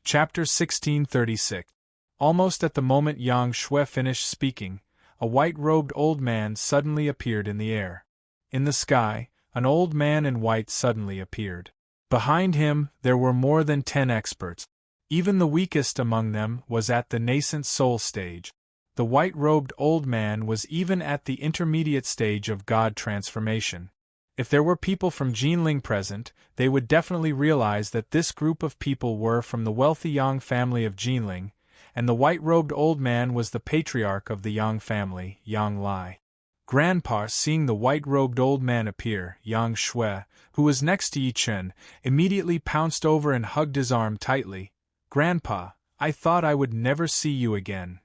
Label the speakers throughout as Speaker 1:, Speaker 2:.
Speaker 1: Chapter 1636. Almost at the moment Yang Shui finished speaking, a white-robed old man suddenly appeared in the air. In the sky, an old man in white suddenly appeared. Behind him, there were more than 10 experts. Even the weakest among them was at the nascent soul stage. The white-robed old man was even at the intermediate stage of God transformation. If there were people from Jinling present, they would definitely realize that this group of people were from the wealthy Yang family of Jinling, and the white-robed old man was the patriarch of the Yang family, Yang Lai. Grandpa, seeing the white-robed old man appear, Yang Shui, who was next to Yi Chen, immediately pounced over and hugged his arm tightly. "Grandpa, I thought I would never see you again."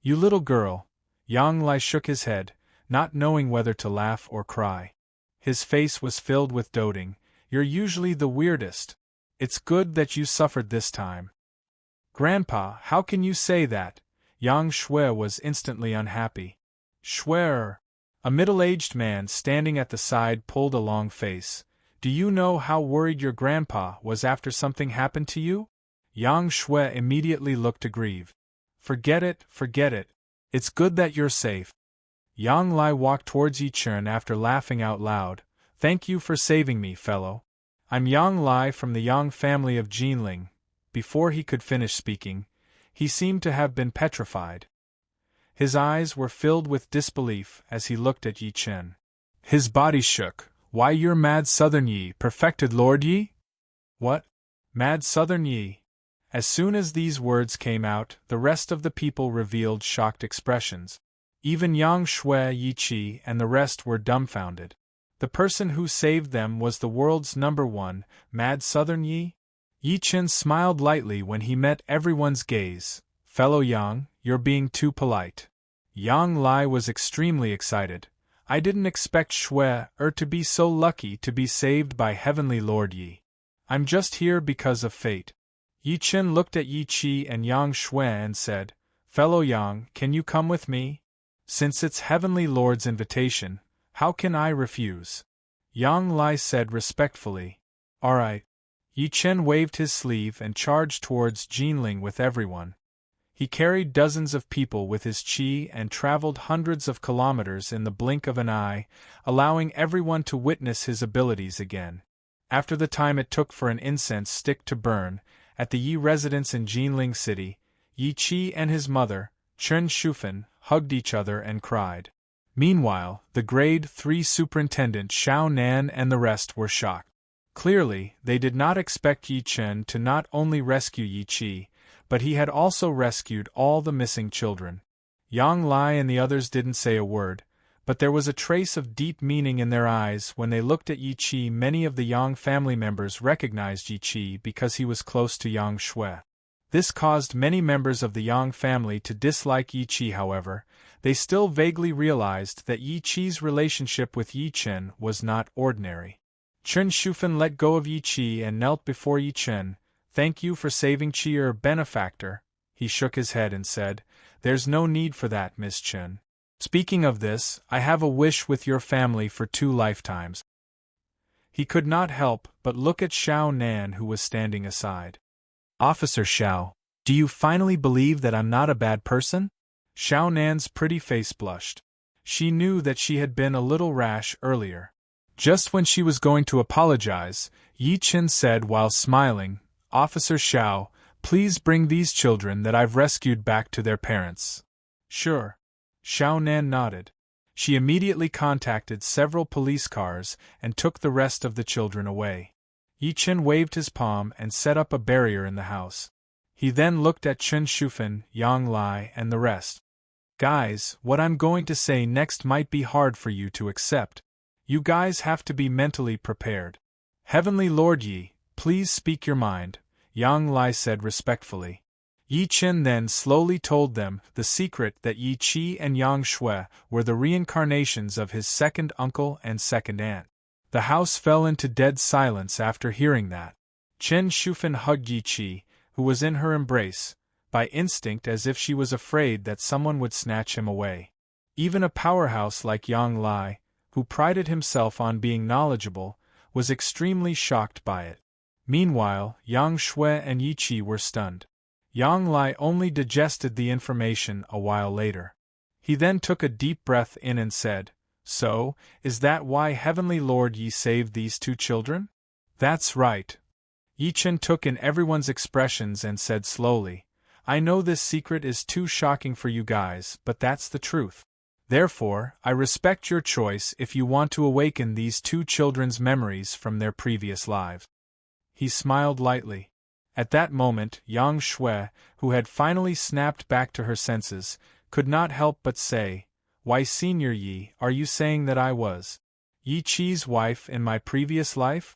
Speaker 1: "You little girl." Yang Lai shook his head, not knowing whether to laugh or cry. His face was filled with doting. "You're usually the weirdest. It's good that you suffered this time." "Grandpa, how can you say that?" Yang Shui was instantly unhappy. "Shui," a middle-aged man standing at the side pulled a long face. "Do you know how worried your grandpa was after something happened to you?" Yang Shui immediately looked aggrieved. Forget it. It's good that you're safe." Yang Lai walked towards Yi Chen after laughing out loud. "Thank you for saving me, fellow. I'm Yang Lai from the Yang family of Jinling." Before he could finish speaking, he seemed to have been petrified. His eyes were filled with disbelief as he looked at Yi Chen. His body shook. "Why, you're Mad Southern Yi, perfected Lord Yi?" "What? Mad Southern Yi?" As soon as these words came out, the rest of the people revealed shocked expressions. Even Yang Shui, Yi Qi, and the rest were dumbfounded. The person who saved them was the world's #1, Mad Southern Yi? Yi Chen smiled lightly when he met everyone's gaze. "Fellow Yang, you're being too polite." Yang Lai was extremely excited. "I didn't expect Shui to be so lucky to be saved by Heavenly Lord Yi. I'm just here because of fate." Yi Chen looked at Yi Qi and Yang Shui and said, "Fellow Yang, can you come with me? Since it's Heavenly Lord's invitation, how can I refuse?" Yang Lai said respectfully, "All right." Yi Chen waved his sleeve and charged towards Jinling with everyone. He carried dozens of people with his qi and traveled hundreds of kilometers in the blink of an eye, allowing everyone to witness his abilities again. After the time it took for an incense stick to burn, at the Yi residence in Jinling City, Yi Qi and his mother, Chen Shufan, hugged each other and cried. Meanwhile, the Grade 3 Superintendent Xiao Nan and the rest were shocked. Clearly, they did not expect Yi Chen to not only rescue Yi Qi, but he had also rescued all the missing children. Yang Lai and the others didn't say a word, but there was a trace of deep meaning in their eyes when they looked at Yi Qi. Many of the Yang family members recognized Yi Qi because he was close to Yang Shui. This caused many members of the Yang family to dislike Yi Qi. However, they still vaguely realized that Yi Qi's relationship with Yi Chen was not ordinary. Chen Shufan let go of Yi Qi and knelt before Yi Chen. "Thank you for saving Qi, benefactor." He shook his head and said, "There's no need for that, Miss Chen. Speaking of this, I have a wish with your family for 2 lifetimes." He could not help but look at Xiao Nan, who was standing aside. "Officer Xiao, do you finally believe that I'm not a bad person?" Xiao Nan's pretty face blushed. She knew that she had been a little rash earlier. Just when she was going to apologize, Yi Chen said while smiling, "Officer Xiao, please bring these children that I've rescued back to their parents." "Sure." Xiao Nan nodded. She immediately contacted several police cars and took the rest of the children away. Yi Chen waved his palm and set up a barrier in the house. He then looked at Chen Shufan, Yang Lai, and the rest. "Guys, what I'm going to say next might be hard for you to accept. You guys have to be mentally prepared. Heavenly Lord Yi, please speak your mind," Yang Lai said respectfully. Yi Chen then slowly told them the secret that Yi Qi and Yang Shui were the reincarnations of his second uncle and second aunt. The house fell into dead silence after hearing that. Chen Shufan hugged Yi Qi, who was in her embrace, by instinct, as if she was afraid that someone would snatch him away. Even a powerhouse like Yang Lai, who prided himself on being knowledgeable, was extremely shocked by it. Meanwhile, Yang Shui and Yi Qi were stunned. Yang Lai only digested the information a while later. He then took a deep breath in and said, "So, is that why Heavenly Lord Yi saved these two children?" "That's right." Yi Chen took in everyone's expressions and said slowly, "I know this secret is too shocking for you guys, but that's the truth. Therefore, I respect your choice if you want to awaken these two children's memories from their previous lives." He smiled lightly. At that moment, Yang Shui, who had finally snapped back to her senses, could not help but say, "Why, Senior Yi, are you saying that I was Yi Qi's wife in my previous life?"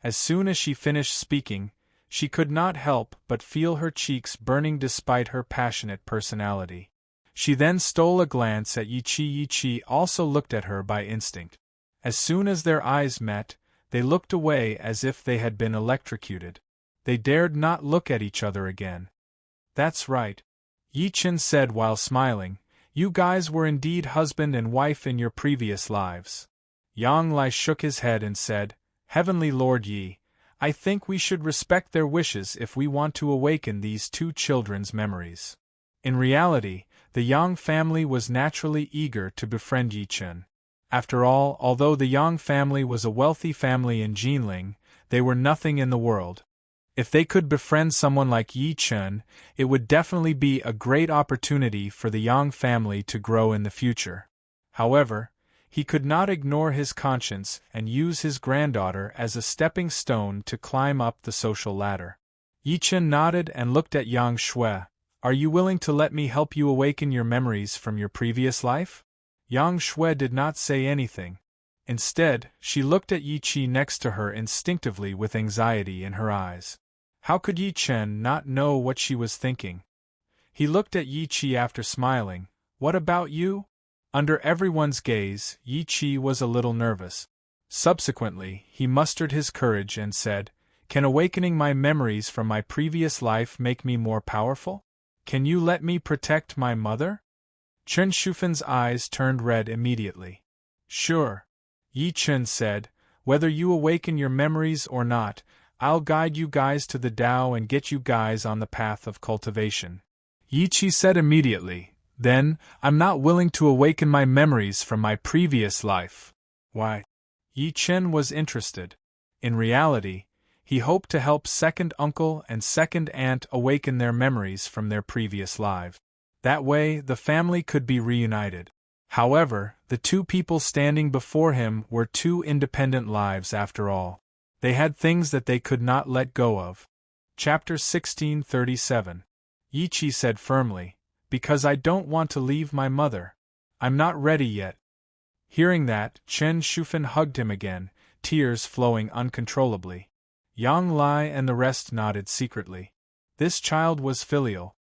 Speaker 1: As soon as she finished speaking, she could not help but feel her cheeks burning despite her passionate personality. She then stole a glance at Yi Qi. Yi Qi also looked at her by instinct. As soon as their eyes met, they looked away as if they had been electrocuted. They dared not look at each other again. "That's right," Yi Chen said while smiling, "you guys were indeed husband and wife in your previous lives." Yang Lai shook his head and said, "Heavenly Lord Yi, I think we should respect their wishes if we want to awaken these two children's memories." In reality, the Yang family was naturally eager to befriend Yi Chen. After all, although the Yang family was a wealthy family in Jinling, they were nothing in the world. If they could befriend someone like Yi Chen, it would definitely be a great opportunity for the Yang family to grow in the future. However, he could not ignore his conscience and use his granddaughter as a stepping stone to climb up the social ladder. Yi Chen nodded and looked at Yang Shui. "Are you willing to let me help you awaken your memories from your previous life?" Yang Shui did not say anything. Instead, she looked at Yi Qi next to her instinctively with anxiety in her eyes. How could Yi Chen not know what she was thinking? He looked at Yi Qi after smiling. "What about you?" Under everyone's gaze, Yi Qi was a little nervous. Subsequently, he mustered his courage and said, "Can awakening my memories from my previous life make me more powerful? Can you let me protect my mother?" Chen Shufan's eyes turned red immediately. "Sure," Yi Chen said, "whether you awaken your memories or not, I'll guide you guys to the Tao and get you guys on the path of cultivation." Yi Qi said immediately, "Then, I'm not willing to awaken my memories from my previous life." "Why?" Yi Chen was interested. In reality, he hoped to help second uncle and second aunt awaken their memories from their previous lives. That way, the family could be reunited. However, the two people standing before him were two independent lives after all. They had things that they could not let go of. Chapter 1637. Yi Qi said firmly, "Because I don't want to leave my mother. I'm not ready yet." Hearing that, Chen Shufan hugged him again, tears flowing uncontrollably. Yang Lai and the rest nodded secretly. This child was filial.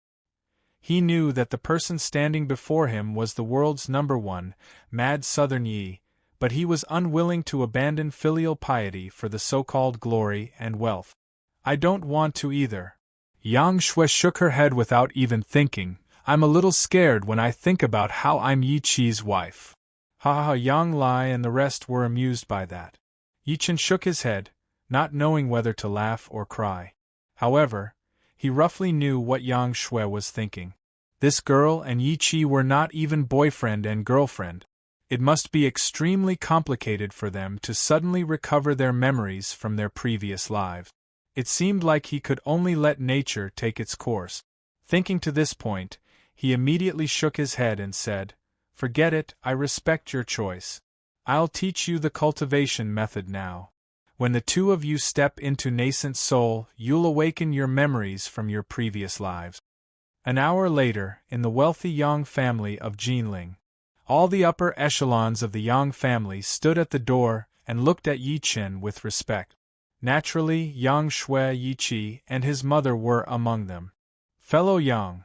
Speaker 1: He knew that the person standing before him was the world's #1, mad Southern Yi, but he was unwilling to abandon filial piety for the so-called glory and wealth. "I don't want to either." Yang Shui shook her head without even thinking. "I'm a little scared when I think about how I'm Yi Qi's wife." Ha ha! Yang Lai and the rest were amused by that. Yi Chen shook his head, not knowing whether to laugh or cry. However, he roughly knew what Yang Shui was thinking. This girl and Yi Qi were not even boyfriend and girlfriend. It must be extremely complicated for them to suddenly recover their memories from their previous lives. It seemed like he could only let nature take its course. Thinking to this point, he immediately shook his head and said, "Forget it, I respect your choice. I'll teach you the cultivation method now. When the two of you step into nascent soul, you'll awaken your memories from your previous lives." An hour later, in the wealthy Yang family of Jinling, all the upper echelons of the Yang family stood at the door and looked at Yi Chen with respect. Naturally, Yang Shui, Yi Qi, and his mother were among them. "Fellow Yang."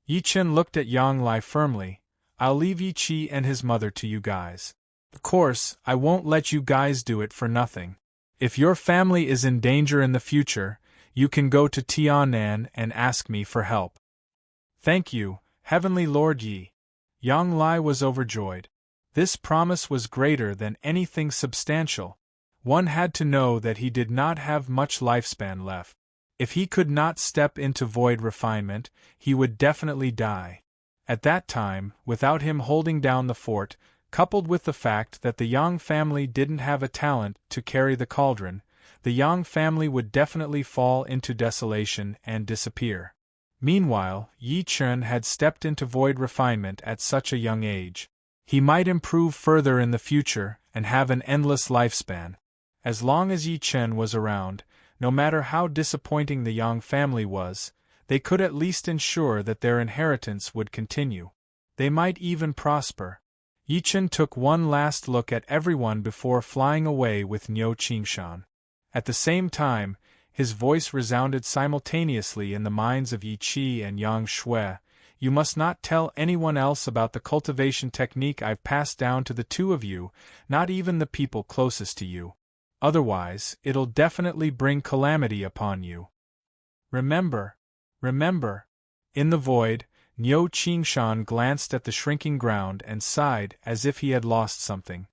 Speaker 1: Yi Chen looked at Yang Lai firmly. "I'll leave Yi Qi and his mother to you guys. Of course, I won't let you guys do it for nothing. If your family is in danger in the future, you can go to Tianan and ask me for help." "Thank you, Heavenly Lord Yi." Yang Lai was overjoyed. This promise was greater than anything substantial. One had to know that he did not have much lifespan left. If he could not step into void refinement, he would definitely die. At that time, without him holding down the fort, coupled with the fact that the Yang family didn't have a talent to carry the cauldron, the Yang family would definitely fall into desolation and disappear. Meanwhile, Yi Chen had stepped into void refinement at such a young age. He might improve further in the future and have an endless lifespan. As long as Yi Chen was around, no matter how disappointing the Yang family was, they could at least ensure that their inheritance would continue. They might even prosper. Yi Chen took one last look at everyone before flying away with Niu Qingshan. At the same time, his voice resounded simultaneously in the minds of Yi Qi and Yang Shui. You must not tell anyone else about the cultivation technique I've passed down to the two of you, not even the people closest to you. Otherwise, it'll definitely bring calamity upon you. Remember. In the void, Niu Qingshan glanced at the shrinking ground and sighed as if he had lost something.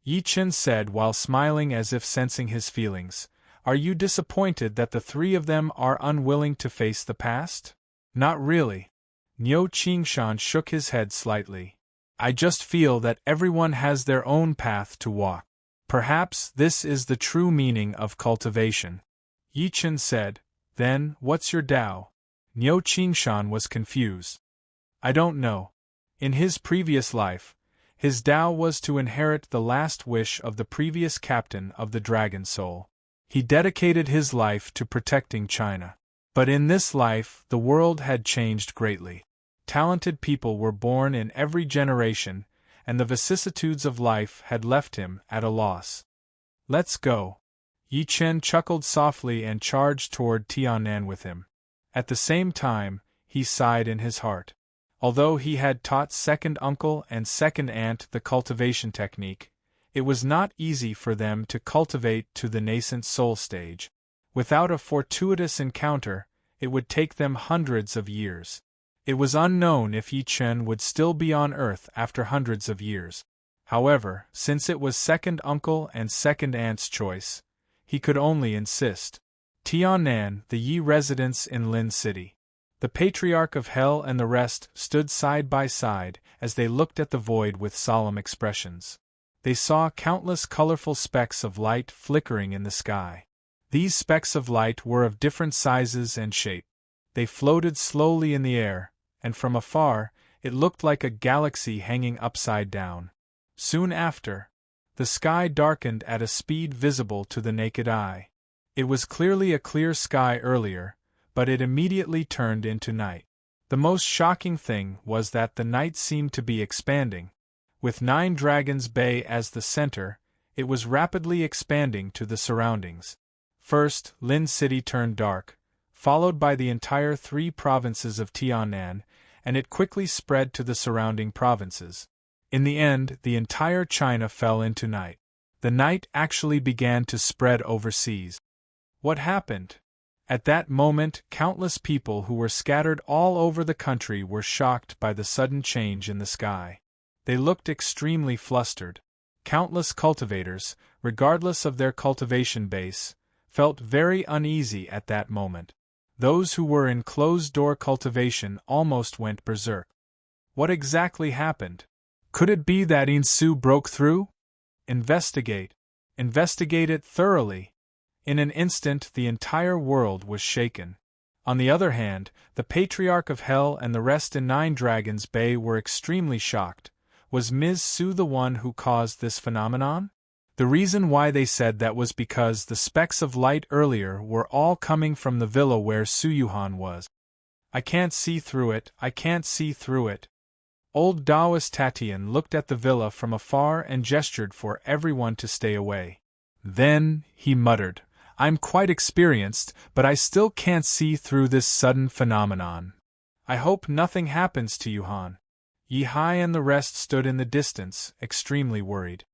Speaker 1: Yi Chen said while smiling as if sensing his feelings, "Are you disappointed that the three of them are unwilling to face the past?" "Not really." Niu Qingshan shook his head slightly. "I just feel that everyone has their own path to walk. Perhaps this is the true meaning of cultivation." Yi Chen said, "Then, what's your Tao?" Niu Qingshan was confused. "I don't know. In his previous life, his Tao was to inherit the last wish of the previous captain of the Dragon Soul. He dedicated his life to protecting China. But in this life, the world had changed greatly. Talented people were born in every generation, and the vicissitudes of life had left him at a loss. Let's go." Yi Chen chuckled softly and charged toward Tianan with him. At the same time, he sighed in his heart. Although he had taught second uncle and second aunt the cultivation technique, it was not easy for them to cultivate to the nascent soul stage. Without a fortuitous encounter, it would take them hundreds of years. It was unknown if Yi Chen would still be on Earth after hundreds of years. However, since it was second uncle and second aunt's choice, he could only insist. Tianan, the Yi residence in Lin City. The Patriarch of Hell and the rest stood side by side as they looked at the void with solemn expressions. They saw countless colorful specks of light flickering in the sky. These specks of light were of different sizes and shape. They floated slowly in the air, and from afar, it looked like a galaxy hanging upside down. Soon after, the sky darkened at a speed visible to the naked eye. It was clearly a clear sky earlier, but it immediately turned into night. The most shocking thing was that the night seemed to be expanding. With 9 Dragons Bay as the center, it was rapidly expanding to the surroundings. First, Lin City turned dark, followed by the entire 3 provinces of Tianan, and it quickly spread to the surrounding provinces. In the end, the entire China fell into night. The night actually began to spread overseas. What happened? At that moment, countless people who were scattered all over the country were shocked by the sudden change in the sky. They looked extremely flustered. Countless cultivators, regardless of their cultivation base, felt very uneasy at that moment. Those who were in closed-door cultivation almost went berserk. What exactly happened? Could it be that Insu broke through? Investigate. Investigate it thoroughly. In an instant the entire world was shaken. On the other hand, the Patriarch of Hell and the rest in 9 Dragons Bay were extremely shocked. Was Ms. Su the one who caused this phenomenon? The reason why they said that was because the specks of light earlier were all coming from the villa where Su Yuhan was. "I can't see through it, I can't see through it." Old Taoist Tatian looked at the villa from afar and gestured for everyone to stay away. Then, he muttered, "I'm quite experienced, but I still can't see through this sudden phenomenon. I hope nothing happens to Yuhan." Yi Hai and the rest stood in the distance, extremely worried.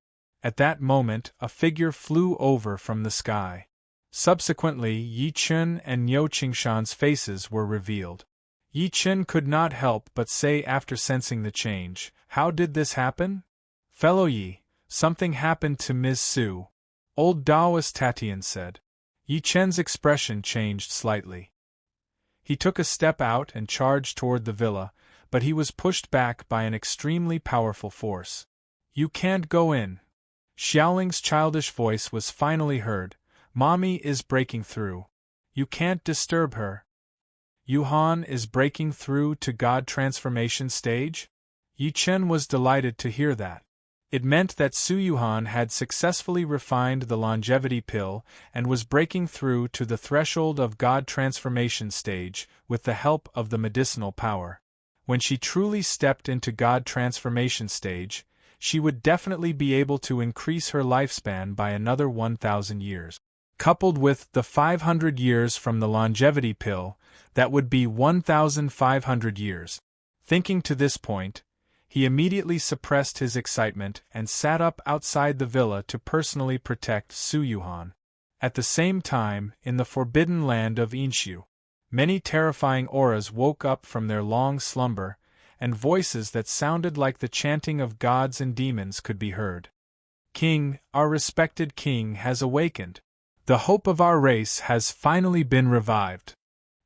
Speaker 1: At that moment, a figure flew over from the sky. Subsequently, Yi Chen and Niu Qingshan's faces were revealed. Yi Chen could not help but say after sensing the change, "How did this happen?" "Fellow Yi, something happened to Ms. Su." Old Taoist Tatian said. Yi Chen's expression changed slightly. He took a step out and charged toward the villa, but he was pushed back by an extremely powerful force. You can't go in. Xiaoling's childish voice was finally heard. Mommy is breaking through. You can't disturb her. Yuhan is breaking through to God transformation stage? Yi Chen was delighted to hear that. It meant that Su Yuhan had successfully refined the longevity pill and was breaking through to the threshold of God transformation stage with the help of the medicinal power. When she truly stepped into God transformation stage, she would definitely be able to increase her lifespan by another 1,000 years. Coupled with the 500 years from the longevity pill, that would be 1,500 years. Thinking to this point, he immediately suppressed his excitement and sat up outside the villa to personally protect Su Yuhan. At the same time, in the forbidden land of Inshu, many terrifying auras woke up from their long slumber, and voices that sounded like the chanting of gods and demons could be heard. King, our respected king has awakened. The hope of our race has finally been revived.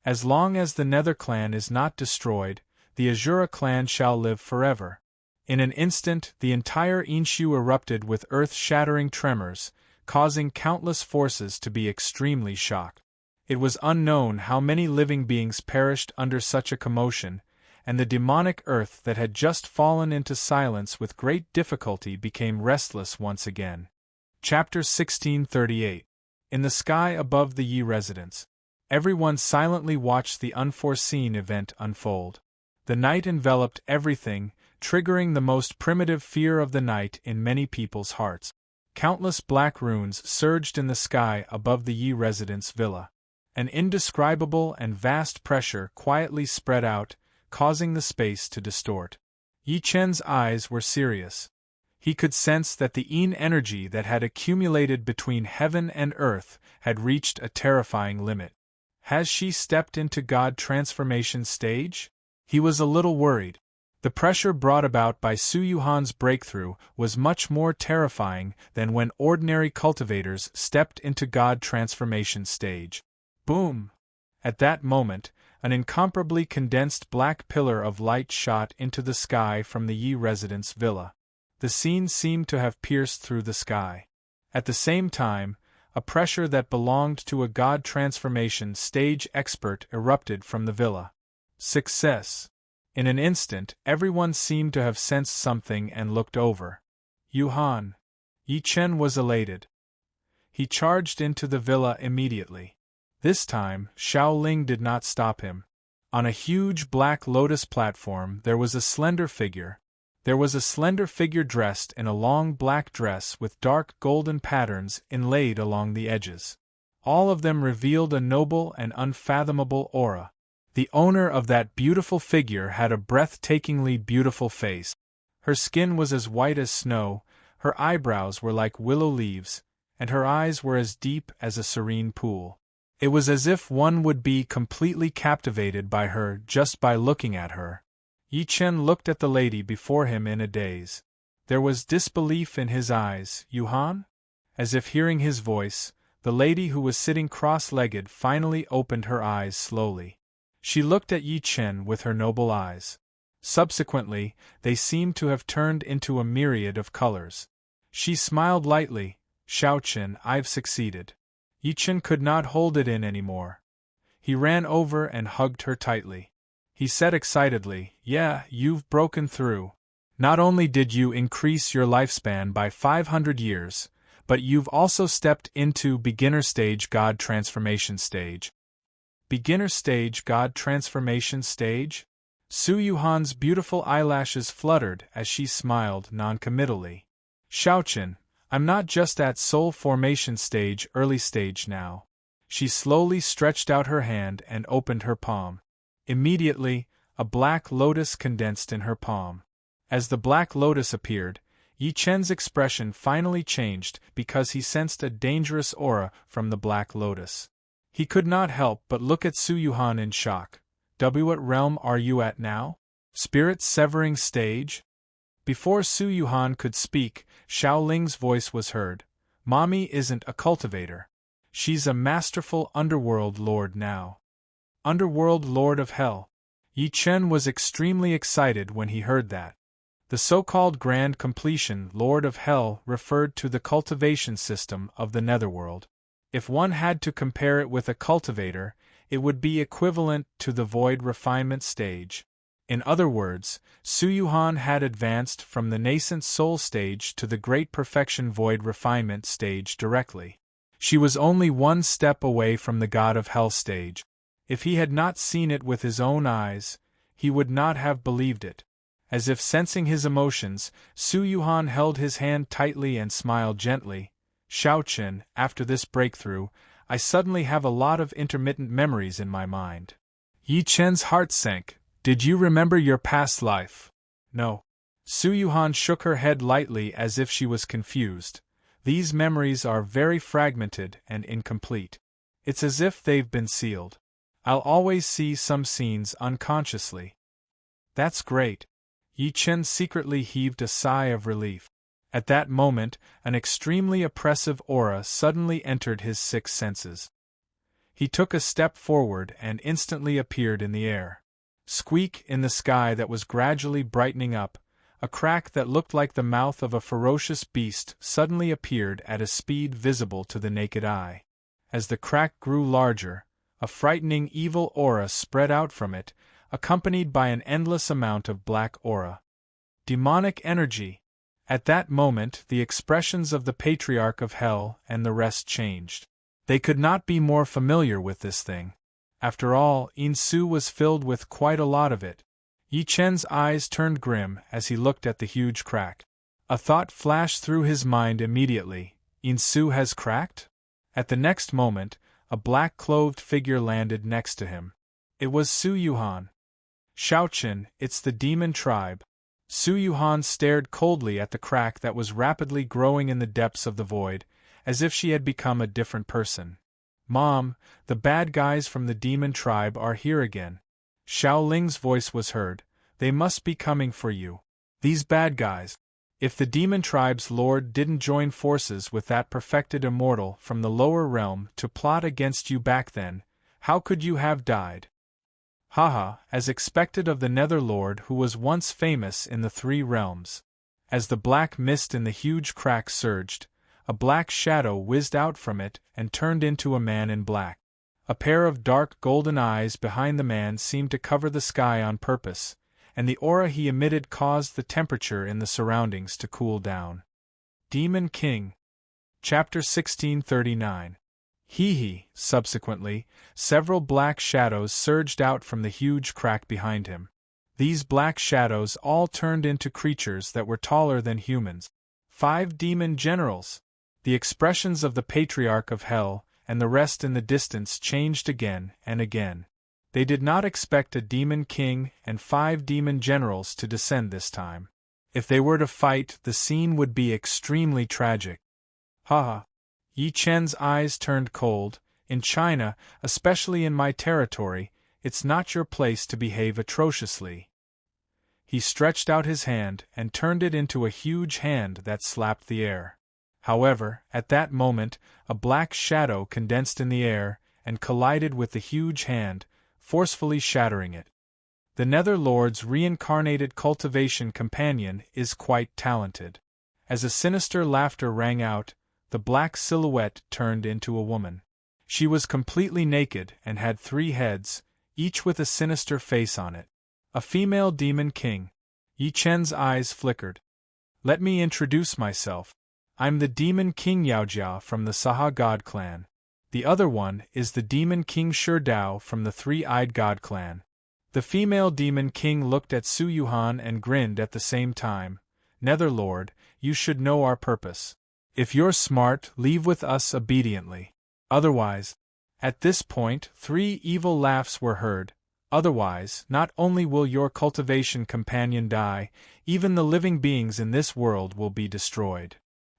Speaker 1: As long as the Nether clan is not destroyed, the Azura clan shall live forever. In an instant, the entire Inshu erupted with earth-shattering tremors, causing countless forces to be extremely shocked. It was unknown how many living beings perished under such a commotion, and the demonic earth that had just fallen into silence with great difficulty became restless once again. Chapter 1638. In the sky above the Yi residence, everyone silently watched the unforeseen event unfold. The night enveloped everything, triggering the most primitive fear of the night in many people's hearts. Countless black runes surged in the sky above the Yi residence villa. An indescribable and vast pressure quietly spread out, causing the space to distort. Yi Chen's eyes were serious. He could sense that the Yin energy that had accumulated between heaven and earth had reached a terrifying limit. Has she stepped into God transformation stage? He was a little worried. The pressure brought about by Su Yuhan's breakthrough was much more terrifying than when ordinary cultivators stepped into God transformation stage. Boom! At that moment, an incomparably condensed black pillar of light shot into the sky from the Yi residence villa. The scene seemed to have pierced through the sky. At the same time, a pressure that belonged to a God transformation stage expert erupted from the villa. Success! In an instant, everyone seemed to have sensed something and looked over. Yuhan. Yi Chen was elated. He charged into the villa immediately. This time, Xiaoling did not stop him. On a huge black lotus platform there was a slender figure. There was a slender figure dressed in a long black dress with dark golden patterns inlaid along the edges. All of them revealed a noble and unfathomable aura. The owner of that beautiful figure had a breathtakingly beautiful face. Her skin was as white as snow, her eyebrows were like willow leaves, and her eyes were as deep as a serene pool. It was as if one would be completely captivated by her just by looking at her. Yi Chen looked at the lady before him in a daze. There was disbelief in his eyes. Yuhan? As if hearing his voice, the lady who was sitting cross-legged finally opened her eyes slowly. She looked at Yi Chen with her noble eyes. Subsequently, they seemed to have turned into a myriad of colors. She smiled lightly. Xiaochen, I've succeeded. Yi Chen could not hold it in anymore. He ran over and hugged her tightly. He said excitedly, yeah, you've broken through. Not only did you increase your lifespan by 500 years, but you've also stepped into beginner stage God transformation stage. Beginner stage God transformation stage? Su Yuhan's beautiful eyelashes fluttered as she smiled noncommittally. Xiaochen, I'm not just at soul formation stage, early stage now. She slowly stretched out her hand and opened her palm. Immediately, a black lotus condensed in her palm. As the black lotus appeared, Yi Chen's expression finally changed because he sensed a dangerous aura from the black lotus. He could not help but look at Su Yuhan in shock. What realm are you at now? Spirit severing stage? Before Su Yuhan could speak, Xiaoling's voice was heard. Mommy isn't a cultivator. She's a masterful underworld lord now. Underworld lord of hell. Yi Chen was extremely excited when he heard that. The so-called Grand Completion Lord of Hell referred to the cultivation system of the Netherworld. If one had to compare it with a cultivator, it would be equivalent to the Void Refinement stage. In other words, Su Yuhan had advanced from the nascent soul stage to the Great Perfection Void Refinement stage directly. She was only one step away from the God of Hell stage. If he had not seen it with his own eyes, he would not have believed it. As if sensing his emotions, Su Yuhan held his hand tightly and smiled gently. Xiaoqin, after this breakthrough, I suddenly have a lot of intermittent memories in my mind. Yi Chen's heart sank. Did you remember your past life? No. Su Yuhan shook her head lightly as if she was confused. These memories are very fragmented and incomplete. It's as if they've been sealed. I'll always see some scenes unconsciously. That's great. Yi Chen secretly heaved a sigh of relief. At that moment, an extremely oppressive aura suddenly entered his six senses. He took a step forward and instantly appeared in the air. Squeak! In the sky that was gradually brightening up, a crack that looked like the mouth of a ferocious beast suddenly appeared at a speed visible to the naked eye. As the crack grew larger, a frightening evil aura spread out from it, accompanied by an endless amount of black aura. Demonic energy! At that moment the expressions of the Patriarch of Hell and the rest changed. They could not be more familiar with this thing. After all, Yin Su was filled with quite a lot of it. Yi Chen's eyes turned grim as he looked at the huge crack. A thought flashed through his mind immediately. Yin Su has cracked? At the next moment, a black-clothed figure landed next to him. It was Su Yuhan. Xiaoqin, it's the demon tribe. Su Yuhan stared coldly at the crack that was rapidly growing in the depths of the void, as if she had become a different person. Mom, the bad guys from the demon tribe are here again. Xiao Ling's voice was heard. They must be coming for you. These bad guys. If the demon tribe's lord didn't join forces with that perfected immortal from the lower realm to plot against you back then, how could you have died? Haha, as expected of the Netherlord who was once famous in the three realms. As the black mist in the huge crack surged, a black shadow whizzed out from it and turned into a man in black. A pair of dark golden eyes behind the man seemed to cover the sky on purpose, and the aura he emitted caused the temperature in the surroundings to cool down. Demon King. Chapter 1639. Hee. Subsequently, several black shadows surged out from the huge crack behind him. These black shadows all turned into creatures that were taller than humans. 5 demon generals. The expressions of the Patriarch of Hell and the rest in the distance changed again and again. They did not expect a demon king and 5 demon generals to descend this time. If they were to fight, the scene would be extremely tragic. Haha. Yi Chen's eyes turned cold. In China, especially in my territory, it's not your place to behave atrociously. He stretched out his hand and turned it into a huge hand that slapped the air. However, at that moment, a black shadow condensed in the air and collided with the huge hand, forcefully shattering it. The Netherlord's reincarnated cultivation companion is quite talented. As a sinister laughter rang out, the black silhouette turned into a woman. She was completely naked and had 3 heads, each with a sinister face on it. A female demon king. Yi Chen's eyes flickered. Let me introduce myself. I'm the demon king Yaojia from the Saha God clan. The other one is the demon king Sherdao from the Three-Eyed God clan. The female demon king looked at Su Yuhan and grinned at the same time. Netherlord, you should know our purpose. If you're smart, leave with us obediently. Otherwise, at this point 3 evil laughs were heard. Otherwise, not only will your cultivation companion die, even the living beings in this world will be destroyed.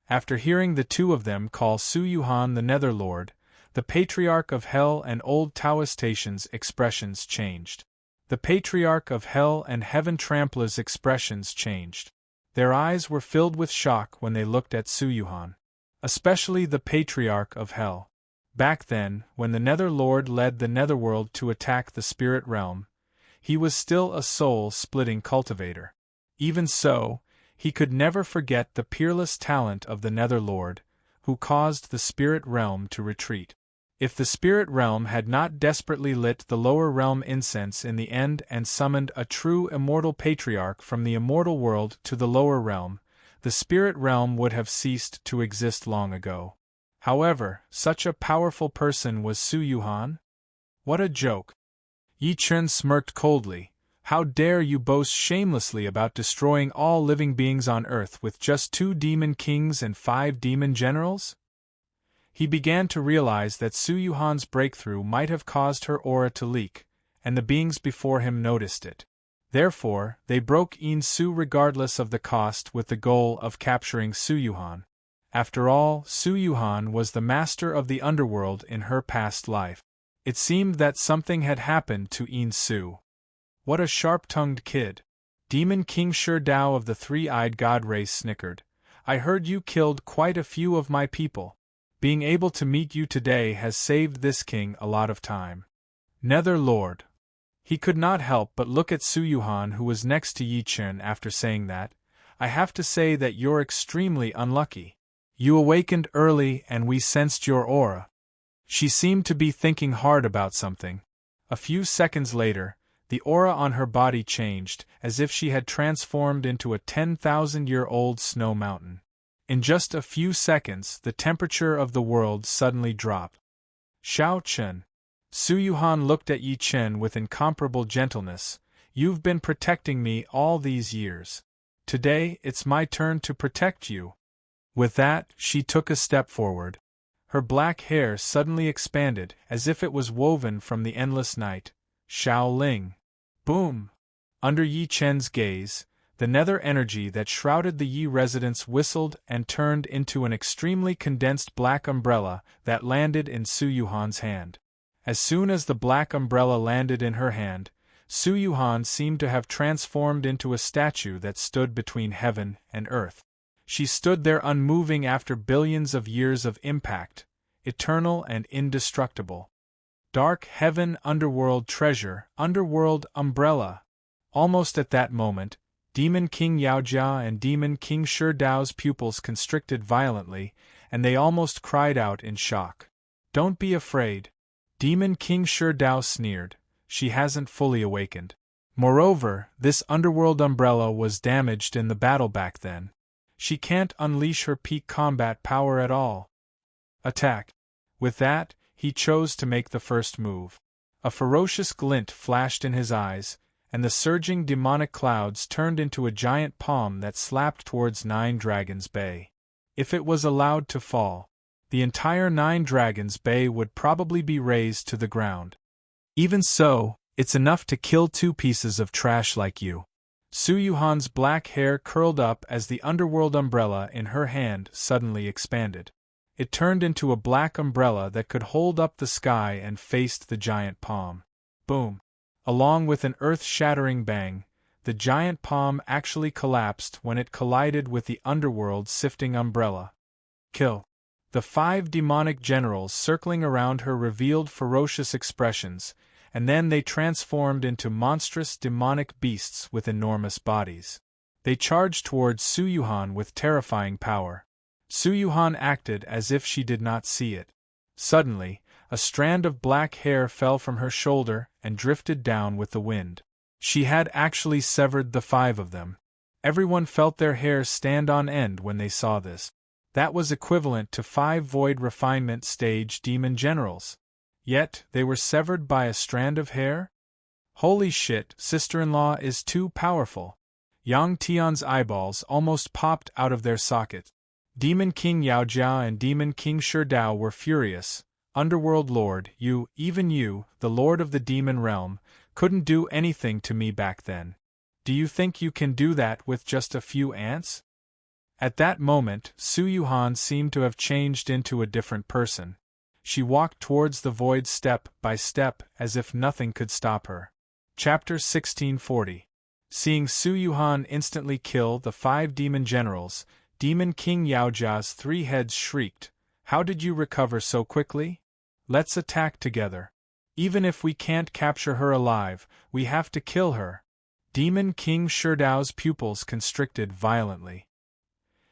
Speaker 1: After hearing the 2 of them call Su Yuhan the Netherlord, the Patriarch of Hell and Old Taoistation's expressions changed. The Patriarch of Hell and Heaven Trampler's expressions changed. Their eyes were filled with shock when they looked at Su Yuhan. especially the Patriarch of Hell. Back then, when the Nether Lord led the Netherworld to attack the spirit realm, he was still a soul-splitting cultivator. Even so, he could never forget the peerless talent of the Nether Lord, who caused the spirit realm to retreat. If the spirit realm had not desperately lit the lower realm incense in the end and summoned a true immortal patriarch from the immortal world to the lower realm, the spirit realm would have ceased to exist long ago. However, such a powerful person was Su Yuhan? What a joke! Yi Chen smirked coldly. How dare you boast shamelessly about destroying all living beings on Earth with just 2 demon kings and 5 demon generals? He began to realize that Su Yuhan's breakthrough might have caused her aura to leak, and the beings before him noticed it. Therefore, they broke Yin Su regardless of the cost with the goal of capturing Su Yuhan. After all, Su Yuhan was the master of the underworld in her past life. It seemed that something had happened to Yin Su. What a sharp-tongued kid! Demon King Shi Dao of the Three-Eyed God race snickered. I heard you killed quite a few of my people. Being able to meet you today has saved this king a lot of time. Nether Lord. He could not help but look at Su Yuhan, who was next to Yi Chen. After saying that, I have to say that you're extremely unlucky. You awakened early and we sensed your aura. She seemed to be thinking hard about something. A few seconds later, the aura on her body changed, as if she had transformed into a 10,000-year-old snow mountain. In just a few seconds, the temperature of the world suddenly dropped. Xiao Chen. Su Yuhan looked at Yi Chen with incomparable gentleness. You've been protecting me all these years. Today, it's my turn to protect you. With that, she took a step forward. Her black hair suddenly expanded, as if it was woven from the endless night. Xiao Ling. Boom! Under Yi Chen's gaze, the nether energy that shrouded the Yi residence whistled and turned into an extremely condensed black umbrella that landed in Su Yuhan's hand. As soon as the black umbrella landed in her hand, Su Yuhan seemed to have transformed into a statue that stood between heaven and earth. She stood there unmoving after billions of years of impact, eternal and indestructible. Dark heaven, underworld treasure, underworld umbrella. Almost at that moment, Demon King Yaojia and Demon King Shi Dao's pupils constricted violently, and they almost cried out in shock. Don't be afraid. Demon King Shi Dao sneered. She hasn't fully awakened. Moreover, this underworld umbrella was damaged in the battle back then. She can't unleash her peak combat power at all. Attack. With that, he chose to make the first move. A ferocious glint flashed in his eyes, and the surging demonic clouds turned into a giant palm that slapped towards 9 Dragons Bay. If it was allowed to fall, the entire 9 Dragons Bay would probably be razed to the ground. Even so, it's enough to kill 2 pieces of trash like you. Su Yuhan's black hair curled up as the underworld umbrella in her hand suddenly expanded. It turned into a black umbrella that could hold up the sky and faced the giant palm. Boom! Along with an earth-shattering bang, the giant palm actually collapsed when it collided with the underworld sifting umbrella. Kill! The 5 demonic generals circling around her revealed ferocious expressions, and then they transformed into monstrous demonic beasts with enormous bodies. They charged towards Su Yuhan with terrifying power. Su Yuhan acted as if she did not see it. Suddenly, a strand of black hair fell from her shoulder and drifted down with the wind. She had actually severed the 5 of them. Everyone felt their hair stand on end when they saw this. That was equivalent to 5 void refinement stage demon generals. Yet, they were severed by a strand of hair? Holy shit, sister-in-law is too powerful. Yang Tian's eyeballs almost popped out of their sockets. Demon King Yaojia and Demon King Shi Dao were furious. Underworld Lord, even you, the Lord of the Demon Realm, couldn't do anything to me back then. Do you think you can do that with just a few ants? At that moment, Su Yuhan seemed to have changed into a different person. She walked towards the void step by step as if nothing could stop her. Chapter 1640. Seeing Su Yuhan instantly kill the 5 demon generals, Demon King Yaojia's 3 heads shrieked, "How did you recover so quickly? Let's attack together. Even if we can't capture her alive, we have to kill her." Demon King Shidao's pupils constricted violently.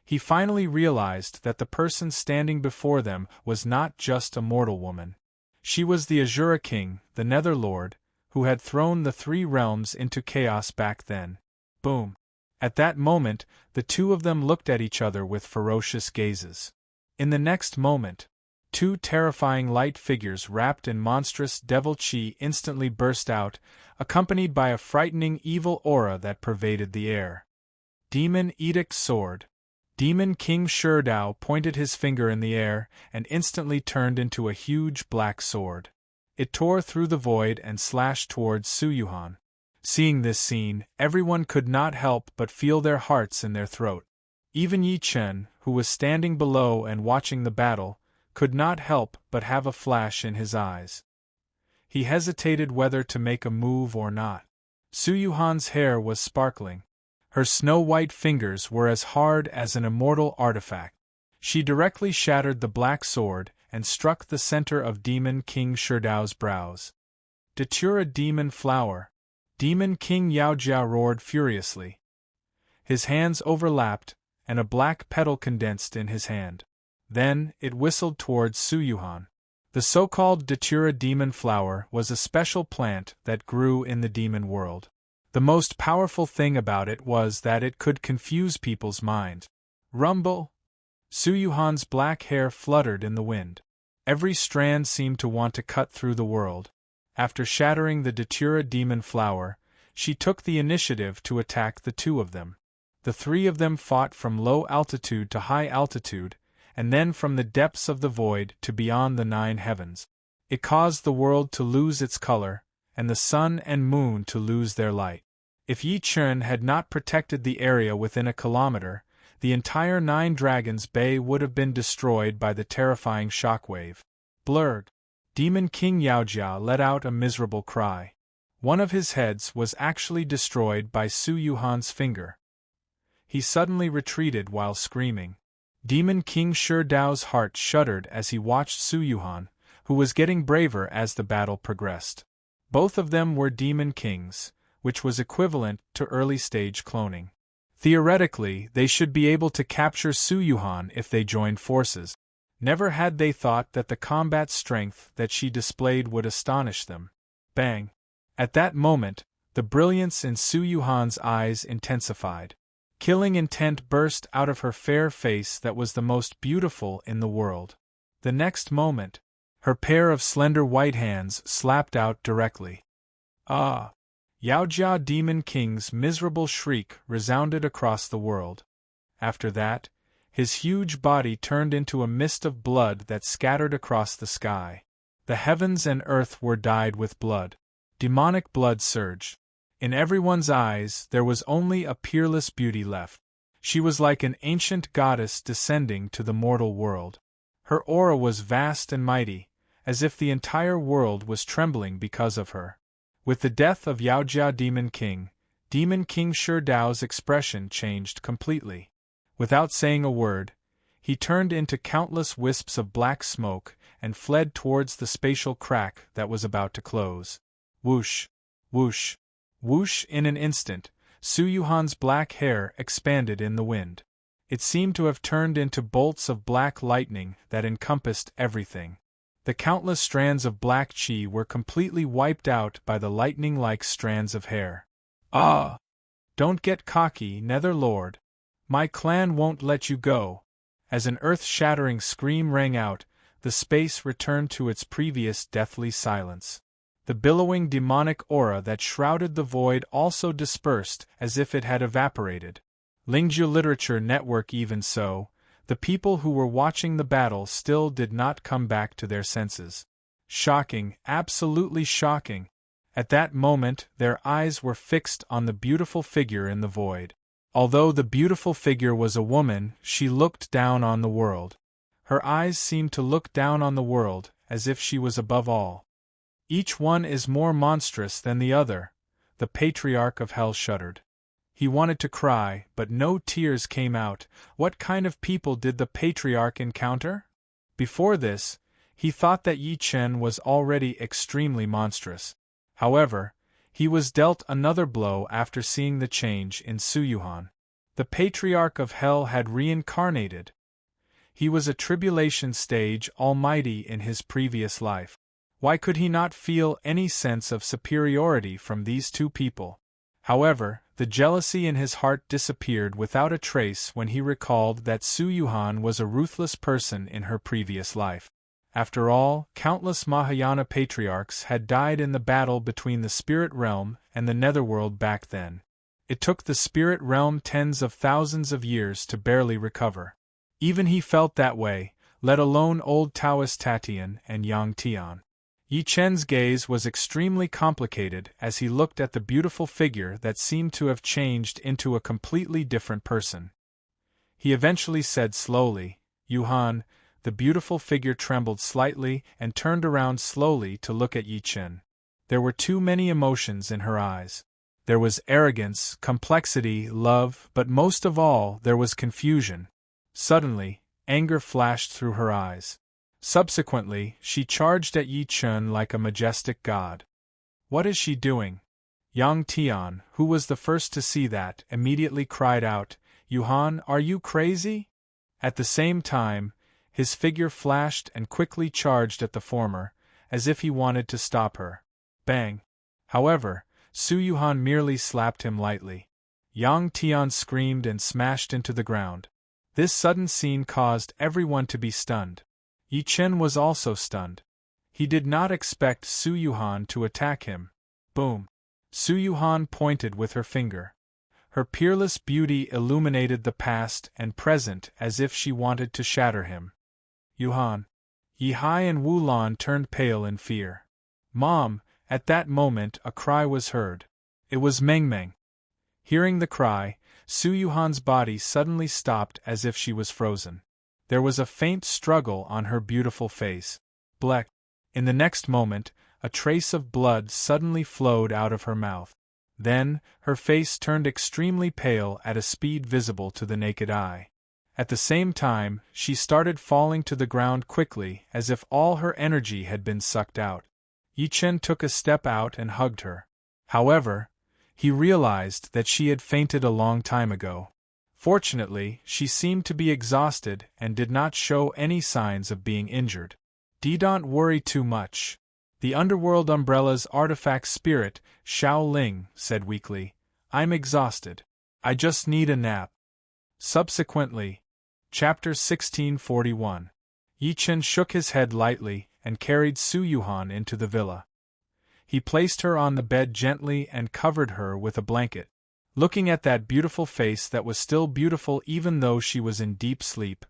Speaker 1: He finally realized that the person standing before them was not just a mortal woman. She was the Azura King, the Netherlord, who had thrown the 3 realms into chaos back then. Boom! At that moment, the two of them looked at each other with ferocious gazes. In the next moment, 2 terrifying light figures wrapped in monstrous devil chi instantly burst out, accompanied by a frightening evil aura that pervaded the air. Demon Edict Sword. Demon King Shidao pointed his finger in the air and instantly turned into a huge black sword. It tore through the void and slashed towards Suyuhan. Seeing this scene, everyone could not help but feel their hearts in their throat. Even Yi Chen, who was standing below and watching the battle, could not help but have a flash in his eyes. He hesitated whether to make a move or not. Suyuhan's hair was sparkling. Her snow-white fingers were as hard as an immortal artifact. She directly shattered the black sword and struck the center of Demon King Shidao's brows. Datura Demon Flower. Demon King Yaojia roared furiously. His hands overlapped, and a black petal condensed in his hand. Then, it whistled towards Suyuhan. The so-called Datura Demon Flower was a special plant that grew in the demon world. The most powerful thing about it was that it could confuse people's minds. Rumble! Suyuhan's black hair fluttered in the wind. Every strand seemed to want to cut through the world. After shattering the Datura Demon Flower, she took the initiative to attack the 2 of them. The 3 of them fought from low altitude to high altitude, and then from the depths of the void to beyond the 9 heavens. It caused the world to lose its color, and the sun and moon to lose their light. If Yi Chen had not protected the area within a kilometer, the entire 9 Dragons Bay would have been destroyed by the terrifying shockwave. Blurg! Demon King Yaojia let out a miserable cry. One of his heads was actually destroyed by Suyuhan's finger. He suddenly retreated while screaming. Demon King Shidao's heart shuddered as he watched Suyuhan, who was getting braver as the battle progressed. Both of them were demon kings, which was equivalent to early-stage cloning. Theoretically, they should be able to capture Suyuhan if they joined forces. Never had they thought that the combat strength that she displayed would astonish them. Bang! At that moment, the brilliance in Suyuhan's eyes intensified. Killing intent burst out of her fair face that was the most beautiful in the world. The next moment, her pair of slender white hands slapped out directly. Ah! Yaojia Demon King's miserable shriek resounded across the world. After that, his huge body turned into a mist of blood that scattered across the sky. The heavens and earth were dyed with blood. Demonic blood surged. In everyone's eyes there was only a peerless beauty left. She was like an ancient goddess descending to the mortal world. Her aura was vast and mighty, as if the entire world was trembling because of her. With the death of Yaojia Demon King Shidao's expression changed completely. Without saying a word, he turned into countless wisps of black smoke and fled towards the spatial crack that was about to close. Whoosh! Whoosh! Whoosh! In an instant, Suyuhan's black hair expanded in the wind. It seemed to have turned into bolts of black lightning that encompassed everything. The countless strands of black chi were completely wiped out by the lightning-like strands of hair. Ah! Don't get cocky, Netherlord. My clan won't let you go. As an earth-shattering scream rang out, the space returned to its previous deathly silence. The billowing demonic aura that shrouded the void also dispersed as if it had evaporated. Lingzhou Literature Network. Even so, the people who were watching the battle still did not come back to their senses. Shocking, absolutely shocking. At that moment, their eyes were fixed on the beautiful figure in the void. Although the beautiful figure was a woman, she looked down on the world. Her eyes seemed to look down on the world, as if she was above all. Each one is more monstrous than the other, the Patriarch of Hell shuddered. He wanted to cry, but no tears came out. What kind of people did the patriarch encounter? Before this, he thought that Yi Chen was already extremely monstrous. However, he was dealt another blow after seeing the change in Su Yuhan. The patriarch of hell had reincarnated. He was a tribulation stage almighty in his previous life. Why could he not feel any sense of superiority from these two people? However, the jealousy in his heart disappeared without a trace when he recalled that Su Yuhan was a ruthless person in her previous life. After all, countless Mahayana patriarchs had died in the battle between the spirit realm and the netherworld back then. It took the spirit realm tens of thousands of years to barely recover. Even he felt that way, let alone old Taoist Tatian and Yang Tian. Yi Chen's gaze was extremely complicated as he looked at the beautiful figure that seemed to have changed into a completely different person. He eventually said slowly, "Yuhan." The beautiful figure trembled slightly and turned around slowly to look at Yi Chen. There were too many emotions in her eyes. There was arrogance, complexity, love, but most of all there was confusion. Suddenly, anger flashed through her eyes. Subsequently, she charged at Yi Chen like a majestic god. "What is she doing?" Yang Tian, who was the first to see that, immediately cried out, "Yuhan, are you crazy?" At the same time, his figure flashed and quickly charged at the former, as if he wanted to stop her. Bang! However, Su Yuhan merely slapped him lightly. Yang Tian screamed and smashed into the ground. This sudden scene caused everyone to be stunned. Yi Chen was also stunned. He did not expect Su Yuhan to attack him. Boom! Su Yuhan pointed with her finger. Her peerless beauty illuminated the past and present as if she wanted to shatter him. "Yuhan." Yi Hai and Wu Lan turned pale in fear. "Mom!" At that moment a cry was heard. It was Meng Meng. Hearing the cry, Su Yuhan's body suddenly stopped as if she was frozen. There was a faint struggle on her beautiful face. Bleck. In the next moment, a trace of blood suddenly flowed out of her mouth. Then, her face turned extremely pale at a speed visible to the naked eye. At the same time, she started falling to the ground quickly as if all her energy had been sucked out. Yi Chen took a step out and hugged her. However, he realized that she had fainted a long time ago. Fortunately, she seemed to be exhausted and did not show any signs of being injured. "Don't worry too much." The Underworld Umbrella's artifact spirit, Xiao Ling, said weakly, "I'm exhausted. I just need a nap." Subsequently, Chapter 1641. Yi Chen shook his head lightly and carried Su Yuhan into the villa. He placed her on the bed gently and covered her with a blanket. Looking at that beautiful face that was still beautiful even though she was in deep sleep,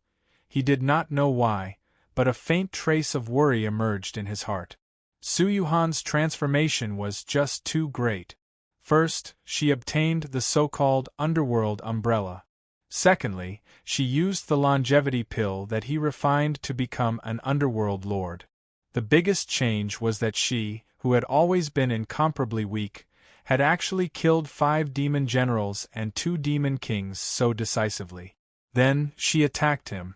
Speaker 1: he did not know why, but a faint trace of worry emerged in his heart. Su Yuhan's transformation was just too great. First, she obtained the so-called Underworld Umbrella. Secondly, she used the longevity pill that he refined to become an underworld lord. The biggest change was that she, who had always been incomparably weak, had actually killed 5 demon generals and 2 demon kings so decisively. Then, she attacked him.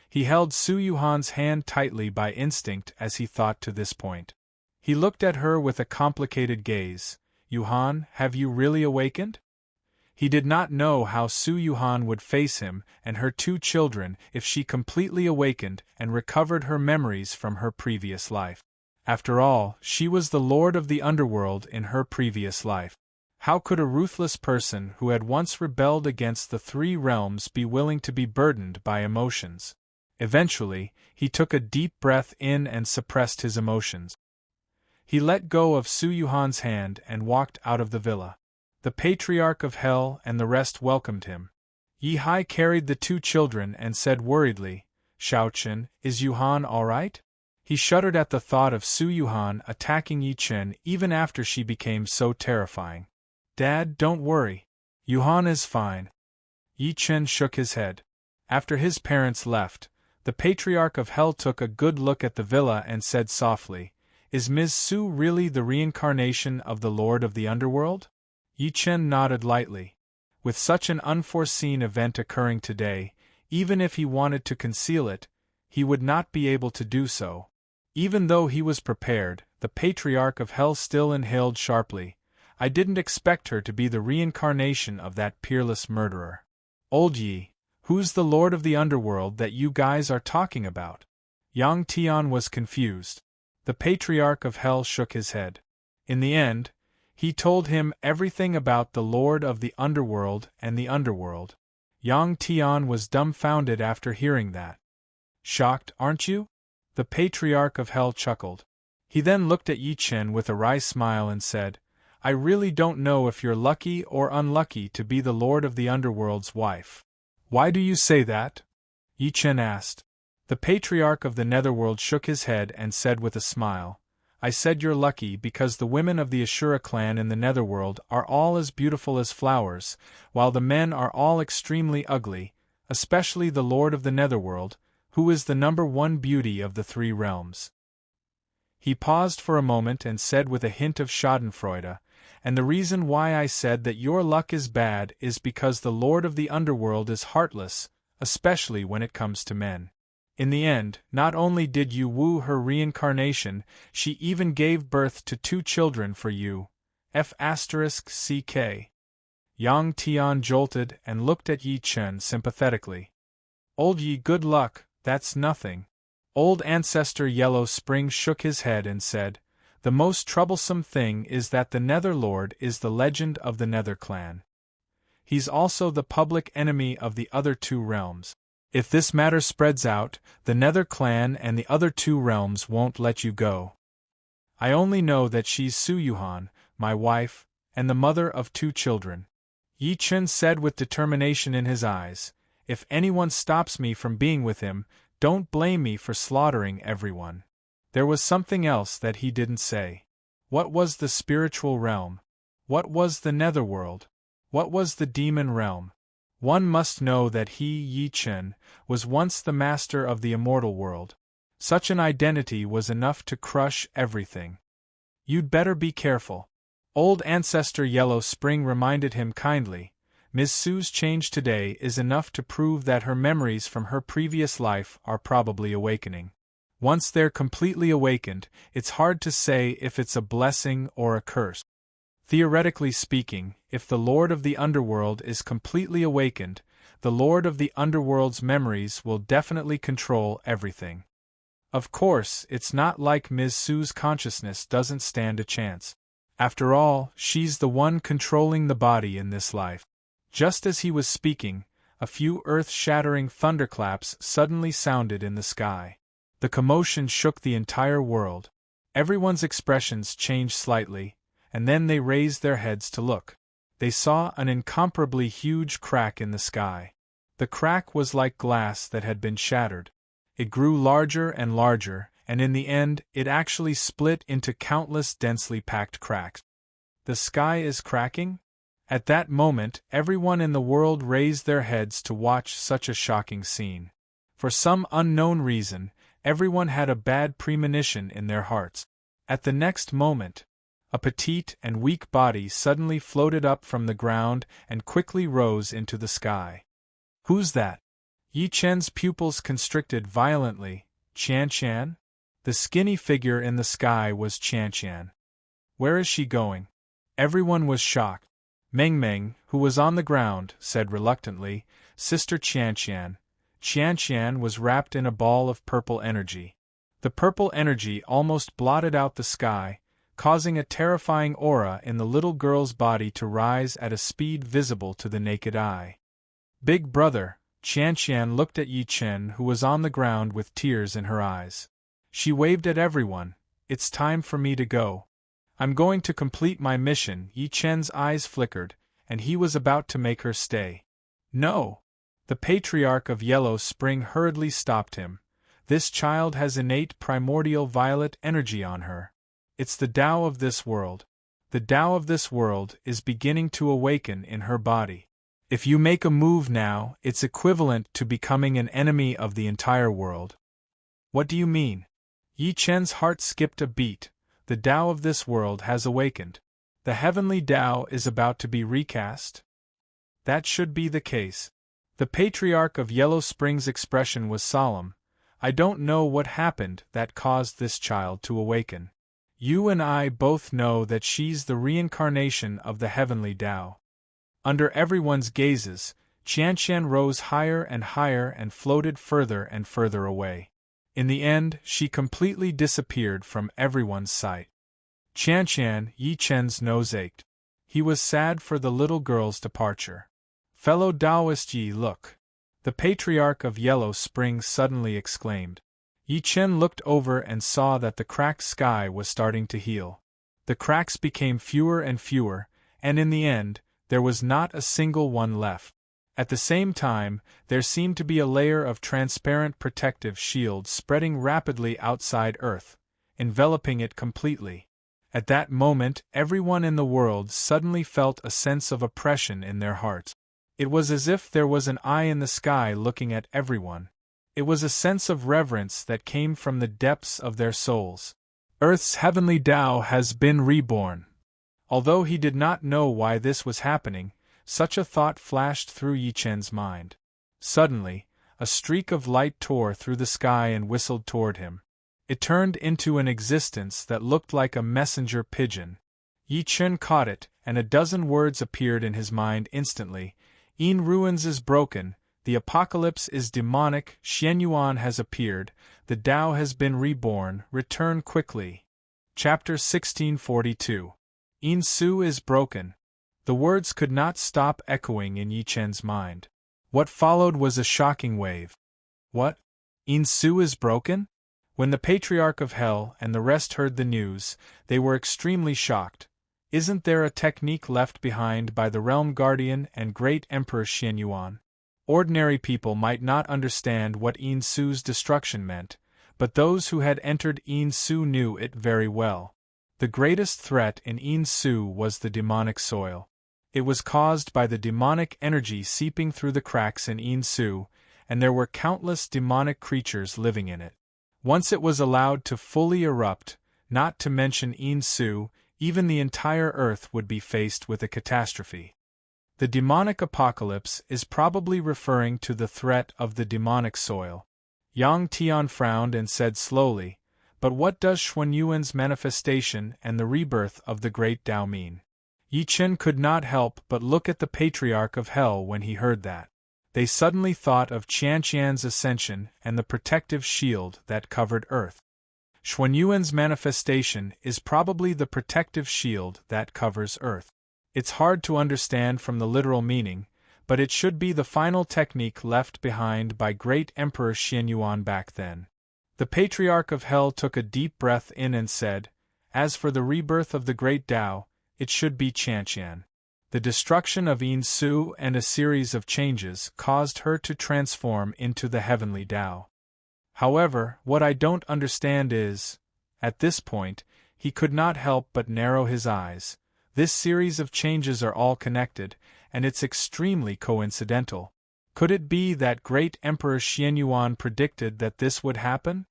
Speaker 1: He held Su Yuhan's hand tightly by instinct as he thought to this point. He looked at her with a complicated gaze. "Yuhan, have you really awakened?" He did not know how Su Yuhan would face him and her 2 children if she completely awakened and recovered her memories from her previous life. After all, she was the lord of the underworld in her previous life. How could a ruthless person who had once rebelled against the 3 realms be willing to be burdened by emotions? Eventually, he took a deep breath in and suppressed his emotions. He let go of Su Yuhan's hand and walked out of the villa. The Patriarch of Hell and the rest welcomed him. Yi Hai carried the 2 children and said worriedly, "Xiaochen, is Yuhan all right?" He shuddered at the thought of Su Yuhan attacking Yi Chen even after she became so terrifying. "Dad, don't worry. Yuhan is fine." Yi Chen shook his head. After his parents left, the Patriarch of Hell took a good look at the villa and said softly, "Is Ms. Su really the reincarnation of the Lord of the Underworld?" Yi Chen nodded lightly. With such an unforeseen event occurring today, even if he wanted to conceal it, he would not be able to do so. Even though he was prepared, the Patriarch of Hell still inhaled sharply. I didn't expect her to be the reincarnation of that peerless murderer. Old Yi, who's the Lord of the Underworld that you guys are talking about? Yang Tian was confused. The Patriarch of Hell shook his head. In the end, he told him everything about the Lord of the Underworld and the Underworld. Yang Tian was dumbfounded after hearing that. Shocked, aren't you? The Patriarch of Hell chuckled. He then looked at Yi Chen with a wry smile and said, I really don't know if you're lucky or unlucky to be the Lord of the Underworld's wife. Why do you say that? Yi Chen asked. The Patriarch of the Netherworld shook his head and said with a smile, I said you're lucky because the women of the Ashura clan in the Netherworld are all as beautiful as flowers, while the men are all extremely ugly, especially the Lord of the Netherworld, who is the #1 beauty of the 3 realms. He paused for a moment and said with a hint of schadenfreude, and the reason why I said that your luck is bad is because the Lord of the Underworld is heartless, especially when it comes to men. In the end, not only did you woo her reincarnation, she even gave birth to 2 children for you. F***ck. Yang Tian jolted and looked at Yi Chen sympathetically. Old Yi, good luck, that's nothing. Old Ancestor Yellow Spring shook his head and said, The most troublesome thing is that the Netherlord is the legend of the Nether clan. He's also the public enemy of the other 2 realms. If this matter spreads out, the Nether clan and the other 2 realms won't let you go. I only know that she's Su Yuhan, my wife, and the mother of 2 children. Yi Chen said with determination in his eyes, If anyone stops me from being with him, don't blame me for slaughtering everyone. There was something else that he didn't say. What was the spiritual realm? What was the Netherworld? What was the demon realm? One must know that he, Yi Chen, was once the master of the immortal world. Such an identity was enough to crush everything. You'd better be careful. Old Ancestor Yellow Spring reminded him kindly. Ms. Su's change today is enough to prove that her memories from her previous life are probably awakening. Once they're completely awakened, it's hard to say if it's a blessing or a curse. Theoretically speaking, if the Lord of the Underworld is completely awakened, the Lord of the Underworld's memories will definitely control everything. Of course, it's not like Ms. Su's consciousness doesn't stand a chance. After all, she's the one controlling the body in this life. Just as he was speaking, a few earth-shattering thunderclaps suddenly sounded in the sky. The commotion shook the entire world. Everyone's expressions changed slightly, and then they raised their heads to look. They saw an incomparably huge crack in the sky. The crack was like glass that had been shattered. It grew larger and larger, and in the end, it actually split into countless densely packed cracks. The sky is cracking? At that moment, everyone in the world raised their heads to watch such a shocking scene. For some unknown reason, everyone had a bad premonition in their hearts. At the next moment, a petite and weak body suddenly floated up from the ground and quickly rose into the sky. Who's that? Yi Chen's pupils constricted violently. Qian Qian? The skinny figure in the sky was Qian Qian. Where is she going? Everyone was shocked. Meng Meng, who was on the ground, said reluctantly, Sister Qian Qian. Qian Qian was wrapped in a ball of purple energy. The purple energy almost blotted out the sky, causing a terrifying aura in the little girl's body to rise at a speed visible to the naked eye. Big brother, Qian Qian looked at Yi Chen, who was on the ground with tears in her eyes. She waved at everyone. It's time for me to go. I'm going to complete my mission. Yi Chen's eyes flickered, and he was about to make her stay. No! The Patriarch of Yellow Spring hurriedly stopped him. This child has innate primordial violet energy on her. It's the Tao of this world. The Tao of this world is beginning to awaken in her body. If you make a move now, it's equivalent to becoming an enemy of the entire world. What do you mean? Yi Chen's heart skipped a beat. The Tao of this world has awakened. The heavenly Tao is about to be recast? That should be the case. The Patriarch of Yellow Spring's expression was solemn. I don't know what happened that caused this child to awaken. You and I both know that she's the reincarnation of the heavenly Tao. Under everyone's gazes, Qianqian rose higher and higher and floated further and further away. In the end, she completely disappeared from everyone's sight. Qianqian, Yi Chen's nose ached. He was sad for the little girl's departure. Fellow Taoist Yi, look! The Patriarch of Yellow Spring suddenly exclaimed. Yi Chen looked over and saw that the cracked sky was starting to heal. The cracks became fewer and fewer, and in the end, there was not a single one left. At the same time, there seemed to be a layer of transparent protective shield spreading rapidly outside Earth, enveloping it completely. At that moment, everyone in the world suddenly felt a sense of oppression in their hearts. It was as if there was an eye in the sky looking at everyone. It was a sense of reverence that came from the depths of their souls. Earth's heavenly Tao has been reborn. Although he did not know why this was happening, such a thought flashed through Yi Chen's mind. Suddenly, a streak of light tore through the sky and whistled toward him. It turned into an existence that looked like a messenger pigeon. Yi Chen caught it, and a dozen words appeared in his mind instantly. Yin ruins is broken, the apocalypse is demonic, Xianyuan has appeared, the Tao has been reborn, return quickly. Chapter 1642. Yin Su is broken. The words could not stop echoing in Yi Chen's mind. What followed was a shocking wave. What? Yin Su is broken? When the Patriarch of Hell and the rest heard the news, they were extremely shocked. Isn't there a technique left behind by the Realm Guardian and Great Emperor Xianyuan? Ordinary people might not understand what Yin Su's destruction meant, but those who had entered Yin Su knew it very well. The greatest threat in Yin Su was the demonic soil. It was caused by the demonic energy seeping through the cracks in Yin Su, and there were countless demonic creatures living in it. Once it was allowed to fully erupt, not to mention Yin Su, even the entire Earth would be faced with a catastrophe. The demonic apocalypse is probably referring to the threat of the demonic soil. Yang Tian frowned and said slowly, but what does Xuanyuan's manifestation and the rebirth of the Great Tao mean? Yi Chen could not help but look at the Patriarch of Hell when he heard that. They suddenly thought of Qianqian's ascension and the protective shield that covered Earth. Xuanyuan's manifestation is probably the protective shield that covers Earth. It's hard to understand from the literal meaning, but it should be the final technique left behind by Great Emperor Xianyuan back then. The Patriarch of Hell took a deep breath in and said, as for the rebirth of the Great Tao, it should be Qianqian. The destruction of Yin Su and a series of changes caused her to transform into the heavenly Tao. However, what I don't understand is, at this point, he could not help but narrow his eyes. This series of changes are all connected, and it's extremely coincidental. Could it be that Great Emperor Xianyuan predicted that this would happen?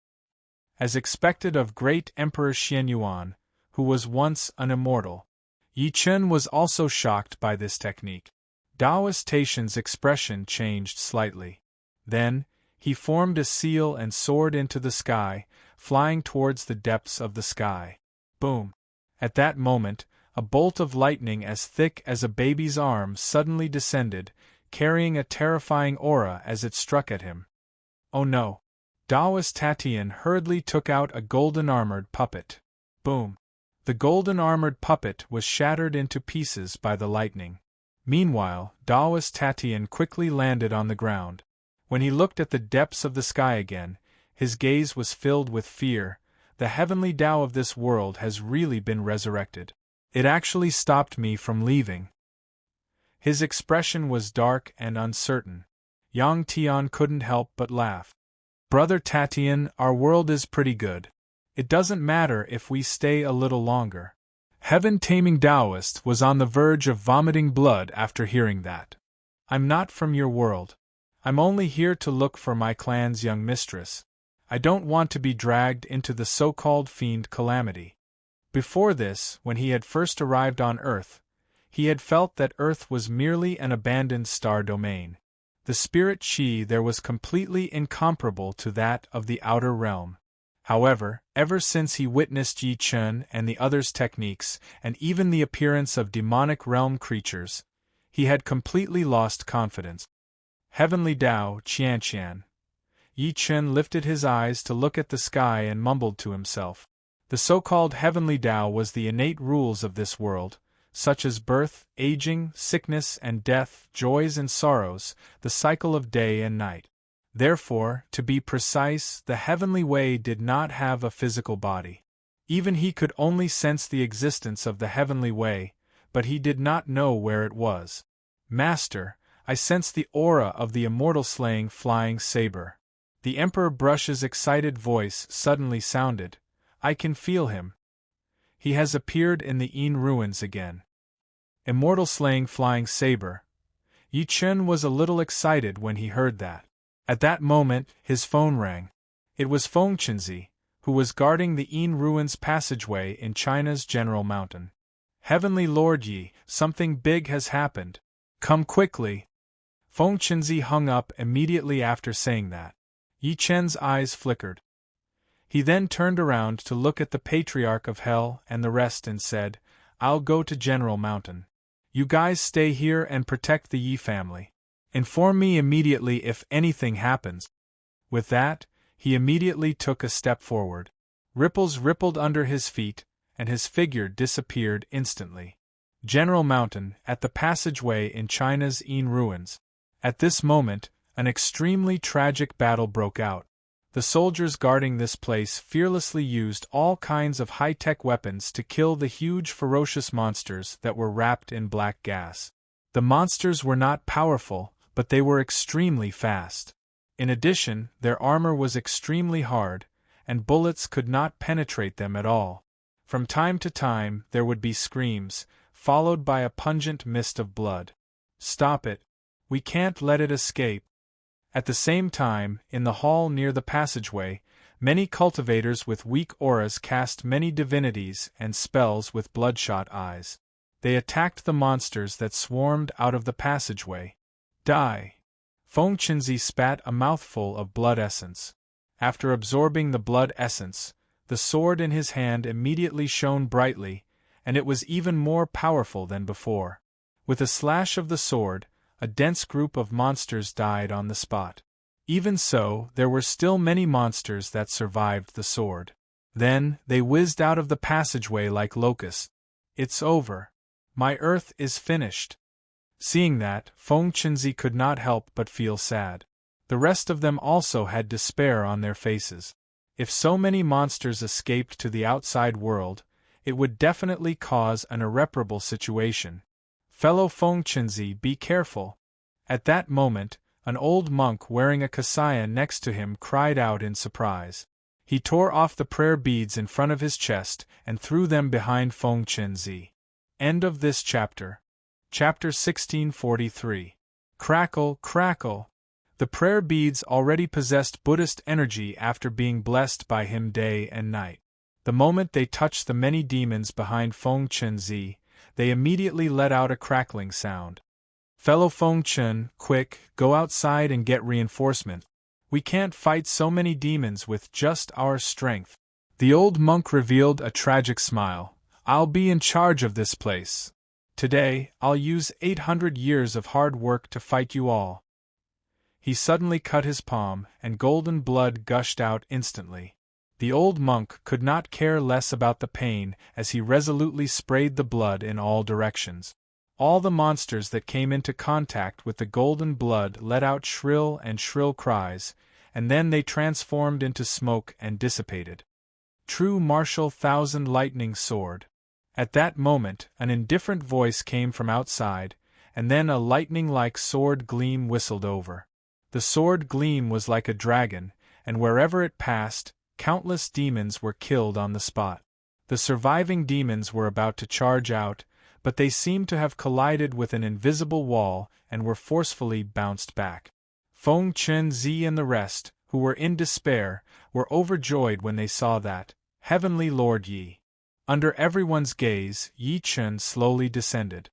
Speaker 1: As expected of Great Emperor Xianyuan, who was once an immortal, Yi Chen was also shocked by this technique. Taoist Taishan's expression changed slightly. Then, he formed a seal and soared into the sky, flying towards the depths of the sky. Boom! At that moment, a bolt of lightning as thick as a baby's arm suddenly descended, carrying a terrifying aura as it struck at him. Oh no! Taoist Tatian hurriedly took out a golden-armored puppet. Boom! The golden-armored puppet was shattered into pieces by the lightning. Meanwhile, Taoist Tatian quickly landed on the ground. When he looked at the depths of the sky again, his gaze was filled with fear. The heavenly Tao of this world has really been resurrected. It actually stopped me from leaving. His expression was dark and uncertain. Yang Tian couldn't help but laugh. Brother Tatian, our world is pretty good. It doesn't matter if we stay a little longer. Heaven-taming Taoist was on the verge of vomiting blood after hearing that. I'm not from your world. I'm only here to look for my clan's young mistress. I don't want to be dragged into the so-called fiend calamity. Before this, when he had first arrived on Earth, He had felt that Earth was merely an abandoned star domain. The spirit chi there was completely incomparable to that of the outer realm. However, ever since he witnessed Yi Chen and the others' techniques, and even the appearance of demonic realm creatures, he had completely lost confidence. Heavenly Tao, Qianqian. Yi Chen lifted his eyes to look at the sky and mumbled to himself. The so-called Heavenly Tao was the innate rules of this world, such as birth, aging, sickness and death, joys and sorrows, the cycle of day and night. Therefore, to be precise, the heavenly way did not have a physical body. Even he could only sense the existence of the heavenly way, but he did not know where it was. Master, I sense the aura of the immortal slaying flying saber. The Emperor Brush's excited voice suddenly sounded. I can feel him. He has appeared in the Yin ruins again. Immortal slaying flying saber. Yi Chen was a little excited when he heard that. At that moment, his phone rang. It was Feng Chenzi, who was guarding the Yin ruins passageway in China's General Mountain. Heavenly Lord Yi, something big has happened. Come quickly. Feng Chenzi hung up immediately after saying that. Yi Chen's eyes flickered. He then turned around to look at the Patriarch of Hell and the rest and said, I'll go to General Mountain. You guys stay here and protect the Yi family. Inform me immediately if anything happens. With that, he immediately took a step forward. Ripples rippled under his feet, and his figure disappeared instantly. General Mountain, at the passageway in China's Yin ruins. At this moment, an extremely tragic battle broke out. The soldiers guarding this place fearlessly used all kinds of high-tech weapons to kill the huge ferocious monsters that were wrapped in black gas. The monsters were not powerful, but they were extremely fast. In addition, their armor was extremely hard, and bullets could not penetrate them at all. From time to time, there would be screams, followed by a pungent mist of blood. Stop it. We can't let it escape. At the same time, in the hall near the passageway, many cultivators with weak auras cast many divinities and spells with bloodshot eyes. They attacked the monsters that swarmed out of the passageway. Die! Feng Chenzi spat a mouthful of blood essence. After absorbing the blood essence, the sword in his hand immediately shone brightly, and it was even more powerful than before. With a slash of the sword, a dense group of monsters died on the spot. Even so, there were still many monsters that survived the sword. Then, they whizzed out of the passageway like locusts. It's over. My Earth is finished. Seeing that, Feng Chenzi could not help but feel sad. The rest of them also had despair on their faces. If so many monsters escaped to the outside world, it would definitely cause an irreparable situation. Fellow Feng Chenzi, be careful. At that moment, an old monk wearing a kasaya next to him cried out in surprise. He tore off the prayer beads in front of his chest and threw them behind Feng Chenzi. End of this chapter. Chapter 1643. Crackle, crackle. The prayer beads already possessed Buddhist energy after being blessed by him day and night. The moment they touched the many demons behind Feng Chenzi, they immediately let out a crackling sound. Fellow Feng Chen, quick, go outside and get reinforcement. We can't fight so many demons with just our strength. The old monk revealed a tragic smile. I'll be in charge of this place. Today, I'll use 800 years of hard work to fight you all. He suddenly cut his palm, and golden blood gushed out instantly. The old monk could not care less about the pain as he resolutely sprayed the blood in all directions. All the monsters that came into contact with the golden blood let out shrill cries, and then they transformed into smoke and dissipated. True martial thousand lightning sword. At that moment, an indifferent voice came from outside, and then a lightning-like sword gleam whistled over. The sword gleam was like a dragon, and wherever it passed, countless demons were killed on the spot. The surviving demons were about to charge out, but they seemed to have collided with an invisible wall and were forcefully bounced back. Feng Chenzi and the rest, who were in despair, were overjoyed when they saw that Heavenly Lord Yi. Under everyone's gaze, Yi Chen slowly descended.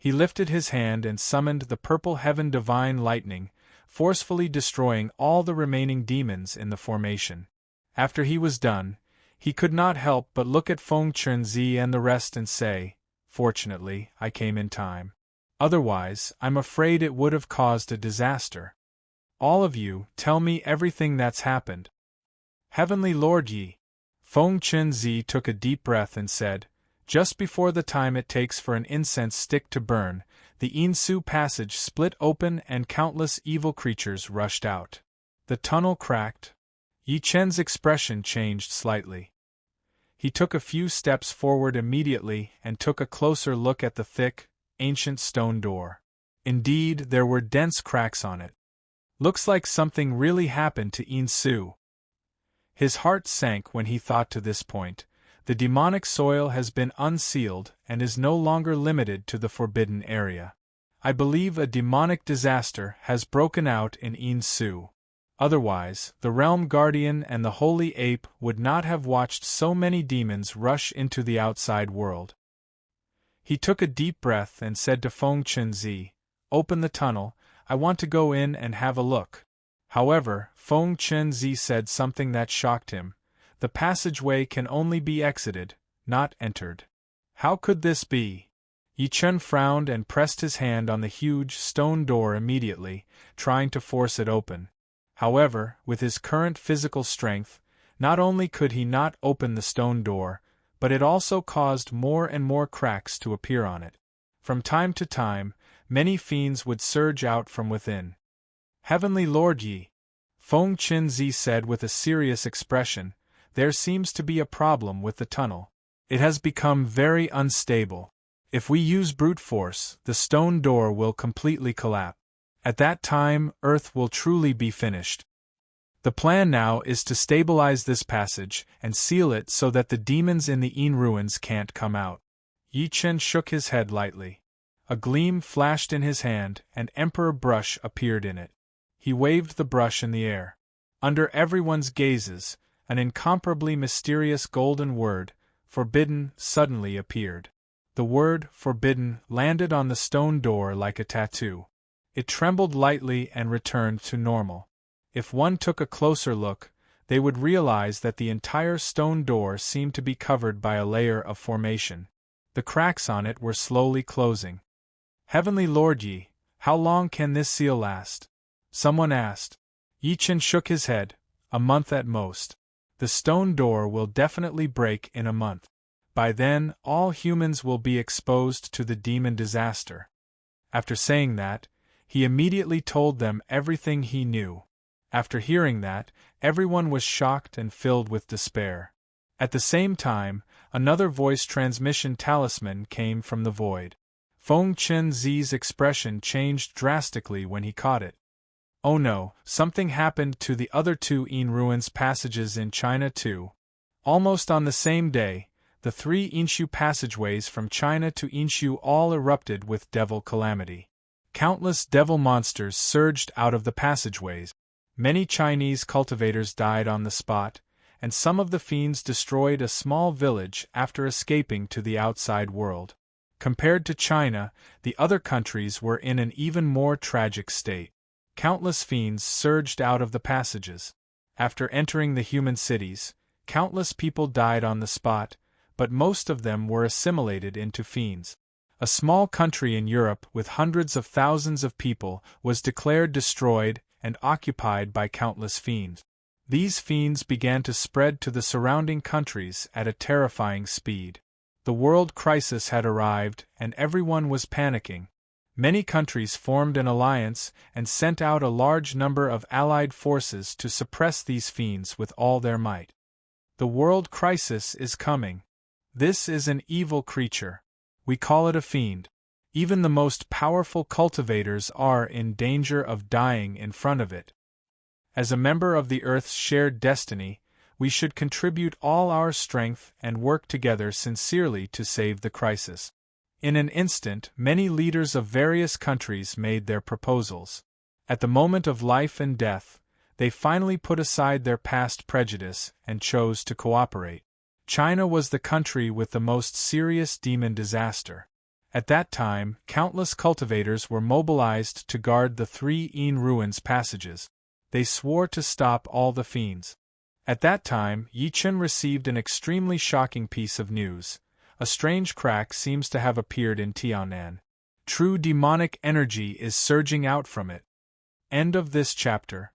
Speaker 1: He lifted his hand and summoned the purple heaven divine lightning, forcefully destroying all the remaining demons in the formation. After he was done, he could not help but look at Feng Chunzi and the rest and say, "Fortunately, I came in time. Otherwise, I'm afraid it would have caused a disaster. All of you, tell me everything that's happened." "Heavenly Lord Yi." Feng Chunzi took a deep breath and said, "Just before the time it takes for an incense stick to burn, the Insu passage split open and countless evil creatures rushed out. The tunnel cracked." Yi Chen's expression changed slightly. He took a few steps forward immediately and took a closer look at the thick, ancient stone door. Indeed, there were dense cracks on it. "Looks like something really happened to Insu." His heart sank when he thought to this point. The demonic soil has been unsealed and is no longer limited to the forbidden area. I believe a demonic disaster has broken out in Insu. Otherwise, the Realm Guardian and the Holy Ape would not have watched so many demons rush into the outside world. He took a deep breath and said to Feng Chunzi, "Open the tunnel, I want to go in and have a look." However, Feng Chunzi said something that shocked him. "The passageway can only be exited, not entered." How could this be? Yi Chen frowned and pressed his hand on the huge stone door immediately, trying to force it open. However, with his current physical strength, not only could he not open the stone door, but it also caused more and more cracks to appear on it. From time to time, many fiends would surge out from within. "Heavenly Lord Yi," Feng Chunzi said with a serious expression, "there seems to be a problem with the tunnel. It has become very unstable. If we use brute force, the stone door will completely collapse. At that time, Earth will truly be finished. The plan now is to stabilize this passage and seal it so that the demons in the Yin ruins can't come out." Yi Chen shook his head lightly. A gleam flashed in his hand, and Emperor Brush appeared in it. He waved the brush in the air. Under everyone's gazes, an incomparably mysterious golden word, "Forbidden," suddenly appeared. The word, "Forbidden," landed on the stone door like a tattoo. It trembled lightly and returned to normal. If one took a closer look, they would realize that the entire stone door seemed to be covered by a layer of formation. The cracks on it were slowly closing. "Heavenly Lord Yi, how long can this seal last?" someone asked. Yi Chen shook his head. "A month at most. The stone door will definitely break in a month. By then, all humans will be exposed to the demon disaster." After saying that, he immediately told them everything he knew. After hearing that, everyone was shocked and filled with despair. At the same time, another voice transmission talisman came from the void. Feng Chunzi's expression changed drastically when he caught it. Oh no, something happened to the other two Yin ruins passages in China too. Almost on the same day, the three Yinshu passageways from China to Yinshu all erupted with devil calamity. Countless devil monsters surged out of the passageways. Many Chinese cultivators died on the spot, and some of the fiends destroyed a small village after escaping to the outside world. Compared to China, the other countries were in an even more tragic state. Countless fiends surged out of the passages. After entering the human cities, countless people died on the spot, but most of them were assimilated into fiends. A small country in Europe with hundreds of thousands of people was declared destroyed and occupied by countless fiends. These fiends began to spread to the surrounding countries at a terrifying speed. The world crisis had arrived, and everyone was panicking. Many countries formed an alliance and sent out a large number of allied forces to suppress these fiends with all their might. The world crisis is coming. This is an evil creature. We call it a fiend. Even the most powerful cultivators are in danger of dying in front of it. As a member of the Earth's shared destiny, we should contribute all our strength and work together sincerely to save the crisis. In an instant, many leaders of various countries made their proposals. At the moment of life and death, they finally put aside their past prejudice and chose to cooperate. China was the country with the most serious demon disaster. At that time, countless cultivators were mobilized to guard the 3 ruins passages. They swore to stop all the fiends. At that time, Yi Chen received an extremely shocking piece of news. A strange crack seems to have appeared in Tianan. True demonic energy is surging out from it. End of this chapter.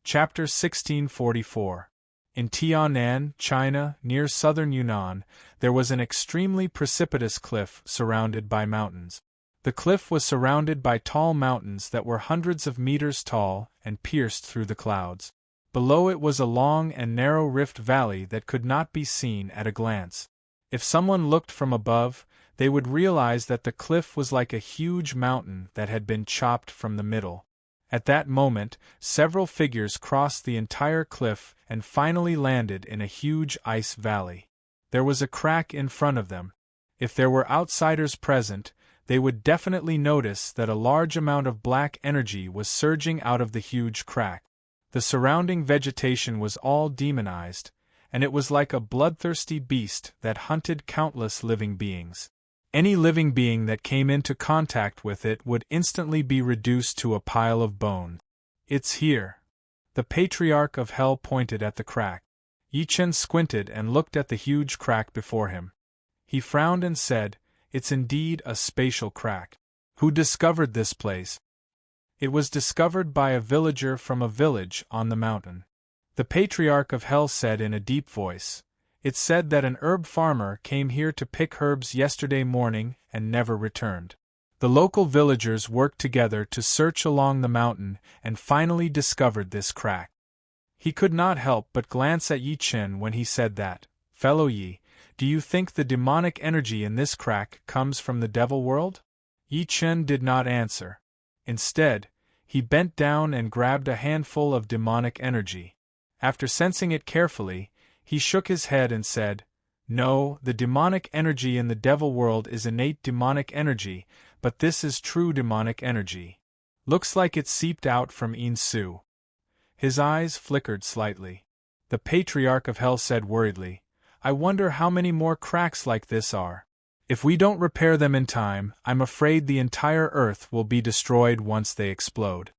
Speaker 1: Chapter 1644. In Tianan, China, near southern Yunnan, there was an extremely precipitous cliff surrounded by mountains. The cliff was surrounded by tall mountains that were hundreds of meters tall and pierced through the clouds. Below it was a long and narrow rift valley that could not be seen at a glance. If someone looked from above, they would realize that the cliff was like a huge mountain that had been chopped from the middle. At that moment, several figures crossed the entire cliff and finally landed in a huge ice valley. There was a crack in front of them. If there were outsiders present, they would definitely notice that a large amount of black energy was surging out of the huge crack. The surrounding vegetation was all demonized, and it was like a bloodthirsty beast that hunted countless living beings. Any living being that came into contact with it would instantly be reduced to a pile of bones. It's here. The Patriarch of Hell pointed at the crack. Yi Chen squinted and looked at the huge crack before him. He frowned and said, "It's indeed a spatial crack. Who discovered this place?" "It was discovered by a villager from a village on the mountain." The Patriarch of Hell said in a deep voice, "It's said that an herb farmer came here to pick herbs yesterday morning and never returned. The local villagers worked together to search along the mountain and finally discovered this crack." He could not help but glance at Yi Chen when he said that. "Fellow Yi, do you think the demonic energy in this crack comes from the devil world?" Yi Chen did not answer. Instead, he bent down and grabbed a handful of demonic energy. After sensing it carefully, he shook his head and said, "No, the demonic energy in the devil world is innate demonic energy, but this is true demonic energy. Looks like it seeped out from Yin Su." His eyes flickered slightly. The Patriarch of Hell said worriedly, "I wonder how many more cracks like this are. If we don't repair them in time, I'm afraid the entire Earth will be destroyed once they explode."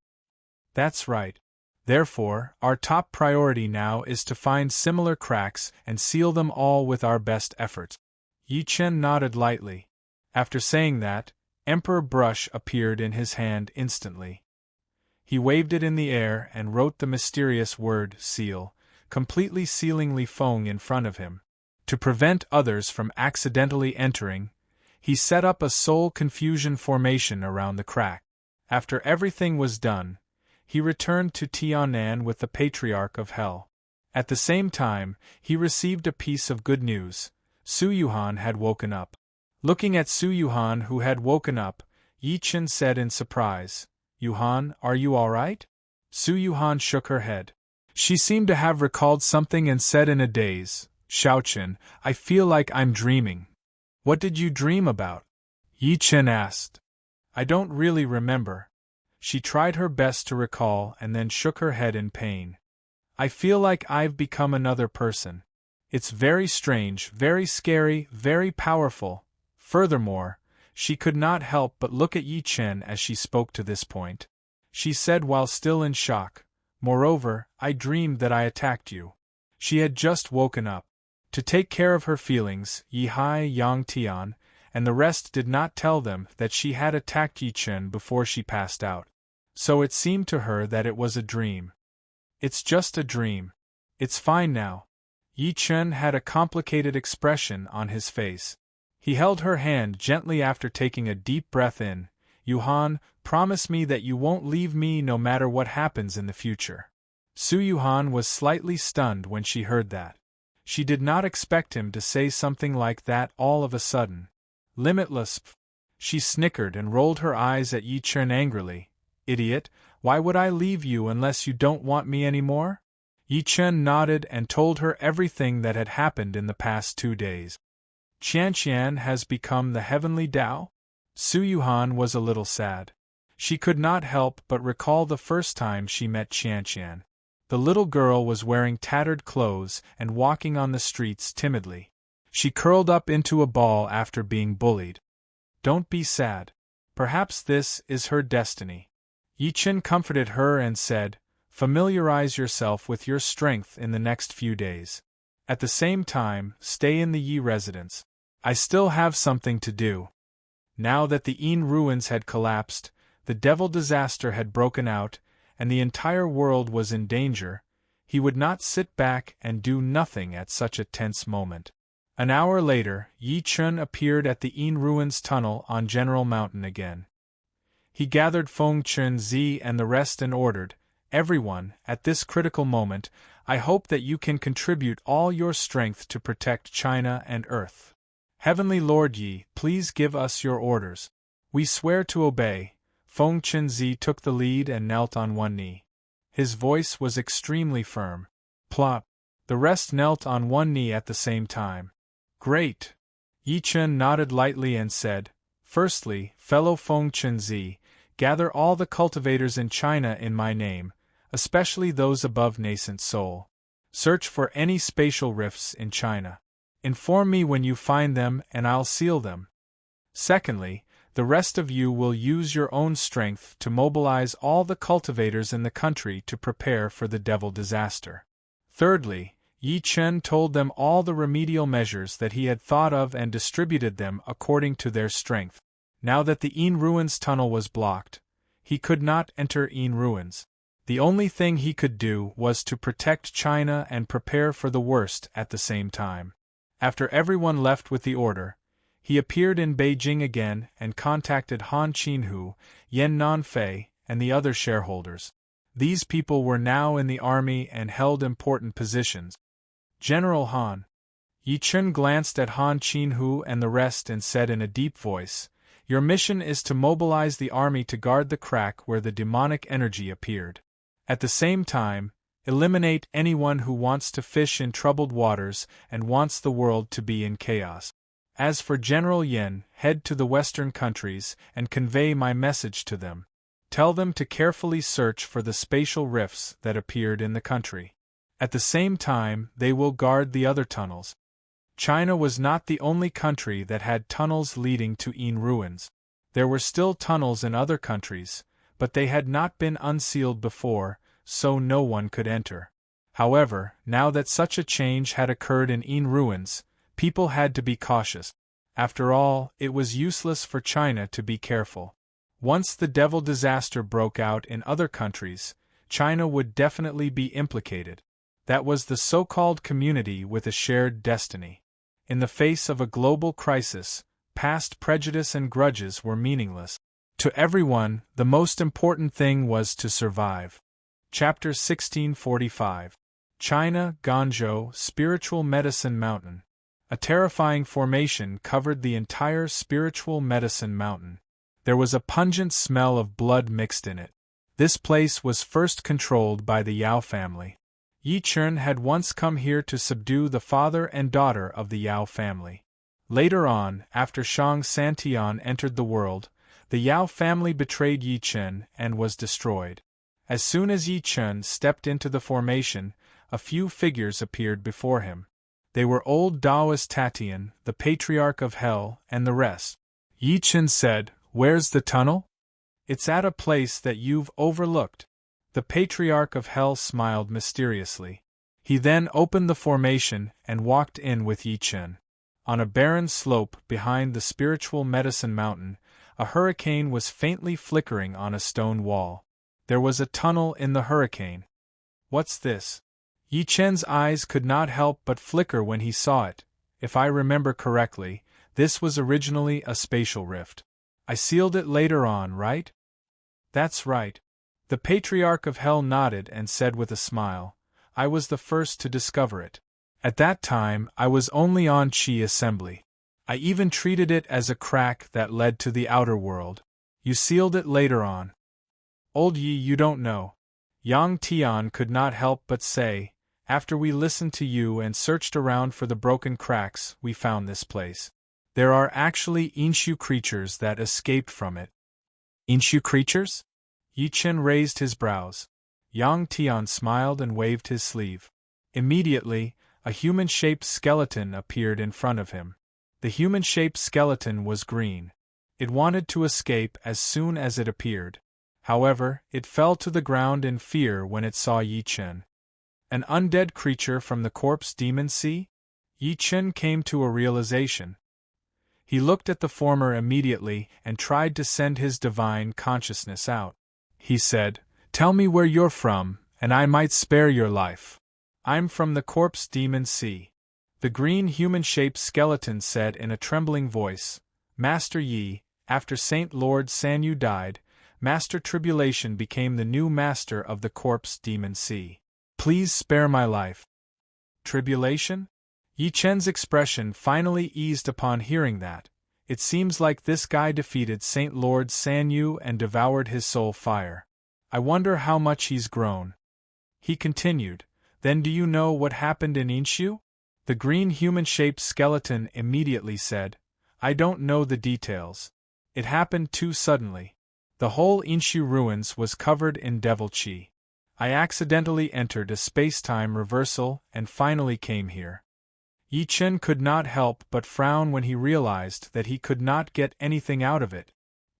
Speaker 1: "That's right. Therefore, our top priority now is to find similar cracks and seal them all with our best efforts." Yi Chen nodded lightly. After saying that, Emperor Brush appeared in his hand instantly. He waved it in the air and wrote the mysterious word seal, completely sealing Li Feng in front of him. To prevent others from accidentally entering, he set up a soul confusion formation around the crack. After everything was done, he returned to Tianan with the Patriarch of Hell. At the same time, he received a piece of good news. Su Yuhan had woken up. Looking at Su Yuhan, who had woken up, Yi Chen said in surprise, "Yuhan, are you all right?" Su Yuhan shook her head. She seemed to have recalled something and said in a daze, "Xiaochen, I feel like I'm dreaming." "What did you dream about?" Yi Chen asked. "I don't really remember." She tried her best to recall and then shook her head in pain. "I feel like I've become another person. It's very strange, very scary, very powerful." Furthermore, she could not help but look at Yi Chen as she spoke to this point. She said while still in shock, "Moreover, I dreamed that I attacked you." She had just woken up. To take care of her feelings, Yi Hai, Yang Tian, and the rest did not tell them that she had attacked Yi Chen before she passed out. So it seemed to her that it was a dream. "It's just a dream. It's fine now." Yi Chen had a complicated expression on his face. He held her hand gently after taking a deep breath in. "Yuhan, promise me that you won't leave me no matter what happens in the future." Su Yuhan was slightly stunned when she heard that. She did not expect him to say something like that all of a sudden. "Limitless." She snickered and rolled her eyes at Yi Chen angrily. "Idiot, why would I leave you unless you don't want me anymore?" Yi Chen nodded and told her everything that had happened in the past 2 days. "Qianqian has become the heavenly Tao?" Su Yuhan was a little sad. She could not help but recall the first time she met Qianqian. The little girl was wearing tattered clothes and walking on the streets timidly. She curled up into a ball after being bullied. Don't be sad. Perhaps this is her destiny. Yi Chen comforted her and said, familiarize yourself with your strength in the next few days. At the same time, stay in the Yi residence. I still have something to do. Now that the Yin ruins had collapsed, the devil disaster had broken out, and the entire world was in danger, he would not sit back and do nothing at such a tense moment. An hour later, Yi Chen appeared at the Yin ruins tunnel on General Mountain again. He gathered Feng Chen Zi and the rest and ordered, everyone, at this critical moment, I hope that you can contribute all your strength to protect China and Earth. Heavenly Lord Yi, please give us your orders. We swear to obey. Feng Chen Zi took the lead and knelt on one knee. His voice was extremely firm. Plop. The rest knelt on one knee at the same time. Great. Yi Chen nodded lightly and said, firstly, fellow Feng Chen Zi, gather all the cultivators in China in my name, especially those above nascent soul. Search for any spatial rifts in China. Inform me when you find them and I'll seal them. Secondly, the rest of you will use your own strength to mobilize all the cultivators in the country to prepare for the devil disaster. Thirdly, Yi Chen told them all the remedial measures that he had thought of and distributed them according to their strength. Now that the Yin ruins tunnel was blocked, he could not enter Yin ruins. The only thing he could do was to protect China and prepare for the worst at the same time. After everyone left with the order, he appeared in Beijing again and contacted Han Qinhu, Yan Nanfei, and the other shareholders. These people were now in the army and held important positions. General Han. Yi Chen glanced at Han Qinhu and the rest and said in a deep voice, your mission is to mobilize the army to guard the crack where the demonic energy appeared. At the same time, eliminate anyone who wants to fish in troubled waters and wants the world to be in chaos. As for General Yin, head to the western countries and convey my message to them. Tell them to carefully search for the spatial rifts that appeared in the country. At the same time, they will guard the other tunnels. China was not the only country that had tunnels leading to Yin ruins. There were still tunnels in other countries, but they had not been unsealed before, so no one could enter. However, now that such a change had occurred in Yin ruins, people had to be cautious. After all, it was useless for China to be careful. Once the devil disaster broke out in other countries, China would definitely be implicated. That was the so-called community with a shared destiny. In the face of a global crisis, past prejudice and grudges were meaningless. To everyone, the most important thing was to survive. Chapter 1645. China, Ganzhou, Spiritual Medicine Mountain. A terrifying formation covered the entire Spiritual Medicine Mountain. There was a pungent smell of blood mixed in it. This place was first controlled by the Yao family. Yi Chen had once come here to subdue the father and daughter of the Yao family. Later on, after Shang Santian entered the world, the Yao family betrayed Yi Chen and was destroyed. As soon as Yi Chen stepped into the formation, a few figures appeared before him. They were old Taoist Tatian, the Patriarch of Hell, and the rest. Yi Chen said, "Where's the tunnel?" "It's at a place that you've overlooked." The Patriarch of Hell smiled mysteriously. He then opened the formation and walked in with Yi Chen. On a barren slope behind the Spiritual Medicine Mountain, a hurricane was faintly flickering on a stone wall. There was a tunnel in the hurricane. "What's this?" Yi Chen's eyes could not help but flicker when he saw it. If I remember correctly, this was originally a spatial rift. I sealed it later on, right? That's right. The Patriarch of Hell nodded and said with a smile, I was the first to discover it. At that time, I was only on Qi Assembly. I even treated it as a crack that led to the outer world. You sealed it later on. Old Yi, you don't know. Yang Tian could not help but say, after we listened to you and searched around for the broken cracks, we found this place. There are actually Inshu creatures that escaped from it. Inshu creatures? Yi Chen raised his brows. Yang Tian smiled and waved his sleeve. Immediately, a human-shaped skeleton appeared in front of him. The human-shaped skeleton was green. It wanted to escape as soon as it appeared. However, it fell to the ground in fear when it saw Yi Chen. An undead creature from the corpse demon sea? Yi Chen came to a realization. He looked at the former immediately and tried to send his divine consciousness out. He said, "Tell me where you're from, and I might spare your life." "I'm from the corpse demon sea," the green human-shaped skeleton said in a trembling voice. "Master Yi, after Saint Lord Sanyu died, Master Tribulation became the new master of the corpse demon sea. Please spare my life." Tribulation? Yi Chen's expression finally eased upon hearing that. It seems like this guy defeated Saint Lord Sanyu and devoured his soul fire. I wonder how much he's grown. He continued, "Then do you know what happened in Inshu?" The green human-shaped skeleton immediately said, "I don't know the details. It happened too suddenly. The whole Inshu ruins was covered in devil chi. I accidentally entered a space-time reversal and finally came here." Yi Chen could not help but frown when he realized that he could not get anything out of it.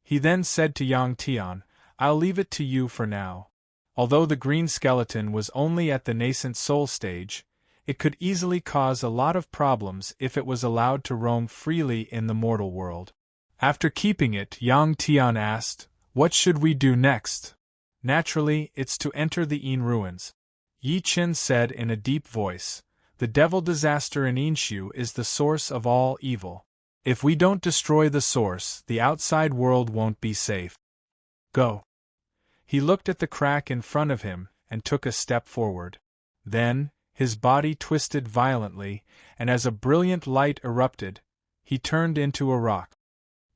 Speaker 1: He then said to Yang Tian, "I'll leave it to you for now." Although the green skeleton was only at the nascent soul stage, it could easily cause a lot of problems if it was allowed to roam freely in the mortal world. After keeping it, Yang Tian asked, "What should we do next?" "Naturally, it's to enter the Yin ruins," Yi Chen said in a deep voice. "The devil disaster in Inshu is the source of all evil. If we don't destroy the source, the outside world won't be safe. Go." He looked at the crack in front of him and took a step forward. Then, his body twisted violently, and as a brilliant light erupted, he turned into a rock.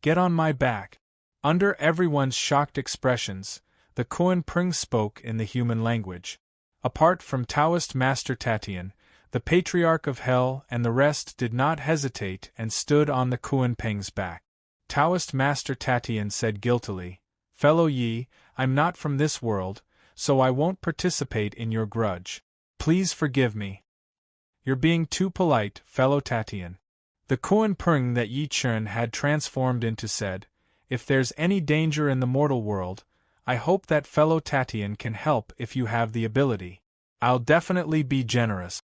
Speaker 1: "Get on my back." Under everyone's shocked expressions, the Koan Pring spoke in the human language. Apart from Taoist Master Tatian, the Patriarch of Hell and the rest did not hesitate and stood on the Koan Peng's back. Taoist Master Tatian said guiltily, "Fellow Yi, I'm not from this world, so I won't participate in your grudge. Please forgive me." "You're being too polite, fellow Tatian." The Koan Pring that Yi Chen had transformed into said, "If there's any danger in the mortal world, I hope that fellow Tatian can help if you have the ability. I'll definitely be generous."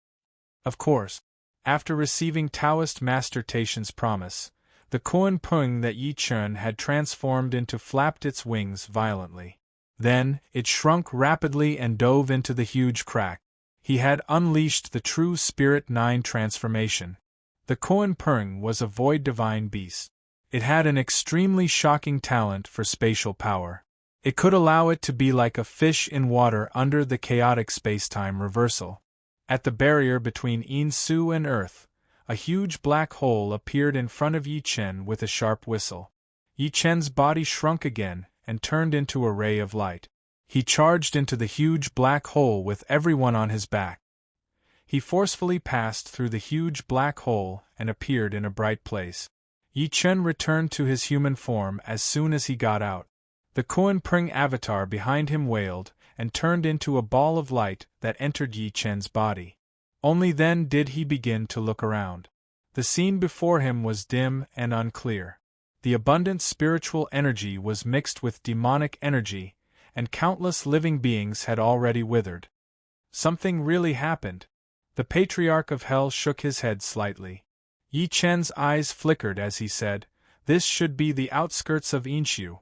Speaker 1: Of course, after receiving Taoist Master Tatian's promise, the Koan Pung that Yi Chen had transformed into flapped its wings violently. Then, it shrunk rapidly and dove into the huge crack. He had unleashed the true Spirit 9 transformation. The Koan Pung was a void divine beast. It had an extremely shocking talent for spatial power. It could allow it to be like a fish in water under the chaotic spacetime reversal. At the barrier between Yin-Su and Earth, a huge black hole appeared in front of Yi Chen with a sharp whistle. Yi Chen's body shrunk again and turned into a ray of light. He charged into the huge black hole with everyone on his back. He forcefully passed through the huge black hole and appeared in a bright place. Yi Chen returned to his human form as soon as he got out. The Koan Pring avatar behind him wailed and turned into a ball of light that entered Yi Chen's body. Only then did he begin to look around. The scene before him was dim and unclear. The abundant spiritual energy was mixed with demonic energy, and countless living beings had already withered. Something really happened. The Patriarch of Hell shook his head slightly. Yi Chen's eyes flickered as he said, "This should be the outskirts of Inshu."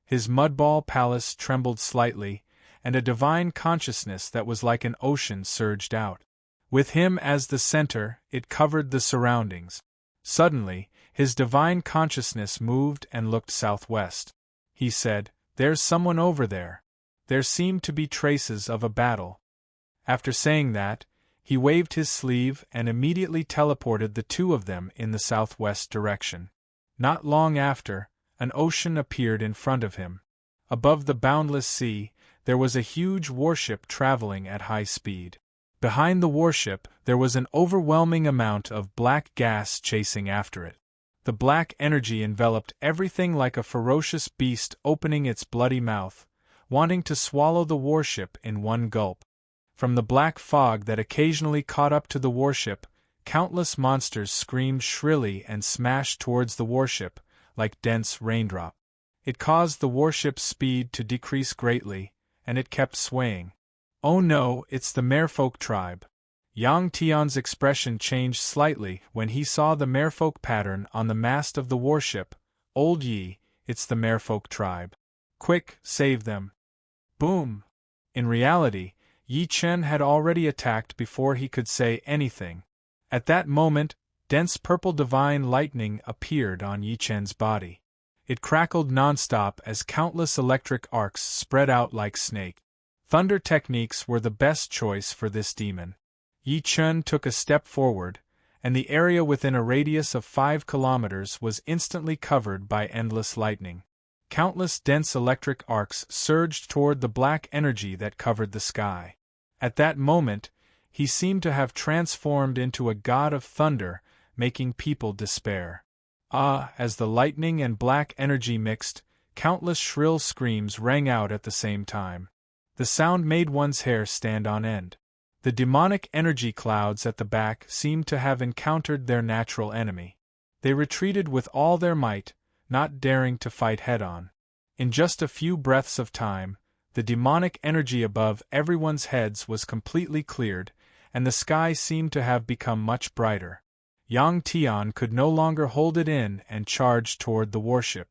Speaker 1: His mudball palace trembled slightly, and a divine consciousness that was like an ocean surged out. With him as the center, it covered the surroundings. Suddenly, his divine consciousness moved and looked southwest. He said, "There's someone over there." There seemed to be traces of a battle. After saying that, he waved his sleeve and immediately teleported the two of them in the southwest direction. Not long after, an ocean appeared in front of him. Above the boundless sea, there was a huge warship traveling at high speed. Behind the warship, there was an overwhelming amount of black gas chasing after it. The black energy enveloped everything like a ferocious beast opening its bloody mouth, wanting to swallow the warship in one gulp. From the black fog that occasionally caught up to the warship, countless monsters screamed shrilly and smashed towards the warship, like dense raindrop. It caused the warship's speed to decrease greatly, and it kept swaying. "Oh no, it's the merfolk tribe." Yang Tian's expression changed slightly when he saw the merfolk pattern on the mast of the warship. "Old Yi, it's the merfolk tribe. Quick, save them." Boom! In reality, Yi Chen had already attacked before he could say anything. At that moment, dense purple divine lightning appeared on Yi Chen's body. It crackled nonstop as countless electric arcs spread out like snake. Thunder techniques were the best choice for this demon. Yi Chen took a step forward, and the area within a radius of 5 kilometers was instantly covered by endless lightning. Countless dense electric arcs surged toward the black energy that covered the sky. At that moment, he seemed to have transformed into a god of thunder, making people despair. As the lightning and black energy mixed, countless shrill screams rang out at the same time. The sound made one's hair stand on end. The demonic energy clouds at the back seemed to have encountered their natural enemy. They retreated with all their might, not daring to fight head-on. In just a few breaths of time, the demonic energy above everyone's heads was completely cleared, and the sky seemed to have become much brighter. Yang Tian could no longer hold it in and charged toward the warship.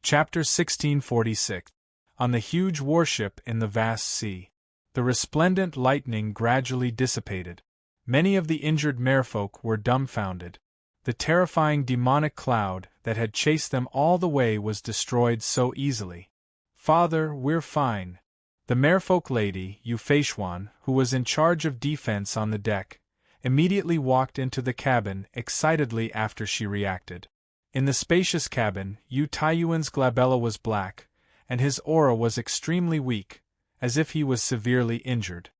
Speaker 1: Chapter 1646. On the huge warship in the vast sea. The resplendent lightning gradually dissipated. Many of the injured merfolk were dumbfounded. The terrifying demonic cloud that had chased them all the way was destroyed so easily. "Father, we're fine." The merfolk lady, Yu Feishuan, who was in charge of defense on the deck, immediately walked into the cabin excitedly after she reacted. In the spacious cabin, Yu Taiyuan's glabella was black, and his aura was extremely weak, as if he was severely injured.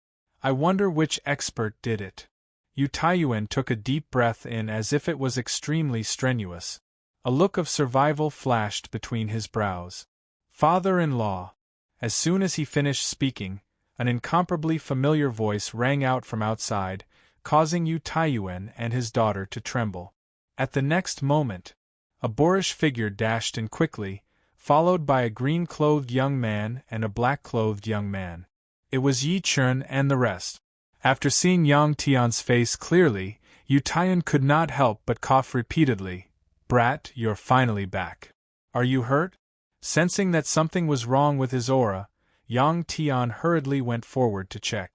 Speaker 1: "I wonder which expert did it." Yu Taiyuan took a deep breath in as if it was extremely strenuous. A look of survival flashed between his brows. "Father-in-law." As soon as he finished speaking, an incomparably familiar voice rang out from outside, causing Yu Taiyuan and his daughter to tremble. At the next moment, a boorish figure dashed in quickly, followed by a green-clothed young man and a black-clothed young man. It was Yi Chen and the rest. After seeing Yang Tian's face clearly, Yu Taiyuan could not help but cough repeatedly. "Brat, you're finally back. Are you hurt?" Sensing that something was wrong with his aura, Yang Tian hurriedly went forward to check.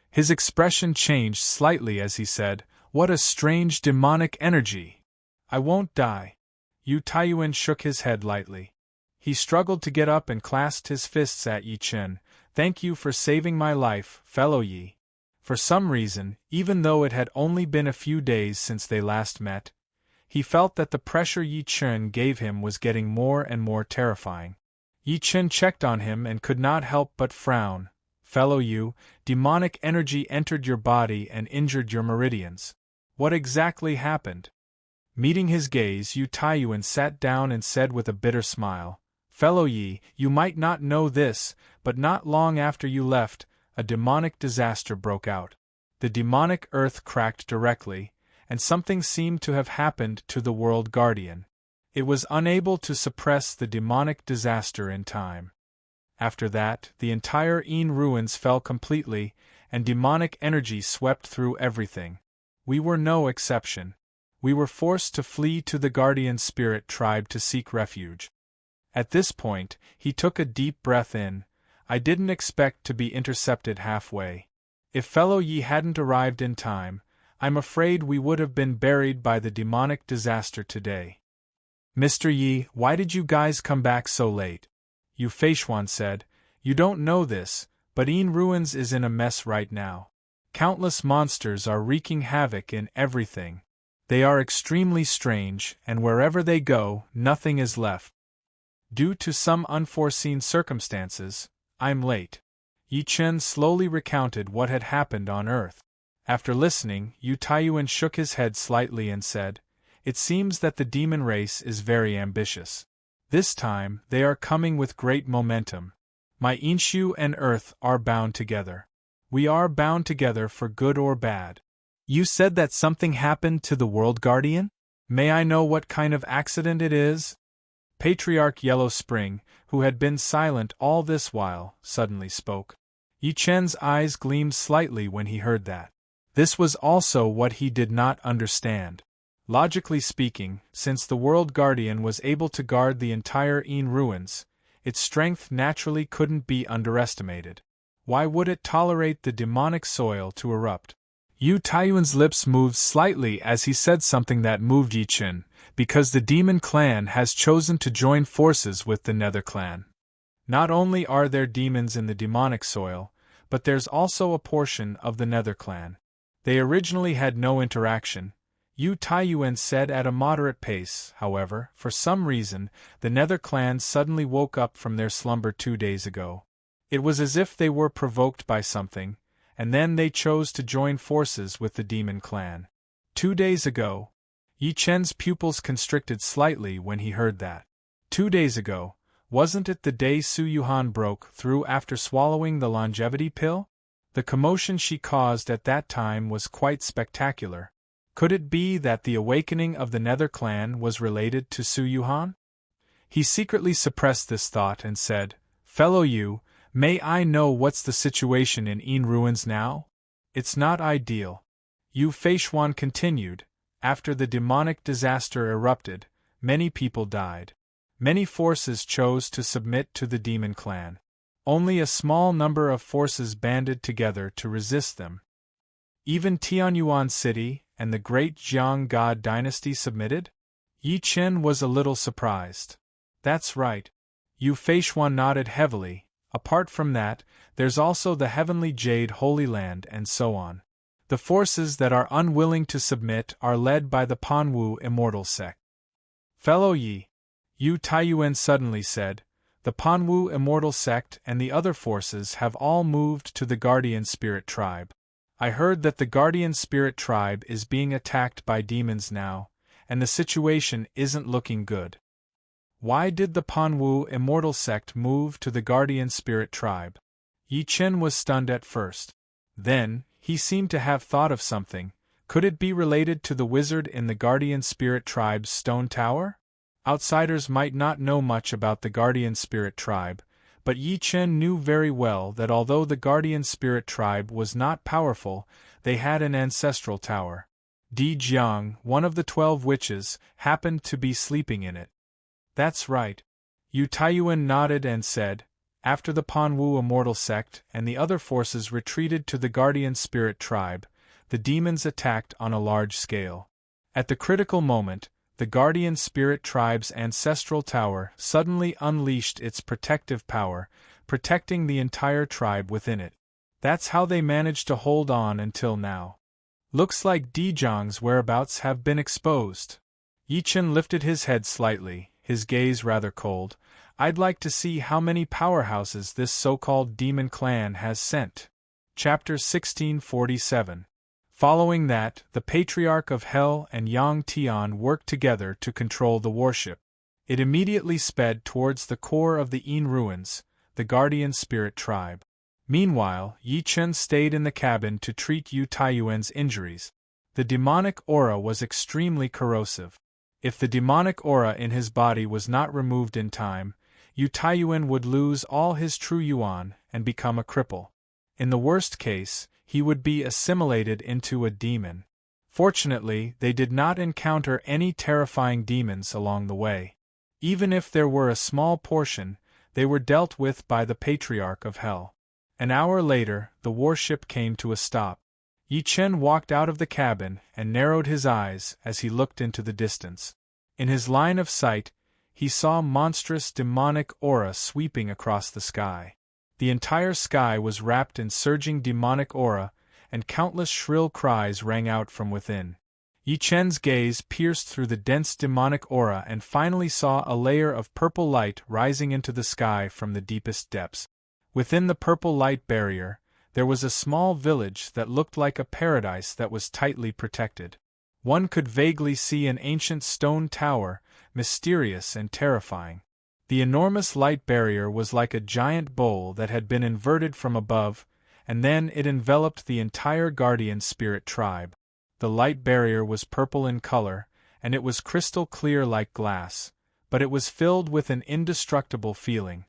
Speaker 1: His expression changed slightly as he said, "What a strange demonic energy! I won't die." Yu Taiyuan shook his head lightly. He struggled to get up and clasped his fists at Yi Chen. "Thank you for saving my life, fellow Yi." For some reason, even though it had only been a few days since they last met, he felt that the pressure Yi Chen gave him was getting more and more terrifying. Yi Chen checked on him and could not help but frown. "Fellow Yu, demonic energy entered your body and injured your meridians. What exactly happened?" Meeting his gaze, Yu Taiyuan sat down and said with a bitter smile, "Fellow Yi, you might not know this, but not long after you left, a demonic disaster broke out. The demonic earth cracked directly, and something seemed to have happened to the World Guardian. It was unable to suppress the demonic disaster in time. After that, the entire Yin ruins fell completely, and demonic energy swept through everything. We were no exception. We were forced to flee to the Guardian Spirit tribe to seek refuge." At this point, he took a deep breath in. "I didn't expect to be intercepted halfway. If fellow Yi hadn't arrived in time, I'm afraid we would have been buried by the demonic disaster today." "Mr. Yi, why did you guys come back so late?" Yu Feishuan said. "You don't know this, but Yin Ruins is in a mess right now. Countless monsters are wreaking havoc in everything. They are extremely strange, and wherever they go, nothing is left. Due to some unforeseen circumstances, I'm late." Yi Chen slowly recounted what had happened on Earth. After listening, Yu Taiyuan shook his head slightly and said, "It seems that the demon race is very ambitious. This time, they are coming with great momentum. My Inshu and Earth are bound together. We are bound together for good or bad." "You said that something happened to the World Guardian? May I know what kind of accident it is?" Patriarch Yellow Spring, who had been silent all this while, suddenly spoke. Yi Chen's eyes gleamed slightly when he heard that. This was also what he did not understand. Logically speaking, since the World Guardian was able to guard the entire Yin ruins, its strength naturally couldn't be underestimated. Why would it tolerate the demonic soil to erupt? Yu Taiyuan's lips moved slightly as he said something that moved Yi Chen, because the demon clan has chosen to join forces with the Nether clan. Not only are there demons in the demonic soil, but there's also a portion of the Nether clan. They originally had no interaction, Yu Taiyuan said at a moderate pace. However, for some reason, the Nether clan suddenly woke up from their slumber 2 days ago. It was as if they were provoked by something, and then they chose to join forces with the demon clan. 2 days ago? Yi Chen's pupils constricted slightly when he heard that. 2 days ago, wasn't it the day Su Yuhan broke through after swallowing the longevity pill? The commotion she caused at that time was quite spectacular. Could it be that the awakening of the Nether clan was related to Su Yuhan? He secretly suppressed this thought and said, "Fellow Yu, may I know what's the situation in Yin ruins now? It's not ideal." Yu Feishuan continued, "After the demonic disaster erupted, many people died. Many forces chose to submit to the demon clan. Only a small number of forces banded together to resist them. Even Tianyuan City and the great Jiang God dynasty submitted?" Yi Chen was a little surprised. "That's right." Yu Feishuan nodded heavily. "Apart from that, there's also the Heavenly Jade Holy Land and so on. The forces that are unwilling to submit are led by the Panwu Immortal Sect." "Fellow Yi," Yu Taiyuan suddenly said, "the Panwu Immortal Sect and the other forces have all moved to the Guardian Spirit Tribe. I heard that the Guardian Spirit Tribe is being attacked by demons now, and the situation isn't looking good." Why did the Panwu Immortal Sect move to the Guardian Spirit Tribe? Yi Chen was stunned at first. Then, he seemed to have thought of something. Could it be related to the wizard in the Guardian Spirit Tribe's stone tower? Outsiders might not know much about the Guardian Spirit Tribe, but Yi Chen knew very well that although the Guardian Spirit Tribe was not powerful, they had an ancestral tower. Di Jiang, one of the 12 witches, happened to be sleeping in it. "That's right." Yu Taiyuan nodded and said, "After the Panwu Immortal Sect and the other forces retreated to the Guardian Spirit Tribe, the demons attacked on a large scale. At the critical moment, the Guardian Spirit Tribe's ancestral tower suddenly unleashed its protective power, protecting the entire tribe within it. That's how they managed to hold on until now. Looks like Dijiang's whereabouts have been exposed." Yi Chen lifted his head slightly, his gaze rather cold. "I'd like to see how many powerhouses this so-called demon clan has sent." Chapter 1647. Following that, the Patriarch of Hell and Yang Tian worked together to control the warship. It immediately sped towards the core of the Yin ruins, the Guardian Spirit Tribe. Meanwhile, Yi Chen stayed in the cabin to treat Yu Taiyuan's injuries. The demonic aura was extremely corrosive. If the demonic aura in his body was not removed in time, Yu Taiyuan would lose all his true yuan and become a cripple. In the worst case, he would be assimilated into a demon. Fortunately, they did not encounter any terrifying demons along the way. Even if there were a small portion, they were dealt with by the Patriarch of Hell. An hour later, the warship came to a stop. Yi Chen walked out of the cabin and narrowed his eyes as he looked into the distance. In his line of sight, he saw monstrous demonic aura sweeping across the sky. The entire sky was wrapped in surging demonic aura, and countless shrill cries rang out from within. Yi Chen's gaze pierced through the dense demonic aura and finally saw a layer of purple light rising into the sky from the deepest depths. Within the purple light barrier, there was a small village that looked like a paradise that was tightly protected. One could vaguely see an ancient stone tower, mysterious and terrifying. The enormous light barrier was like a giant bowl that had been inverted from above, and then it enveloped the entire Guardian Spirit Tribe. The light barrier was purple in color, and it was crystal clear like glass, but it was filled with an indestructible feeling.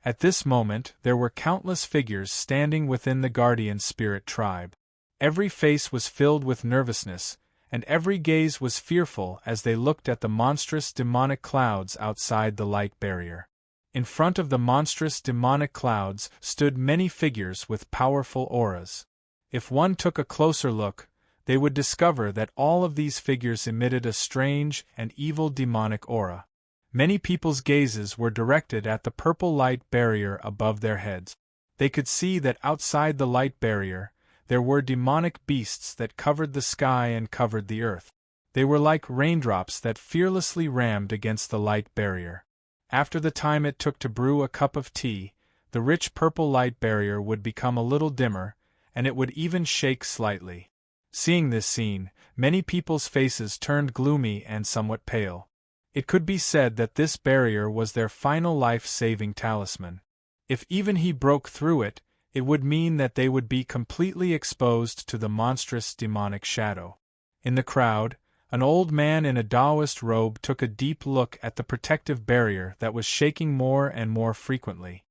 Speaker 1: At this moment there were countless figures standing within the guardian spirit tribe. Every face was filled with nervousness, and every gaze was fearful as they looked at the monstrous demonic clouds outside the light barrier. In front of the monstrous demonic clouds stood many figures with powerful auras. If one took a closer look, they would discover that all of these figures emitted a strange and evil demonic aura. Many people's gazes were directed at the purple light barrier above their heads. They could see that outside the light barrier, there were demonic beasts that covered the sky and covered the earth. They were like raindrops that fearlessly rammed against the light barrier. After the time it took to brew a cup of tea, the rich purple light barrier would become a little dimmer, and it would even shake slightly. Seeing this scene, many people's faces turned gloomy and somewhat pale. It could be said that this barrier was their final life-saving talisman. If even he broke through it, it would mean that they would be completely exposed to the monstrous demonic shadow. In the crowd, an old man in a Taoist robe took a deep look at the protective barrier that was shaking more and more frequently.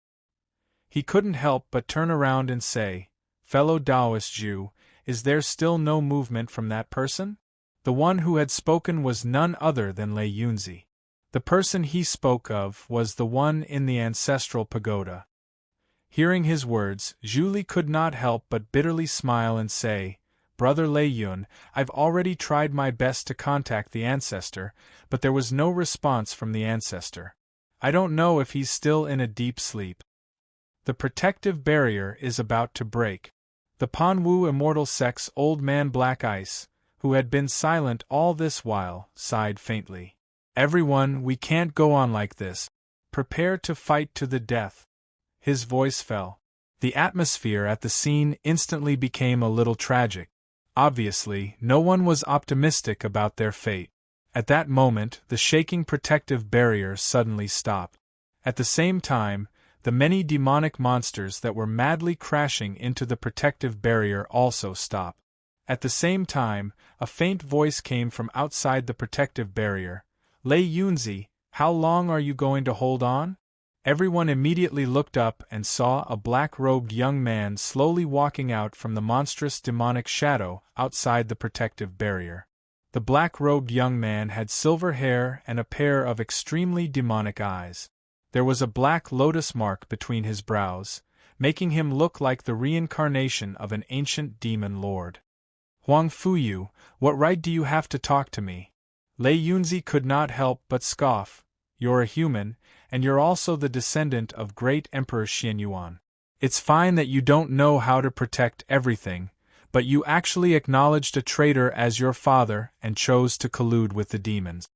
Speaker 1: He couldn't help but turn around and say, "Fellow Taoist Jew, is there still no movement from that person?" The one who had spoken was none other than Lei Yunzi. The person he spoke of was the one in the ancestral pagoda. Hearing his words, Zhu Li could not help but bitterly smile and say, "Brother Lei Yun, I've already tried my best to contact the ancestor, but there was no response from the ancestor. I don't know if he's still in a deep sleep. The protective barrier is about to break." The Panwu immortal sect's old man Black Ice, who had been silent all this while, sighed faintly. "Everyone, we can't go on like this. Prepare to fight to the death." His voice fell. The atmosphere at the scene instantly became a little tragic. Obviously, no one was optimistic about their fate. At that moment, the shaking protective barrier suddenly stopped. At the same time, the many demonic monsters that were madly crashing into the protective barrier also stopped. At the same time, a faint voice came from outside the protective barrier. "Lei Yunzi, how long are you going to hold on?" Everyone immediately looked up and saw a black-robed young man slowly walking out from the monstrous demonic shadow outside the protective barrier. The black-robed young man had silver hair and a pair of extremely demonic eyes. There was a black lotus mark between his brows, making him look like the reincarnation of an ancient demon lord. "Huang Fuyu, what right do you have to talk to me?" Lei Yunzi could not help but scoff. "You're a human, and you're also the descendant of great Emperor Xianyuan. It's fine that you don't know how to protect everything, but you actually acknowledged a traitor as your father and chose to collude with the demons."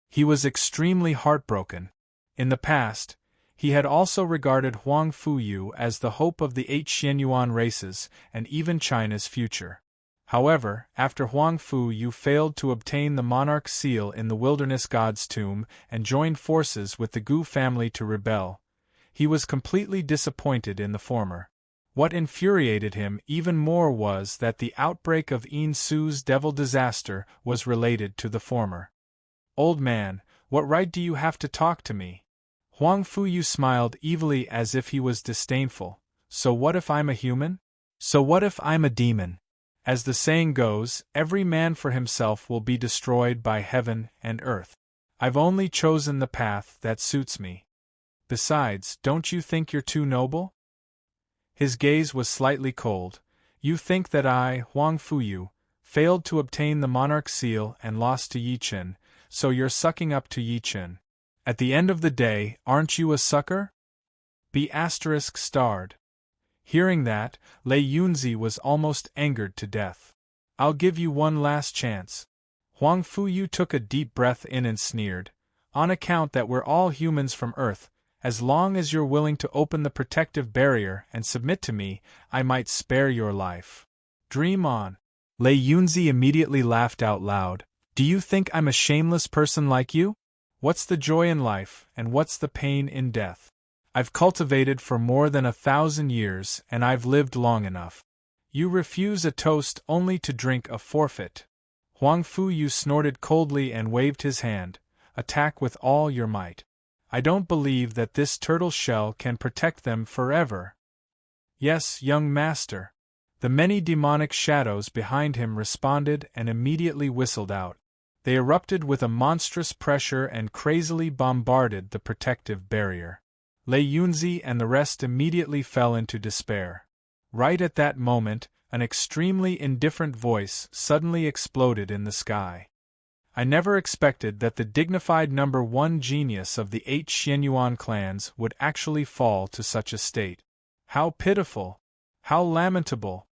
Speaker 1: He was extremely heartbroken. In the past, he had also regarded Huang Fuyu as the hope of the 8 Xianyuan races and even China's future. However, after Huang Fuyu failed to obtain the monarch's seal in the wilderness god's tomb and joined forces with the Gu family to rebel, he was completely disappointed in the former. What infuriated him even more was that the outbreak of Yin Su's devil disaster was related to the former. "Old man, what right do you have to talk to me?" Huang Fuyu smiled evilly as if he was disdainful. "So what if I'm a human? So what if I'm a demon? As the saying goes, every man for himself will be destroyed by heaven and earth. I've only chosen the path that suits me. Besides, don't you think you're too noble?" His gaze was slightly cold. "You think that I, Huang Fuyu, failed to obtain the monarch's seal and lost to Yi Chen, so you're sucking up to Yi Chen. At the end of the day, aren't you a sucker?" B*****. Hearing that, Lei Yunzi was almost angered to death. "I'll give you one last chance." Huang Fuyu took a deep breath in and sneered. "On account that we're all humans from Earth, as long as you're willing to open the protective barrier and submit to me, I might spare your life." "Dream on." Lei Yunzi immediately laughed out loud. "Do you think I'm a shameless person like you? What's the joy in life, and what's the pain in death? I've cultivated for more than 1,000 years, and I've lived long enough. You refuse a toast only to drink a forfeit." Huang Fuyu snorted coldly and waved his hand. attack with all your might. I don't believe that this turtle shell can protect them forever. Yes, young master. The many demonic shadows behind him responded and immediately whistled out. They erupted with a monstrous pressure and crazily bombarded the protective barrier. Lei Yunzi and the rest immediately fell into despair. Right at that moment, an extremely indifferent voice suddenly exploded in the sky. I never expected that the dignified number 1 genius of the 8 Xianyuan clans would actually fall to such a state. How pitiful! How lamentable!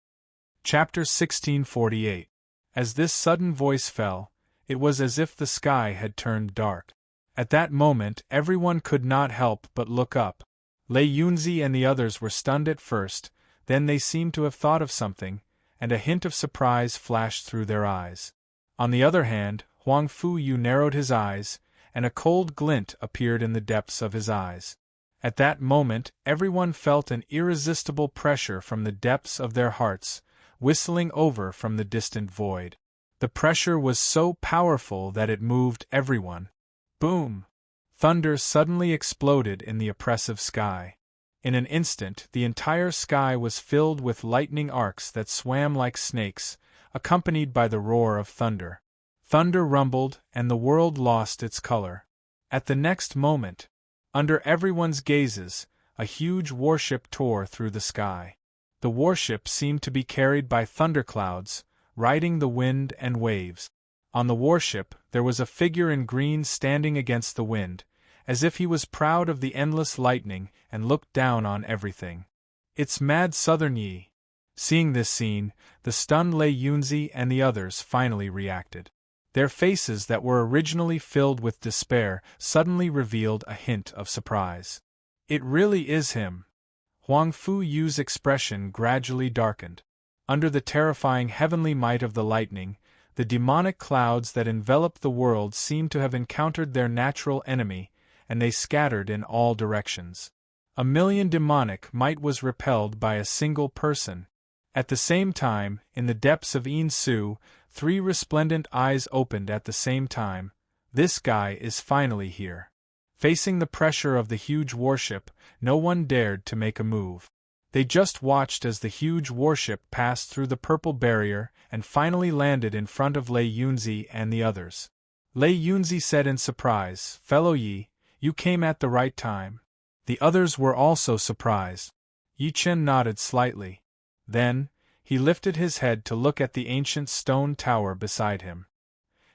Speaker 1: Chapter 1648. As this sudden voice fell, it was as if the sky had turned dark. At that moment everyone could not help but look up. Lei Yunzi and the others were stunned at first, then they seemed to have thought of something, and a hint of surprise flashed through their eyes. On the other hand, Huang Fuyu narrowed his eyes, and a cold glint appeared in the depths of his eyes. At that moment everyone felt an irresistible pressure from the depths of their hearts, whistling over from the distant void. The pressure was so powerful that it moved everyone. Boom! Thunder suddenly exploded in the oppressive sky. In an instant the entire sky was filled with lightning arcs that swam like snakes, accompanied by the roar of thunder. Thunder rumbled, and the world lost its color. At the next moment, under everyone's gazes, a huge warship tore through the sky. The warship seemed to be carried by thunderclouds, riding the wind and waves. On the warship there was a figure in green standing against the wind, as if he was proud of the endless lightning and looked down on everything. It's Mad Southern Yi. Seeing this scene, the stunned Lei Yunzi and the others finally reacted. Their faces that were originally filled with despair suddenly revealed a hint of surprise. It really is him. Huang Fuyu's expression gradually darkened. Under the terrifying heavenly might of the lightning, the demonic clouds that enveloped the world seemed to have encountered their natural enemy, and they scattered in all directions. 1,000,000 demonic might was repelled by a single person. At the same time, in the depths of Yin Su, 3 resplendent eyes opened at the same time. This guy is finally here. Facing the pressure of the huge warship, no one dared to make a move. They just watched as the huge warship passed through the purple barrier and finally landed in front of Lei Yunzi and the others. Lei Yunzi said in surprise, "Fellow Yi, you came at the right time." The others were also surprised. Yi Chen nodded slightly. Then, he lifted his head to look at the ancient stone tower beside him.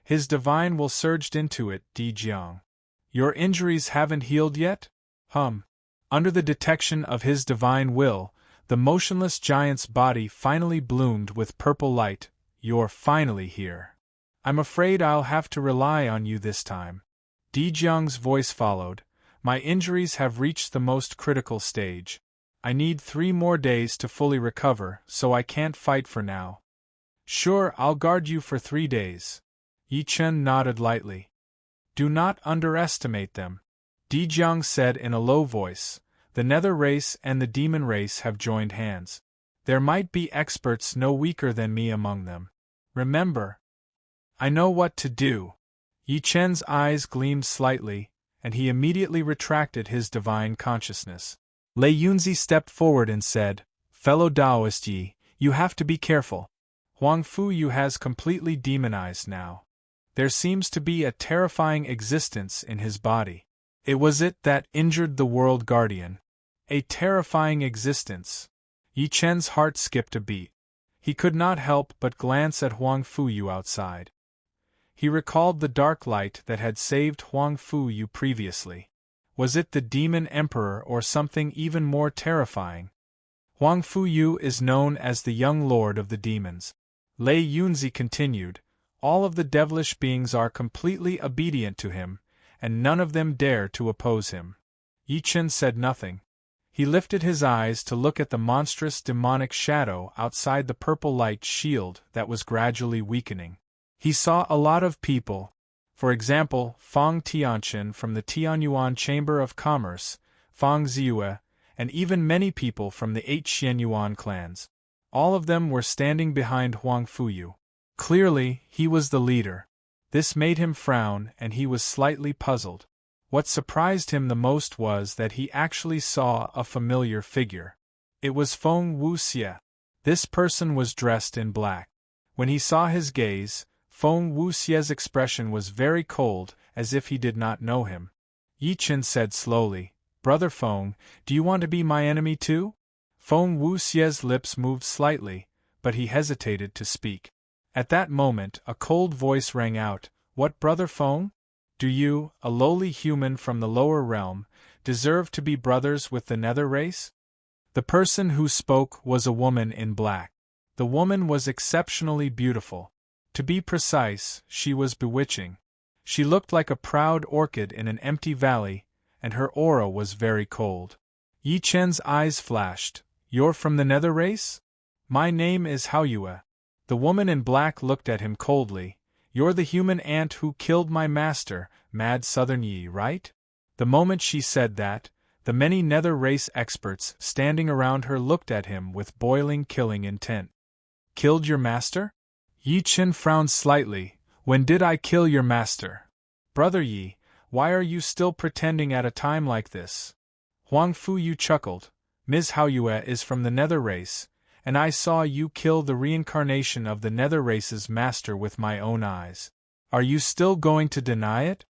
Speaker 1: His divine will surged into it, Di Jiang. Your injuries haven't healed yet? Under the detection of his divine will, the motionless giant's body finally bloomed with purple light. You're finally here. I'm afraid I'll have to rely on you this time. Di Jiang's voice followed. My injuries have reached the most critical stage. I need 3 more days to fully recover, so I can't fight for now. Sure, I'll guard you for 3 days. Yi Chen nodded lightly. Do not underestimate them, Di Jiang said in a low voice. The Nether race and the Demon race have joined hands. There might be experts no weaker than me among them. Remember, I know what to do. Yi Chen's eyes gleamed slightly, and he immediately retracted his divine consciousness. Lei Yunzi stepped forward and said, Fellow Taoist Yi, you have to be careful. Huang Fuyu has completely demonized now. There seems to be a terrifying existence in his body. It was it that injured the world guardian. A terrifying existence. Yi Chen's heart skipped a beat. He could not help but glance at Huang Fuyu outside. He recalled the dark light that had saved Huang Fuyu previously. Was it the demon emperor or something even more terrifying? Huang Fuyu is known as the young lord of the demons. Lei Yunzi continued, all of the devilish beings are completely obedient to him, and none of them dare to oppose him. Yi Chen said nothing. He lifted his eyes to look at the monstrous demonic shadow outside the purple light shield that was gradually weakening. He saw a lot of people. For example, Fang Tianchen from the Tianyuan Chamber of Commerce, Fang Ziyue, and even many people from the 8 Xianyuan clans. All of them were standing behind Huang Fuyu. Clearly, he was the leader. This made him frown, and he was slightly puzzled. What surprised him the most was that he actually saw a familiar figure. It was Feng Wuxie. This person was dressed in black. When he saw his gaze, Feng Wuxie's expression was very cold, as if he did not know him. Yi Chen said slowly, "Brother Feng, do you want to be my enemy too?" Feng Wuxie's lips moved slightly, but he hesitated to speak. At that moment, a cold voice rang out, "What, Brother Feng? Do you, a lowly human from the lower realm, deserve to be brothers with the nether race?" The person who spoke was a woman in black. The woman was exceptionally beautiful. To be precise, she was bewitching. She looked like a proud orchid in an empty valley, and her aura was very cold. Yi Chen's eyes flashed. "You're from the nether race? My name is Haoyue." The woman in black looked at him coldly. "You're the human ant who killed my master, Mad Southern Yi, right?" The moment she said that, the many nether race experts standing around her looked at him with boiling killing intent. "Killed your master?" Yi Chen frowned slightly. "When did I kill your master? Brother Yi, why are you still pretending at a time like this?" Huang Fuyu chuckled. "Ms. Haoyue is from the nether race, and I saw you kill the reincarnation of the nether race's master with my own eyes. Are you still going to deny it?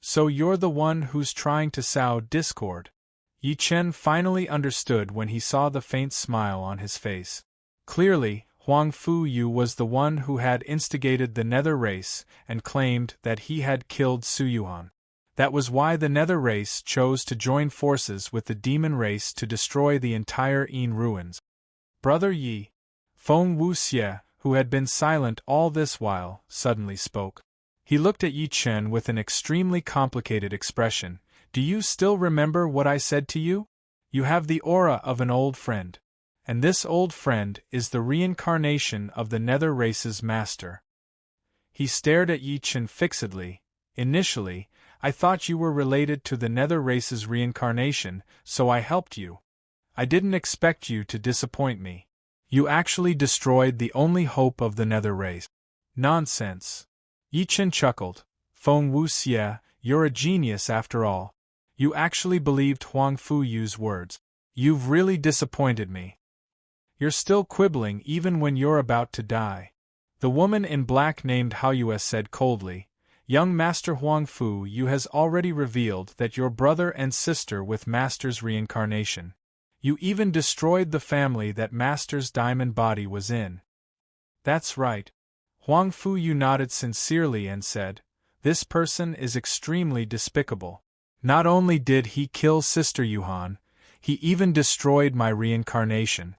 Speaker 1: So you're the one who's trying to sow discord." Yi Chen finally understood when he saw the faint smile on his face. Clearly, Huang Fuyu was the one who had instigated the nether race and claimed that he had killed Suyuan. That was why the nether race chose to join forces with the demon race to destroy the entire Yin ruins. "Brother Yi," Feng Wuxie, who had been silent all this while, suddenly spoke. He looked at Yi Chen with an extremely complicated expression. "Do you still remember what I said to you? You have the aura of an old friend. And this old friend is the reincarnation of the nether race's master." He stared at Yi Chen fixedly. "Initially, I thought you were related to the nether race's reincarnation, so I helped you. I didn't expect you to disappoint me. You actually destroyed the only hope of the nether race." "Nonsense." Yi Chen chuckled. "Feng Wuxie, you're a genius after all. You actually believed Huang Fuyu's words. You've really disappointed me. You're still quibbling even when you're about to die." The woman in black named Haoyue said coldly, "Young Master Huang Fuyu has already revealed that you're brother and sister with Master's reincarnation. You even destroyed the family that Master's diamond body was in." "That's right." Huang Fuyu nodded sincerely and said, "This person is extremely despicable. Not only did he kill Sister Yuhan, he even destroyed my reincarnation."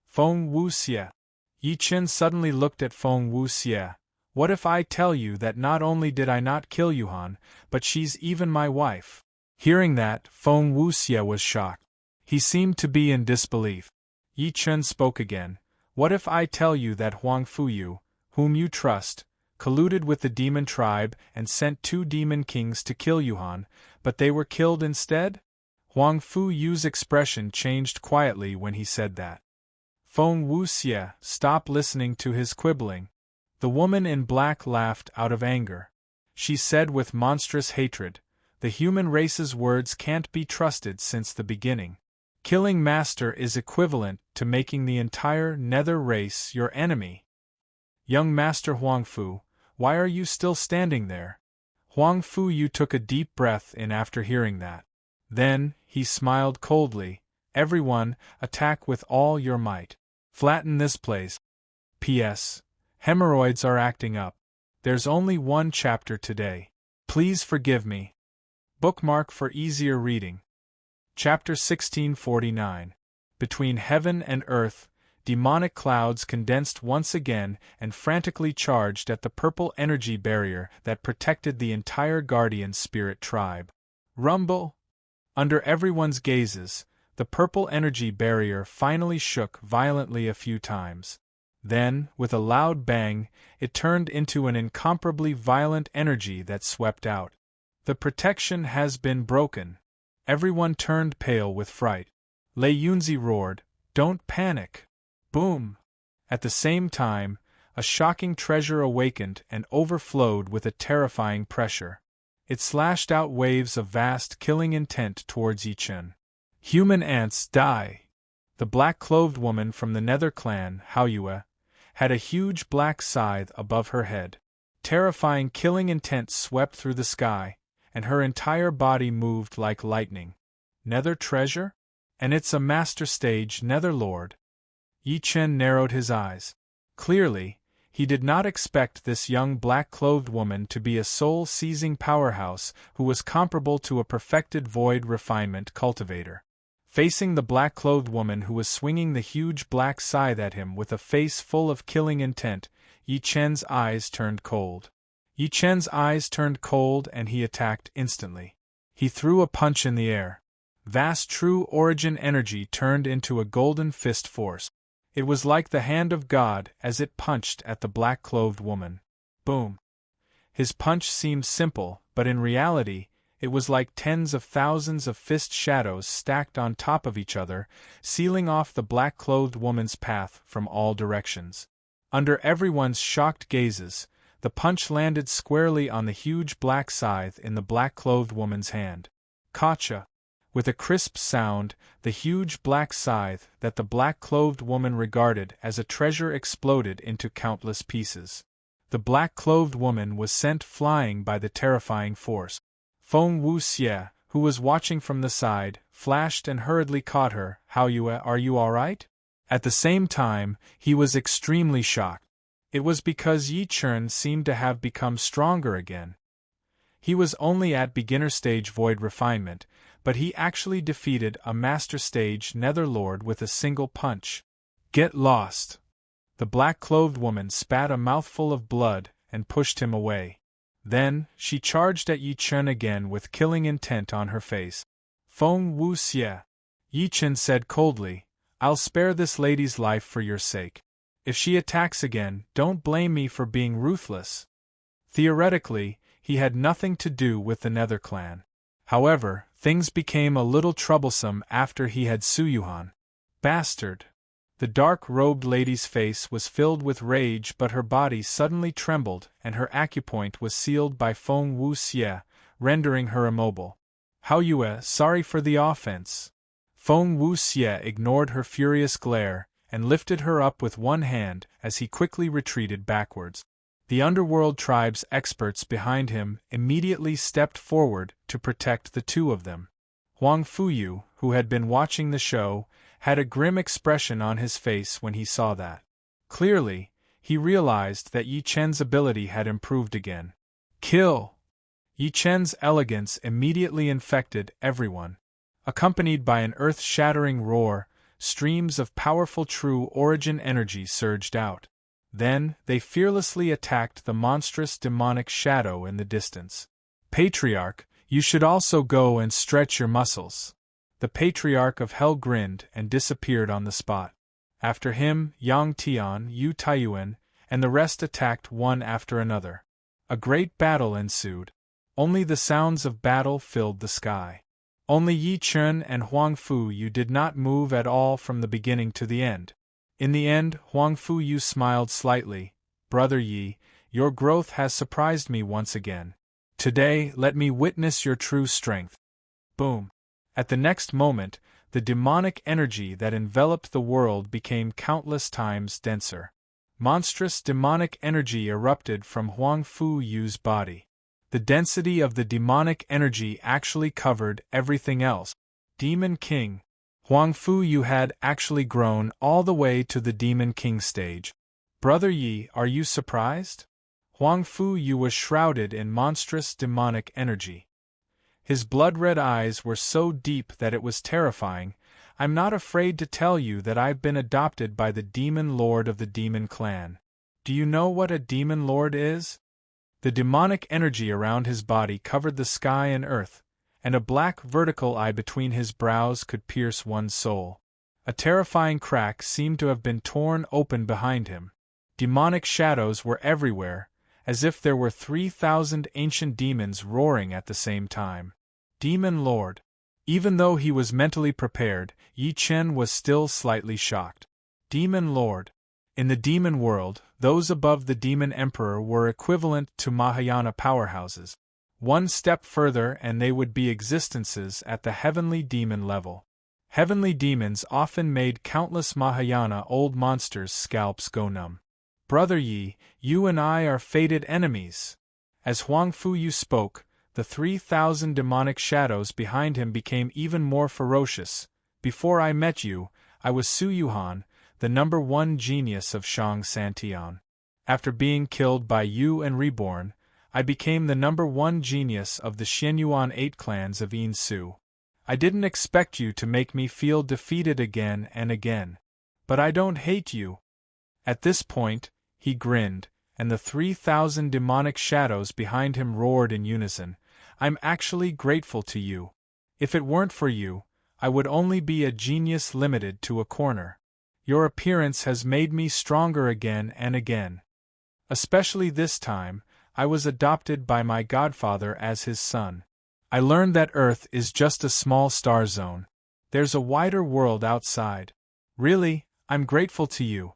Speaker 1: Feng Wuxie. Yi Chen suddenly looked at Feng Wuxie. "What if I tell you that not only did I not kill Yuhan, but she's even my wife?" Hearing that, Feng Wuxie was shocked. He seemed to be in disbelief. Yi Chen spoke again. "What if I tell you that Huang Fuyu, whom you trust, colluded with the demon tribe and sent 2 demon kings to kill Yuhan, but they were killed instead?" Huang Fuyu's expression changed quietly when he said that. Feng Wuxie stopped listening to his quibbling. The woman in black laughed out of anger. She said with monstrous hatred, "The human race's words can't be trusted since the beginning. Killing Master is equivalent to making the entire nether race your enemy." "Young Master Huang Fu, why are you still standing there?" Huang Fuyu took a deep breath in after hearing that. Then, he smiled coldly. "Everyone, attack with all your might. Flatten this place. P.S. Hemorrhoids are acting up. There's only 1 chapter today. Please forgive me." Bookmark for easier reading. Chapter 1649. Between heaven and earth, demonic clouds condensed once again and frantically charged at the purple energy barrier that protected the entire guardian spirit tribe. Rumble! Under everyone's gazes, the purple energy barrier finally shook violently a few times. Then, with a loud bang, it turned into an incomparably violent energy that swept out. "The protection has been broken." Everyone turned pale with fright. Lei Yunzi roared, "Don't panic!" Boom! At the same time, a shocking treasure awakened and overflowed with a terrifying pressure. It slashed out waves of vast killing intent towards Yi Chen. Human ants die! The black-clothed woman from the Nether clan, Haoyue, had a huge black scythe above her head. Terrifying killing intent swept through the sky, and her entire body moved like lightning. Nether treasure? And it's a master stage Nether Lord. Yi Chen narrowed his eyes. Clearly, he did not expect this young black-clothed woman to be a soul-seizing powerhouse who was comparable to a perfected void refinement cultivator. Facing the black-clothed woman who was swinging the huge black scythe at him with a face full of killing intent, Yi Chen's eyes turned cold. Yi Chen's eyes turned cold and he attacked instantly. He threw a punch in the air. Vast true origin energy turned into a golden fist force. It was like the hand of God as it punched at the black-clothed woman. Boom! His punch seemed simple, but in reality, it was like tens of thousands of fist shadows stacked on top of each other, sealing off the black-clothed woman's path from all directions. Under everyone's shocked gazes, the punch landed squarely on the huge black scythe in the black-clothed woman's hand. Gotcha! With a crisp sound, the huge black scythe that the black-clothed woman regarded as a treasure exploded into countless pieces. The black-clothed woman was sent flying by the terrifying force. Feng Wuxie, who was watching from the side, flashed and hurriedly caught her. Haoyue, are you all right? At the same time, he was extremely shocked. It was because Yi Chen seemed to have become stronger again. He was only at beginner stage void refinement, but he actually defeated a master stage Nether Lord with a single punch. Get lost! The black-clothed woman spat a mouthful of blood and pushed him away. Then, she charged at Yi Chen again with killing intent on her face. Feng Wuxie, Yi Chen said coldly, I'll spare this lady's life for your sake. If she attacks again, don't blame me for being ruthless. Theoretically, he had nothing to do with the Nether clan. However, things became a little troublesome after he had Suyuhan. Bastard! The dark-robed lady's face was filled with rage, but her body suddenly trembled and her acupoint was sealed by Feng Wuxie, rendering her immobile. Haoyue, sorry for the offense. Feng Wuxie ignored her furious glare and lifted her up with one hand as he quickly retreated backwards. The underworld tribe's experts behind him immediately stepped forward to protect the two of them. Huang Fuyu, who had been watching the show, had a grim expression on his face when he saw that. Clearly, he realized that Yi Chen's ability had improved again. Kill! Yi Chen's elegance immediately infected everyone. Accompanied by an earth-shattering roar, streams of powerful true origin energy surged out. Then, they fearlessly attacked the monstrous demonic shadow in the distance. Patriarch, you should also go and stretch your muscles. The Patriarch of Hell grinned and disappeared on the spot. After him, Yang Tian, Yu Taiyuan, and the rest attacked one after another. A great battle ensued. Only the sounds of battle filled the sky. Only Yi Chen and Huang Fuyu did not move at all from the beginning to the end. In the end, Huang Fuyu smiled slightly. Brother Yi, your growth has surprised me once again. Today, let me witness your true strength. Boom. At the next moment, the demonic energy that enveloped the world became countless times denser. Monstrous demonic energy erupted from Huang Fuyu's body. The density of the demonic energy actually covered everything else. Demon King. Huang Fuyu had actually grown all the way to the Demon King stage. Brother Yi, are you surprised? Huang Fuyu was shrouded in monstrous demonic energy. His blood-red eyes were so deep that it was terrifying. I'm not afraid to tell you that I've been adopted by the Demon Lord of the Demon Clan. Do you know what a Demon Lord is? The demonic energy around his body covered the sky and earth, and a black vertical eye between his brows could pierce one's soul. A terrifying crack seemed to have been torn open behind him. Demonic shadows were everywhere, as if there were 3,000 ancient demons roaring at the same time. Demon Lord. Even though he was mentally prepared, Yi Chen was still slightly shocked. Demon Lord. In the demon world, those above the demon emperor were equivalent to Mahayana powerhouses. One step further and they would be existences at the heavenly demon level. Heavenly demons often made countless Mahayana old monsters' scalps go numb. Brother Yi, you and I are fated enemies. As Huang Fu Yu spoke, the 3,000 demonic shadows behind him became even more ferocious. Before I met you, I was Su Yuhan, the #1 genius of Shang Santian. After being killed by you and reborn, I became the #1 genius of the Xianyuan 8 clans of Yin Su. I didn't expect you to make me feel defeated again and again. But I don't hate you. At this point, he grinned, and the 3,000 demonic shadows behind him roared in unison. I'm actually grateful to you. If it weren't for you, I would only be a genius limited to a corner. Your appearance has made me stronger again and again. Especially this time, I was adopted by my godfather as his son. I learned that Earth is just a small star zone. There's a wider world outside. Really, I'm grateful to you.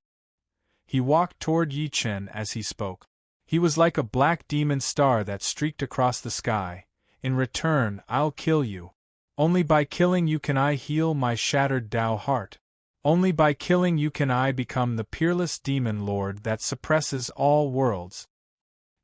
Speaker 1: He walked toward Yi Chen as he spoke. He was like a black demon star that streaked across the sky. In return, I'll kill you. Only by killing you can I heal my shattered Tao heart. Only by killing you can I become the peerless demon lord that suppresses all worlds.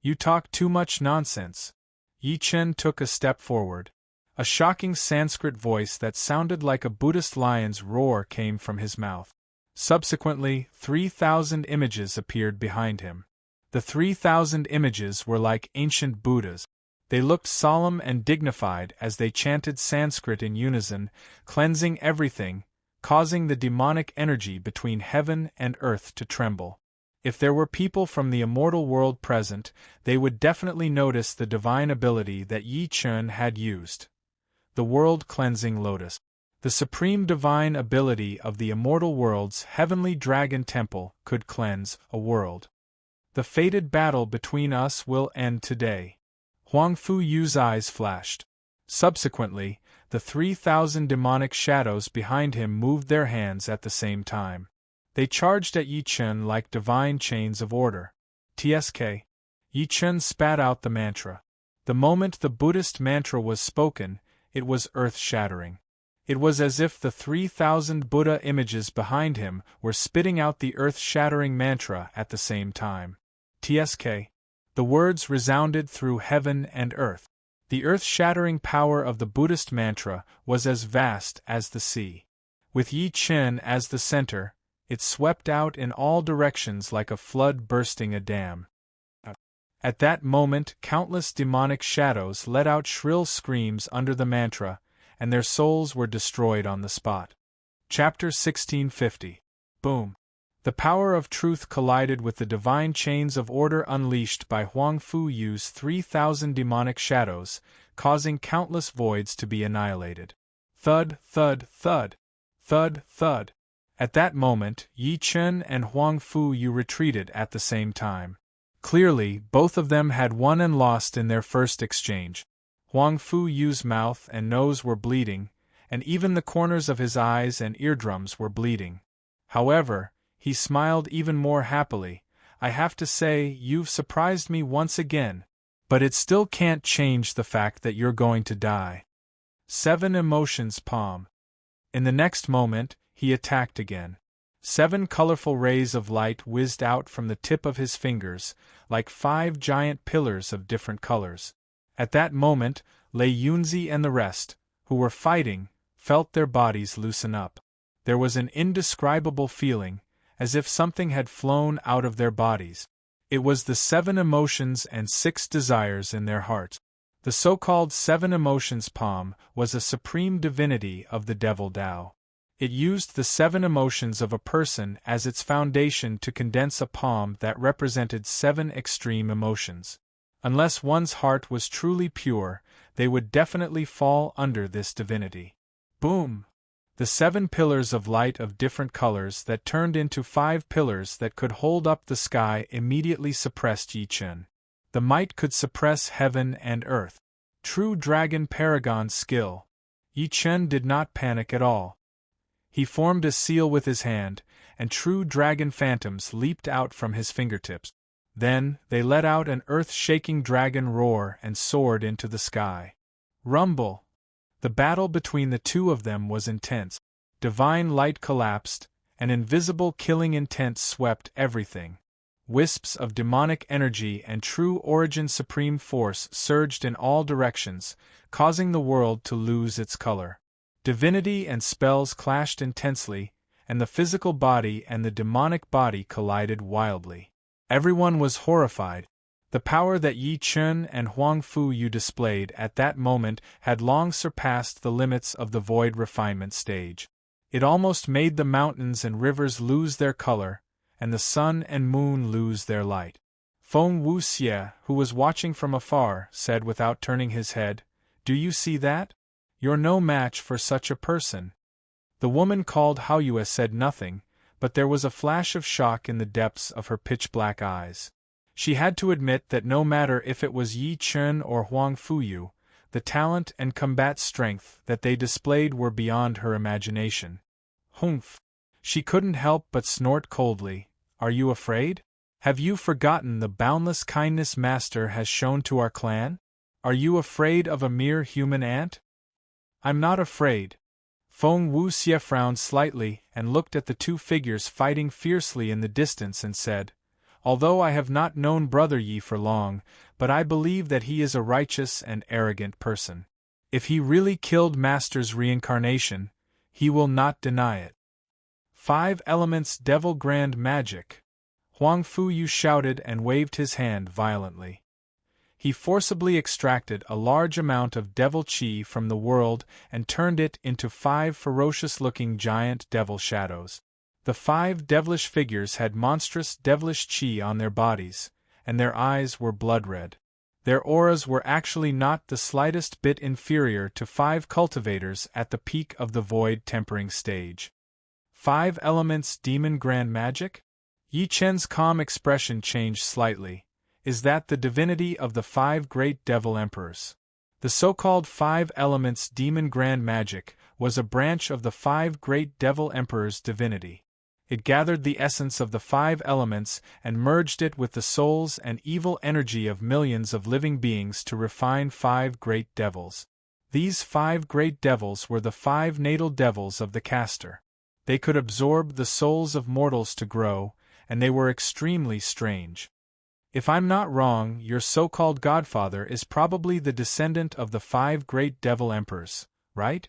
Speaker 1: You talk too much nonsense. Yi Chen took a step forward. A shocking Sanskrit voice that sounded like a Buddhist lion's roar came from his mouth. Subsequently, 3,000 images appeared behind him. The 3,000 images were like ancient Buddhas. They looked solemn and dignified as they chanted Sanskrit in unison, cleansing everything, causing the demonic energy between heaven and earth to tremble. If there were people from the immortal world present, they would definitely notice the divine ability that Yi Chen had used. The world-cleansing lotus. The supreme divine ability of the immortal world's heavenly dragon temple could cleanse a world. The fated battle between us will end today. Huang Fu Yu's eyes flashed. Subsequently, the 3,000 demonic shadows behind him moved their hands at the same time. They charged at Yi Chen like divine chains of order. TSK. Yi Chen spat out the mantra. The moment the Buddhist mantra was spoken, it was earth-shattering. It was as if the 3,000 Buddha images behind him were spitting out the earth-shattering mantra at the same time. TSK. The words resounded through heaven and earth. The earth-shattering power of the Buddhist mantra was as vast as the sea. With Yi Chen as the center, it swept out in all directions like a flood bursting a dam. At that moment, countless demonic shadows let out shrill screams under the mantra, and their souls were destroyed on the spot. Chapter 1650. Boom. The power of truth collided with the divine chains of order unleashed by Huang Fu Yu's 3,000 demonic shadows, causing countless voids to be annihilated. Thud, thud, thud. Thud, thud. At that moment, Yi Chen and Huang Fu Yu retreated at the same time. Clearly, both of them had won and lost in their first exchange. Huang Fu Yu's mouth and nose were bleeding, and even the corners of his eyes and eardrums were bleeding. However, he smiled even more happily. I have to say, you've surprised me once again. But it still can't change the fact that you're going to die. 7 Emotions Palm. In the next moment, he attacked again. 7 colorful rays of light whizzed out from the tip of his fingers, like 5 giant pillars of different colors. At that moment, Lei Yunzi and the rest, who were fighting, felt their bodies loosen up. There was an indescribable feeling, as if something had flown out of their bodies. It was the 7 emotions and 6 desires in their hearts. The so-called 7 emotions palm was a supreme divinity of the devil Tao. It used the 7 emotions of a person as its foundation to condense a palm that represented 7 extreme emotions. Unless one's heart was truly pure, they would definitely fall under this divinity. Boom! The 7 pillars of light of different colors that turned into 5 pillars that could hold up the sky immediately suppressed Yi Chen. The might could suppress heaven and earth. True dragon paragon skill. Yi Chen did not panic at all. He formed a seal with his hand, and true dragon phantoms leaped out from his fingertips. Then, they let out an earth-shaking dragon roar and soared into the sky. Rumble! The battle between the two of them was intense. Divine light collapsed, an invisible killing intent swept everything. Wisps of demonic energy and true origin supreme force surged in all directions, causing the world to lose its color. Divinity and spells clashed intensely, and the physical body and the demonic body collided wildly. Everyone was horrified. The power that Yi Chen and Huang Fuyu displayed at that moment had long surpassed the limits of the void refinement stage. It almost made the mountains and rivers lose their color, and the sun and moon lose their light. Feng Wuxie, who was watching from afar, said without turning his head, "Do you see that? You're no match for such a person." The woman called Haoyue said nothing, but there was a flash of shock in the depths of her pitch-black eyes. She had to admit that no matter if it was Yi Chen or Huang Fuyu, the talent and combat strength that they displayed were beyond her imagination. Humph! She couldn't help but snort coldly. "Are you afraid? Have you forgotten the boundless kindness Master has shown to our clan? Are you afraid of a mere human ant?" "I'm not afraid." Feng Wuxie frowned slightly and looked at the two figures fighting fiercely in the distance and said, "Although I have not known Brother Yi for long, but I believe that he is a righteous and arrogant person. If he really killed Master's reincarnation, he will not deny it." 5 Elements Devil Grand Magic. Huang Fuyu shouted and waved his hand violently. He forcibly extracted a large amount of devil chi from the world and turned it into 5 ferocious-looking giant devil shadows. The 5 devilish figures had monstrous devilish chi on their bodies, and their eyes were blood-red. Their auras were actually not the slightest bit inferior to 5 cultivators at the peak of the void tempering stage. 5 Elements Demon Grand Magic? Yi Chen's calm expression changed slightly. Is that the divinity of the 5 great devil emperors? The so-called 5 Elements Demon Grand Magic was a branch of the 5 great devil emperors' divinity. It gathered the essence of the 5 elements and merged it with the souls and evil energy of millions of living beings to refine 5 great devils. These 5 great devils were the 5 natal devils of the caster. They could absorb the souls of mortals to grow, and they were extremely strange. If I'm not wrong, your so-called godfather is probably the descendant of the 5 great devil emperors, right?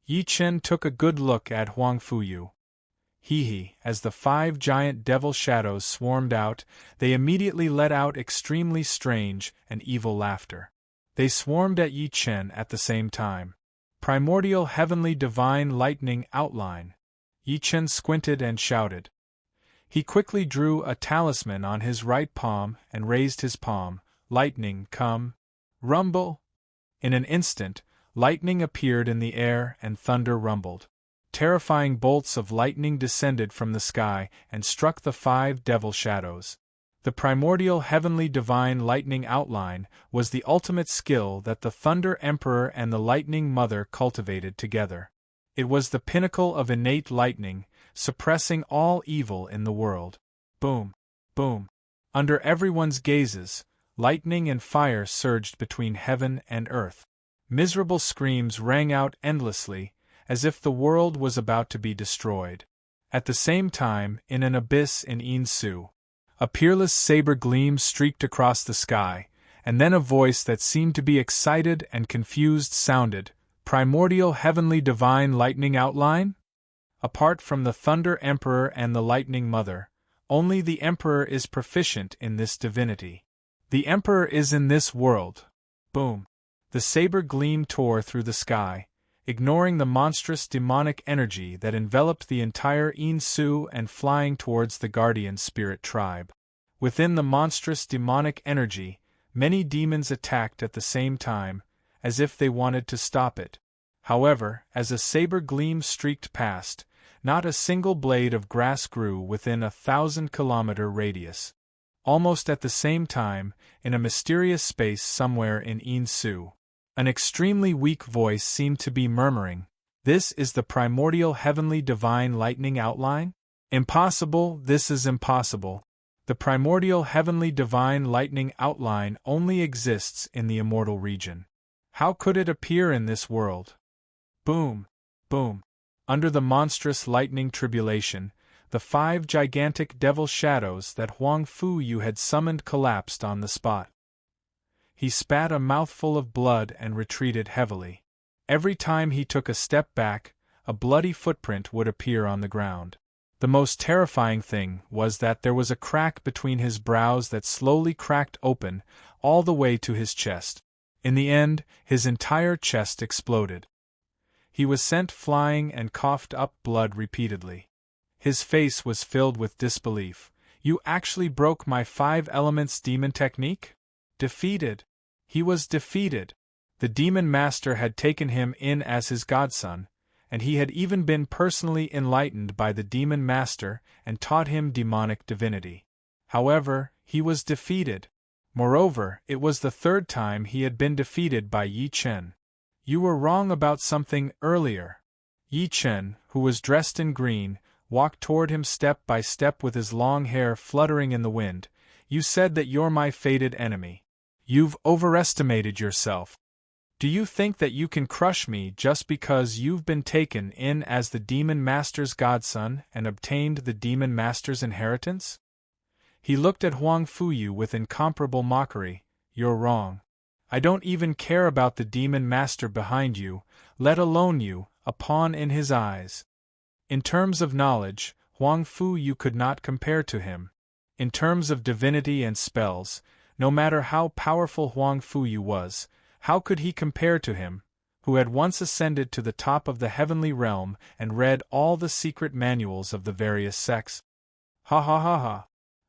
Speaker 1: Yi Chen took a good look at Huang Fuyu. As the 5 giant devil shadows swarmed out, they immediately let out extremely strange and evil laughter. They swarmed at Yi Chen at the same time. Primordial heavenly divine lightning outline. Yi Chen squinted and shouted. He quickly drew a talisman on his right palm and raised his palm. "Lightning, come." Rumble! In an instant, lightning appeared in the air and thunder rumbled. Terrifying bolts of lightning descended from the sky and struck the 5 devil shadows. The primordial heavenly divine lightning outline was the ultimate skill that the Thunder Emperor and the Lightning Mother cultivated together. It was the pinnacle of innate lightning, suppressing all evil in the world. Boom! Boom! Under everyone's gazes, lightning and fire surged between heaven and earth. Miserable screams rang out endlessly, as if the world was about to be destroyed. At the same time, in an abyss in Insu, a peerless saber gleam streaked across the sky, and then a voice that seemed to be excited and confused sounded, "Primordial heavenly divine lightning outline?" Apart from the Thunder Emperor and the Lightning Mother, only the Emperor is proficient in this divinity. The Emperor is in this world. Boom! The saber gleam tore through the sky, ignoring the monstrous demonic energy that enveloped the entire Insu and flying towards the Guardian Spirit tribe. Within the monstrous demonic energy, many demons attacked at the same time, as if they wanted to stop it. However, as a saber gleam streaked past, not a single blade of grass grew within a 1,000-kilometer radius. Almost at the same time, in a mysterious space somewhere in Insu, an extremely weak voice seemed to be murmuring, "This is the primordial heavenly divine lightning outline?" Impossible, this is impossible. The primordial heavenly divine lightning outline only exists in the immortal region. How could it appear in this world? Boom! Boom! Under the monstrous lightning tribulation, the 5 gigantic devil shadows that Huang Fu-yu had summoned collapsed on the spot. He spat a mouthful of blood and retreated heavily. Every time he took a step back, a bloody footprint would appear on the ground. The most terrifying thing was that there was a crack between his brows that slowly cracked open, all the way to his chest. In the end, his entire chest exploded. He was sent flying and coughed up blood repeatedly. His face was filled with disbelief. You actually broke my 5 elements demon technique? Defeated. He was defeated. The demon master had taken him in as his godson, and he had even been personally enlightened by the demon master and taught him demonic divinity. However, he was defeated. Moreover, it was the 3rd time he had been defeated by Yi Chen. You were wrong about something earlier. Yi Chen, who was dressed in green, walked toward him step by step with his long hair fluttering in the wind. You said that you're my fated enemy. You've overestimated yourself. Do you think that you can crush me just because you've been taken in as the demon master's godson and obtained the demon master's inheritance? He looked at Huang Fu-yu with incomparable mockery. You're wrong. I don't even care about the demon master behind you, let alone you, a pawn in his eyes. In terms of knowledge, Huang Fu-yu could not compare to him. In terms of divinity and spells, no matter how powerful Huang Fu-yu was, how could he compare to him, who had once ascended to the top of the heavenly realm and read all the secret manuals of the various sects? Ha ha ha ha!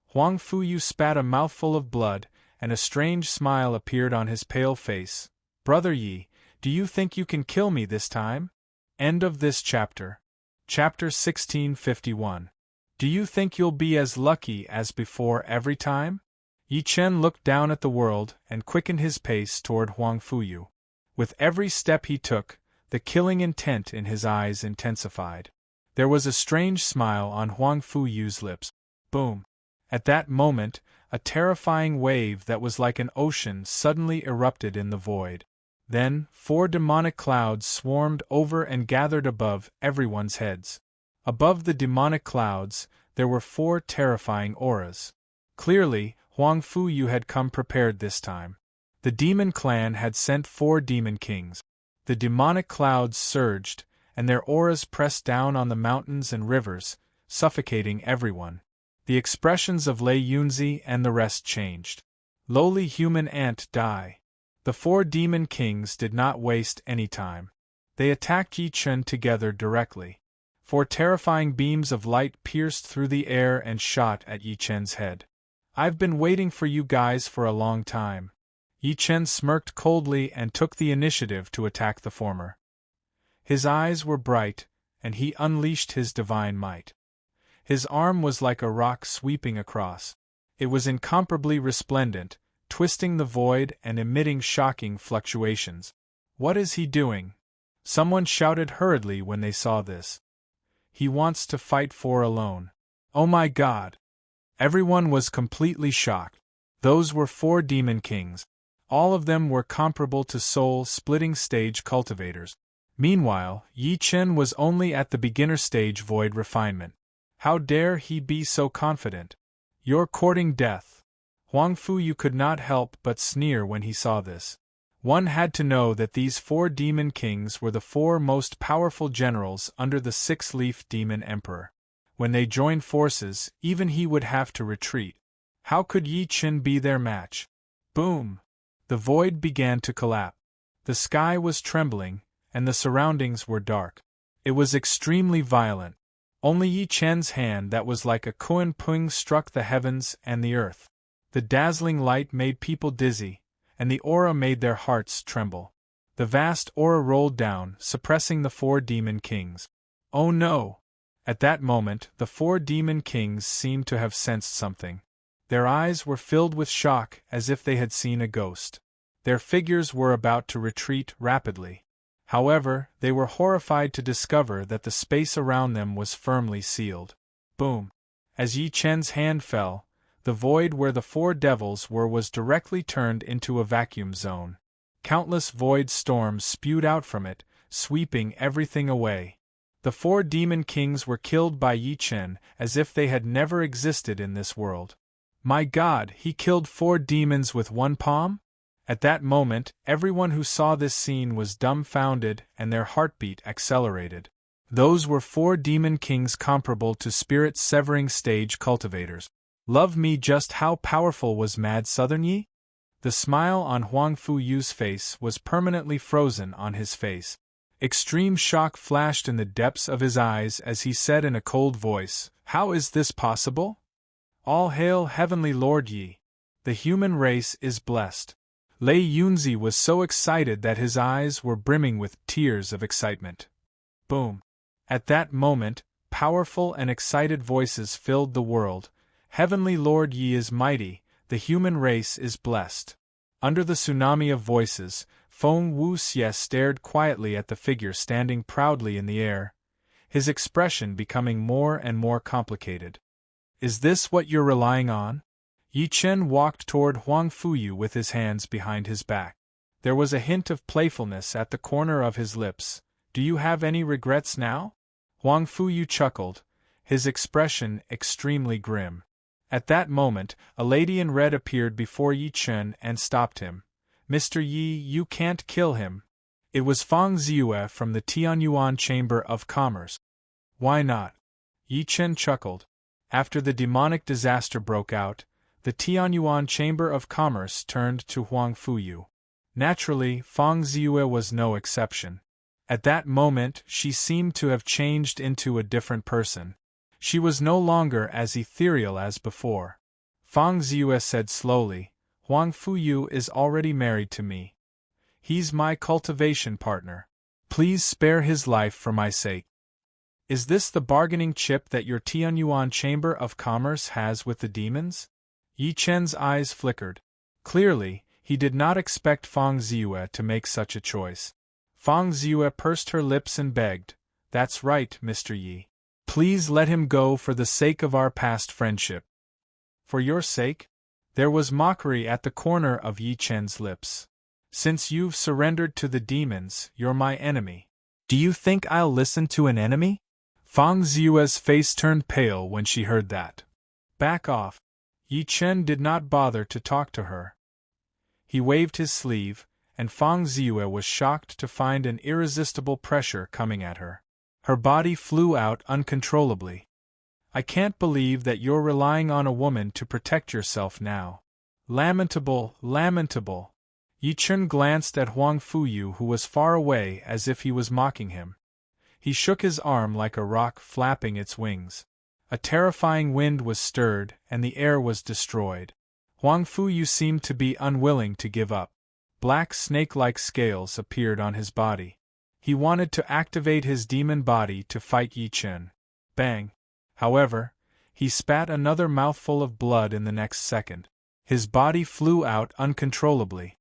Speaker 1: Huang Fu-yu spat a mouthful of blood, and a strange smile appeared on his pale face. Brother Yi, do you think you can kill me this time? End of this chapter. Chapter 1651. Do you think you'll be as lucky as before every time? Yi Chen looked down at the world and quickened his pace toward Huang Fu-yu. With every step he took, the killing intent in his eyes intensified. There was a strange smile on Huang Fu-yu's lips. Boom! At that moment, a terrifying wave that was like an ocean suddenly erupted in the void. Then, 4 demonic clouds swarmed over and gathered above everyone's heads. Above the demonic clouds, there were 4 terrifying auras. Clearly, Huang Fu-yu had come prepared this time. The demon clan had sent 4 demon kings. The demonic clouds surged, and their auras pressed down on the mountains and rivers, suffocating everyone. The expressions of Lei Yunzi and the rest changed. Lowly human ant die. The 4 demon kings did not waste any time. They attacked Yi Chen together directly. 4 terrifying beams of light pierced through the air and shot at Yi Chen's head. I've been waiting for you guys for a long time. Yi Chen smirked coldly and took the initiative to attack the former. His eyes were bright, and he unleashed his divine might. His arm was like a rock sweeping across. It was incomparably resplendent, twisting the void and emitting shocking fluctuations. What is he doing? Someone shouted hurriedly when they saw this. He wants to fight 4 alone. Oh my God! Everyone was completely shocked. Those were 4 demon kings. All of them were comparable to soul-splitting stage cultivators. Meanwhile, Yi Chen was only at the beginner stage void refinement. How dare he be so confident? You're courting death. Huang Fu-yu could not help but sneer when he saw this. One had to know that these 4 demon kings were the 4 most powerful generals under the 6-leaf demon emperor. When they joined forces, even he would have to retreat. How could Yi Chen be their match? Boom! The void began to collapse. The sky was trembling, and the surroundings were dark. It was extremely violent. Only Yi Chen's hand that was like a Kuan Pung struck the heavens and the earth. The dazzling light made people dizzy, and the aura made their hearts tremble. The vast aura rolled down, suppressing the 4 demon kings. Oh no! At that moment, the 4 demon kings seemed to have sensed something. Their eyes were filled with shock as if they had seen a ghost. Their figures were about to retreat rapidly. However, they were horrified to discover that the space around them was firmly sealed. Boom. As Yi Chen's hand fell, the void where the 4 devils were was directly turned into a vacuum zone. Countless void storms spewed out from it, sweeping everything away. The 4 demon kings were killed by Yi Chen as if they had never existed in this world. My God, he killed 4 demons with one palm? At that moment, everyone who saw this scene was dumbfounded and their heartbeat accelerated. Those were 4 demon kings comparable to spirit-severing stage cultivators. Love me just how powerful was Mad Southern Yi? The smile on Huang Fuyu's face was permanently frozen on his face. Extreme shock flashed in the depths of his eyes as he said in a cold voice, "How is this possible? All hail Heavenly Lord Yi. The human race is blessed." Lei Yunzi was so excited that his eyes were brimming with tears of excitement. Boom. At that moment, powerful and excited voices filled the world. Heavenly Lord Yi is mighty, the human race is blessed. Under the tsunami of voices, Feng Wuxie stared quietly at the figure standing proudly in the air, his expression becoming more and more complicated. Is this what you're relying on? Yi Chen walked toward Huang Fuyu with his hands behind his back. There was a hint of playfulness at the corner of his lips. Do you have any regrets now? Huang Fuyu chuckled, his expression extremely grim. At that moment, a lady in red appeared before Yi Chen and stopped him. Mr. Yi, you can't kill him. It was Fang Ziyue from the Tianyuan Chamber of Commerce. Why not? Yi Chen chuckled. After the demonic disaster broke out, the Tianyuan Chamber of Commerce turned to Huang Fuyu. Naturally, Fang Ziyue was no exception. At that moment, she seemed to have changed into a different person. She was no longer as ethereal as before. Fang Ziyue said slowly, Huang Fuyu is already married to me. He's my cultivation partner. Please spare his life for my sake. Is this the bargaining chip that your Tianyuan Chamber of Commerce has with the demons? Yi Chen's eyes flickered. Clearly, he did not expect Fang Ziyue to make such a choice. Fang Ziyue pursed her lips and begged, That's right, Mr. Yi. Please let him go for the sake of our past friendship. For your sake? There was mockery at the corner of Yi Chen's lips. Since you've surrendered to the demons, you're my enemy. Do you think I'll listen to an enemy? Fang Ziyue's face turned pale when she heard that. Back off. Yi Chen did not bother to talk to her. He waved his sleeve, and Fang Ziyue was shocked to find an irresistible pressure coming at her. Her body flew out uncontrollably. I can't believe that you're relying on a woman to protect yourself now. Lamentable, lamentable. Yi Chen glanced at Huang Fuyu, who was far away, as if he was mocking him. He shook his arm like a rock flapping its wings. A terrifying wind was stirred, and the air was destroyed. Huang Fuyu seemed to be unwilling to give up. Black snake-like scales appeared on his body. He wanted to activate his demon body to fight Yi Chen. Bang! However, he spat another mouthful of blood in the next second. His body flew out uncontrollably.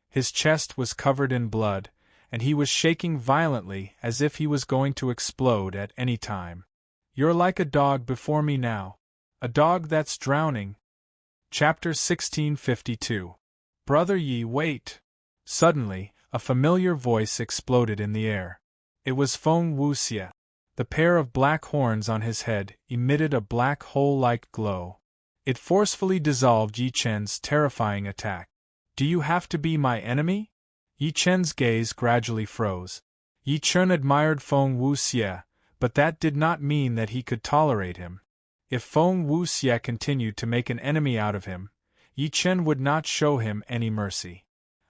Speaker 1: His chest was covered in blood, and he was shaking violently as if he was going to explode at any time. You're like a dog before me now. A dog that's drowning. Chapter 1652. Brother Yi, wait! Suddenly, a familiar voice exploded in the air. It was Feng Wuxie. The pair of black horns on his head emitted a black hole-like glow. It forcefully dissolved Yi Chen's terrifying attack. Do you have to be my enemy? Yi Chen's gaze gradually froze. Yi Chen admired Feng Wuxie, but that did not mean that he could tolerate him. If Feng Wuxie continued to make an enemy out of him, Yi Chen would not show him any mercy.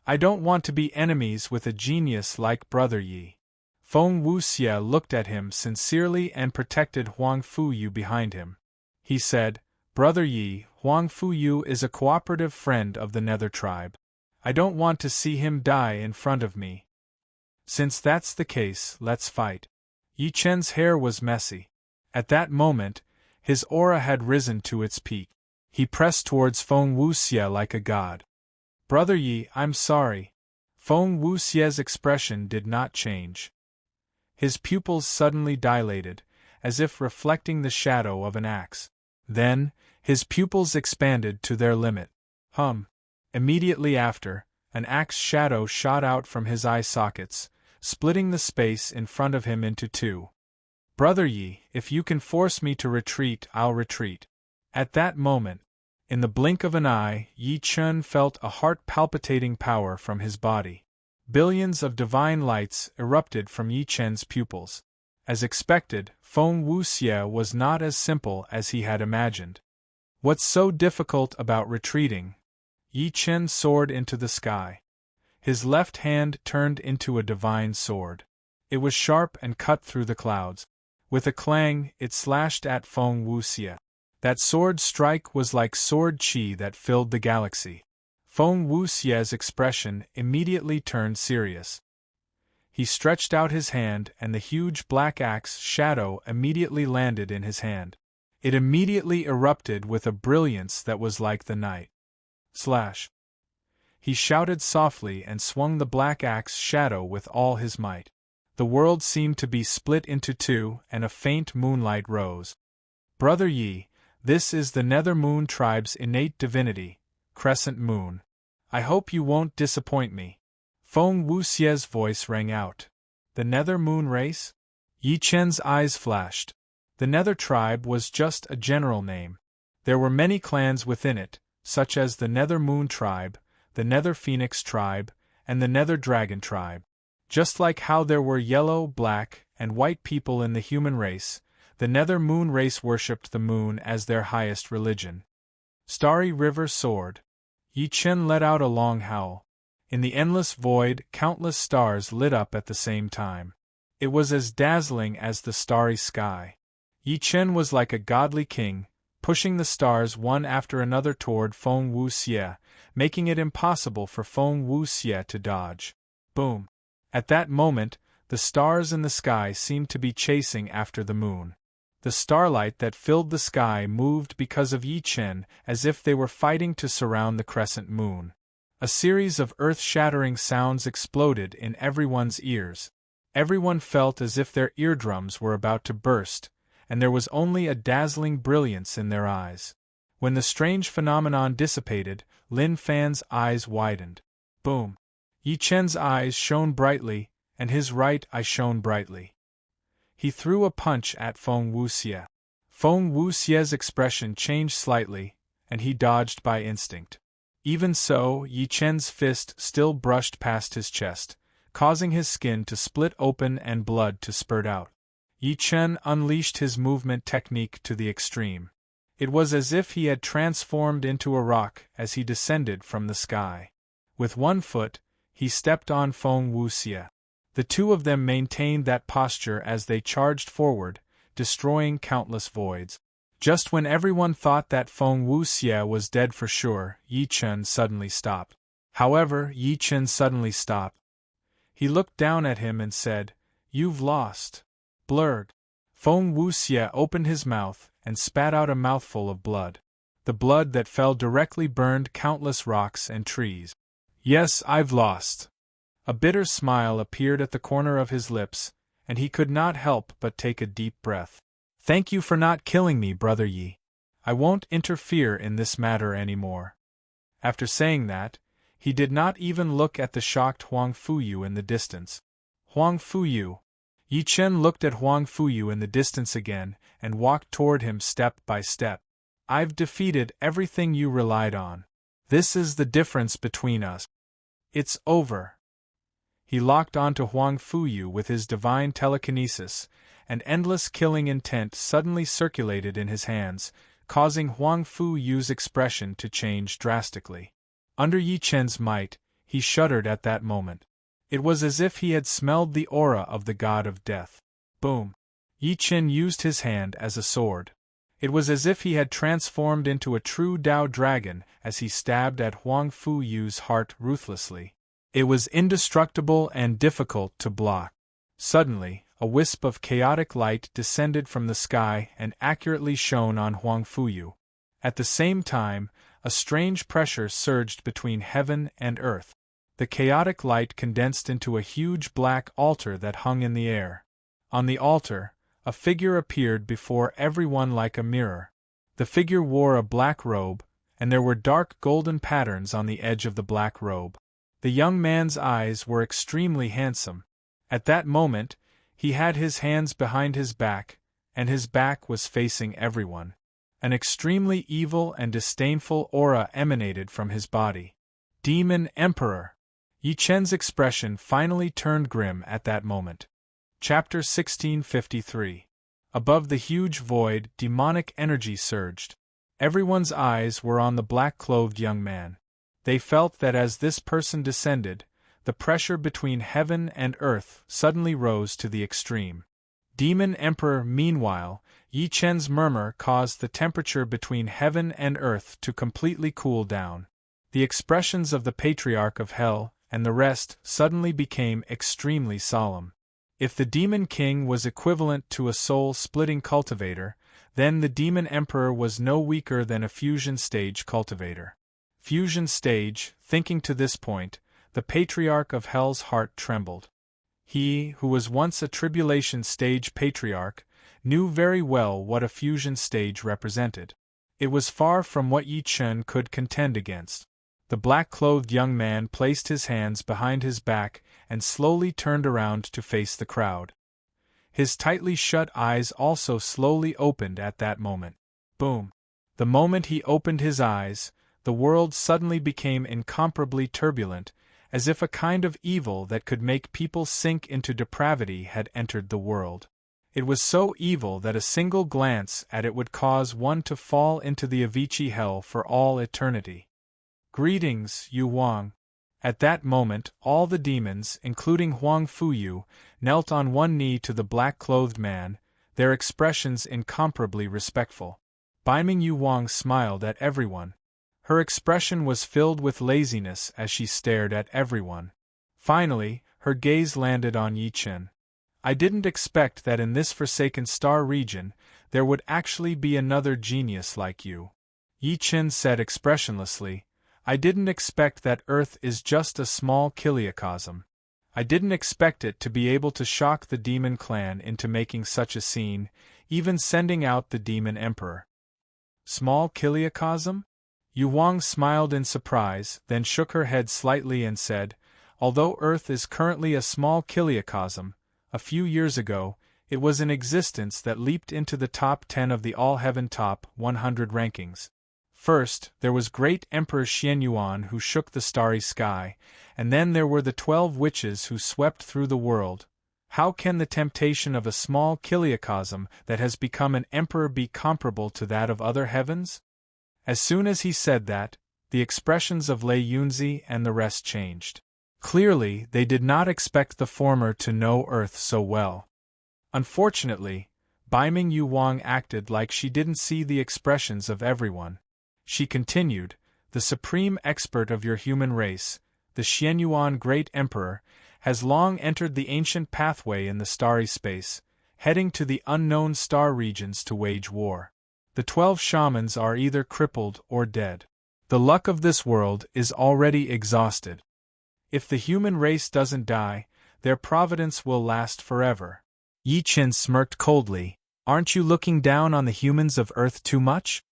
Speaker 1: I don't want to be enemies with a genius like Brother Yi. Feng Wuxie looked at him sincerely and protected Huang Fuyu behind him. He said, Brother Yi, Huang Fuyu is a cooperative friend of the Nether tribe. I don't want to see him die in front of me. Since that's the case, let's fight. Yi Chen's hair was messy. At that moment, his aura had risen to its peak. He pressed towards Feng Wuxie like a god. Brother Yi, I'm sorry. Feng Wuxie's expression did not change. His pupils suddenly dilated, as if reflecting the shadow of an axe. Then, his pupils expanded to their limit. Immediately after, an axe shadow shot out from his eye sockets, splitting the space in front of him into two. Brother Yi, if you can force me to retreat, I'll retreat. At that moment, in the blink of an eye, Yi Chen felt a heart-palpitating power from his body. Billions of divine lights erupted from Yi Chen's pupils. As expected, Feng Wuxie was not as simple as he had imagined. What's so difficult about retreating? Yi Chen soared into the sky. His left hand turned into a divine sword. It was sharp and cut through the clouds. With a clang, it slashed at Feng Wuxie. That sword strike was like sword chi that filled the galaxy. Feng Wuxie's expression immediately turned serious. He stretched out his hand and the huge black axe shadow immediately landed in his hand. It immediately erupted with a brilliance that was like the night. Slash! He shouted softly and swung the black axe shadow with all his might. The world seemed to be split into two and a faint moonlight rose. Brother Yi, this is the Nether Moon tribe's innate divinity, Crescent Moon. I hope you won't disappoint me. Feng Wuxie's voice rang out. The Nether Moon race? Yi Chen's eyes flashed. The Nether tribe was just a general name. There were many clans within it, such as the Nether Moon tribe, the Nether Phoenix tribe, and the Nether Dragon tribe. Just like how there were yellow, black, and white people in the human race, the Nether Moon race worshipped the moon as their highest religion. Starry River soared. Yi Chen let out a long howl. In the endless void, countless stars lit up at the same time. It was as dazzling as the starry sky. Yi Chen was like a godly king, pushing the stars one after another toward Feng Wuxie, making it impossible for Feng Wuxie to dodge. Boom! At that moment, the stars in the sky seemed to be chasing after the moon. The starlight that filled the sky moved because of Yi Chen as if they were fighting to surround the crescent moon. A series of earth-shattering sounds exploded in everyone's ears. Everyone felt as if their eardrums were about to burst, and there was only a dazzling brilliance in their eyes. When the strange phenomenon dissipated, Lin Fan's eyes widened. Boom! Yi Chen's eyes shone brightly, and his right eye shone brightly. He threw a punch at Feng Wuxie. Feng Wuxie's expression changed slightly, and he dodged by instinct. Even so, Yi Chen's fist still brushed past his chest, causing his skin to split open and blood to spurt out. Yi Chen unleashed his movement technique to the extreme. It was as if he had transformed into a rock as he descended from the sky. With one foot, he stepped on Feng Wuxie. The two of them maintained that posture as they charged forward, destroying countless voids. Just when everyone thought that Feng Wuxie was dead for sure, Yi Chen suddenly stopped. However, Yi Chen suddenly stopped. He looked down at him and said, "You've lost." Blurred. Feng Wuxie opened his mouth and spat out a mouthful of blood. The blood that fell directly burned countless rocks and trees. "Yes, I've lost." A bitter smile appeared at the corner of his lips, and he could not help but take a deep breath. "Thank you for not killing me, Brother Yi. I won't interfere in this matter anymore." After saying that, he did not even look at the shocked Huang Fuyu in the distance. Huang Fuyu. Yi Chen looked at Huang Fuyu in the distance again and walked toward him step by step. "I've defeated everything you relied on. This is the difference between us. It's over." He locked onto Huang Fuyu with his divine telekinesis, and endless killing intent suddenly circulated in his hands, causing Huang Fuyu's expression to change drastically. Under Yi Chen's might, he shuddered at that moment. It was as if he had smelled the aura of the god of death. Boom! Yi Chen used his hand as a sword. It was as if he had transformed into a true Dao dragon as he stabbed at Huang Fuyu's heart ruthlessly. It was indestructible and difficult to block. Suddenly, a wisp of chaotic light descended from the sky and accurately shone on Huang Fuyu. At the same time, a strange pressure surged between heaven and earth. The chaotic light condensed into a huge black altar that hung in the air. On the altar, a figure appeared before everyone like a mirror. The figure wore a black robe, and there were dark golden patterns on the edge of the black robe. The young man's eyes were extremely handsome. At that moment, he had his hands behind his back, and his back was facing everyone. An extremely evil and disdainful aura emanated from his body. Demon Emperor! Yi Chen's expression finally turned grim at that moment. Chapter 1653. Above the huge void, demonic energy surged. Everyone's eyes were on the black-clothed young man. They felt that as this person descended, the pressure between heaven and earth suddenly rose to the extreme. Demon Emperor. Meanwhile, Yi Chen's murmur caused the temperature between heaven and earth to completely cool down. The expressions of the Patriarch of Hell and the rest suddenly became extremely solemn. If the Demon King was equivalent to a soul-splitting cultivator, then the Demon Emperor was no weaker than a fusion stage cultivator. Fusion stage. Thinking to this point, the Patriarch of Hell's heart trembled. He, who was once a tribulation stage patriarch, knew very well what a fusion stage represented. It was far from what Yi Chen could contend against. The black-clothed young man placed his hands behind his back and slowly turned around to face the crowd. His tightly shut eyes also slowly opened at that moment. Boom! The moment he opened his eyes, the world suddenly became incomparably turbulent, as if a kind of evil that could make people sink into depravity had entered the world. It was so evil that a single glance at it would cause one to fall into the Avicii hell for all eternity. Greetings, Yu Huang. At that moment, all the demons, including Huang Fuyu, knelt on one knee to the black-clothed man, their expressions incomparably respectful. Baiming Yu Huang smiled at everyone. Her expression was filled with laziness as she stared at everyone. Finally, her gaze landed on Yi Chen. I didn't expect that in this forsaken star region, there would actually be another genius like you. Yi Chen said expressionlessly, I didn't expect that Earth is just a small kiliocosm. I didn't expect it to be able to shock the demon clan into making such a scene, even sending out the demon emperor. Small kiliocosm? Yu Huang smiled in surprise, then shook her head slightly and said, although Earth is currently a small kiliocosm, a few years ago, it was in existence that leaped into the top 10 of the All-Heaven Top 100 rankings. First, there was Great Emperor Xianyuan who shook the starry sky, and then there were the 12 witches who swept through the world. How can the temptation of a small kiliocosm that has become an emperor be comparable to that of other heavens? As soon as he said that, the expressions of Lei Yunzi and the rest changed. Clearly, they did not expect the former to know Earth so well. Unfortunately, Baiming Yu Huang acted like she didn't see the expressions of everyone. She continued, the supreme expert of your human race, the Xianyuan Great Emperor, has long entered the ancient pathway in the starry space, heading to the unknown star regions to wage war. The 12 shamans are either crippled or dead. The luck of this world is already exhausted. If the human race doesn't die, their providence will last forever. Yi Chen smirked coldly. Aren't you looking down on the humans of Earth too much?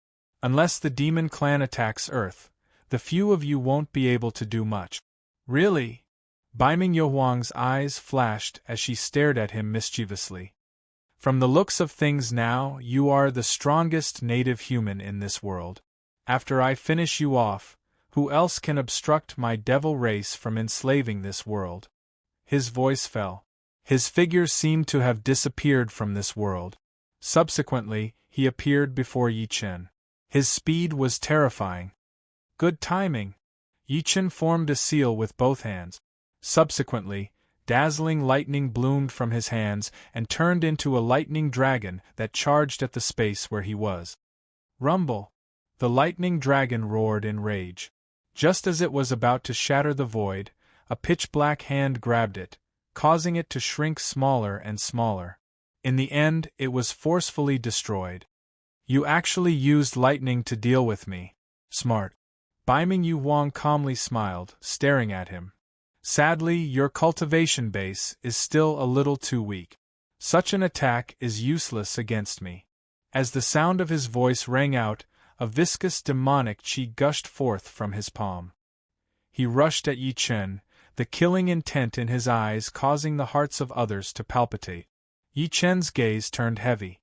Speaker 1: Unless the demon clan attacks Earth, the few of you won't be able to do much. Really? Baiming Yu Huang's eyes flashed as she stared at him mischievously. From the looks of things now, you are the strongest native human in this world. After I finish you off, who else can obstruct my devil race from enslaving this world? His voice fell. His figure seemed to have disappeared from this world. Subsequently, he appeared before Yi Chen. His speed was terrifying. Good timing. Yi Chen formed a seal with both hands. Subsequently, dazzling lightning bloomed from his hands and turned into a lightning dragon that charged at the space where he was. Rumble! The lightning dragon roared in rage. Just as it was about to shatter the void, a pitch-black hand grabbed it, causing it to shrink smaller and smaller. In the end, it was forcefully destroyed. You actually used lightning to deal with me. Smart. Baiming Yu Huang calmly smiled, staring at him. Sadly, your cultivation base is still a little too weak. Such an attack is useless against me. As the sound of his voice rang out, a viscous demonic chi gushed forth from his palm. He rushed at Yi Chen, the killing intent in his eyes causing the hearts of others to palpitate. Yi Chen's gaze turned heavy.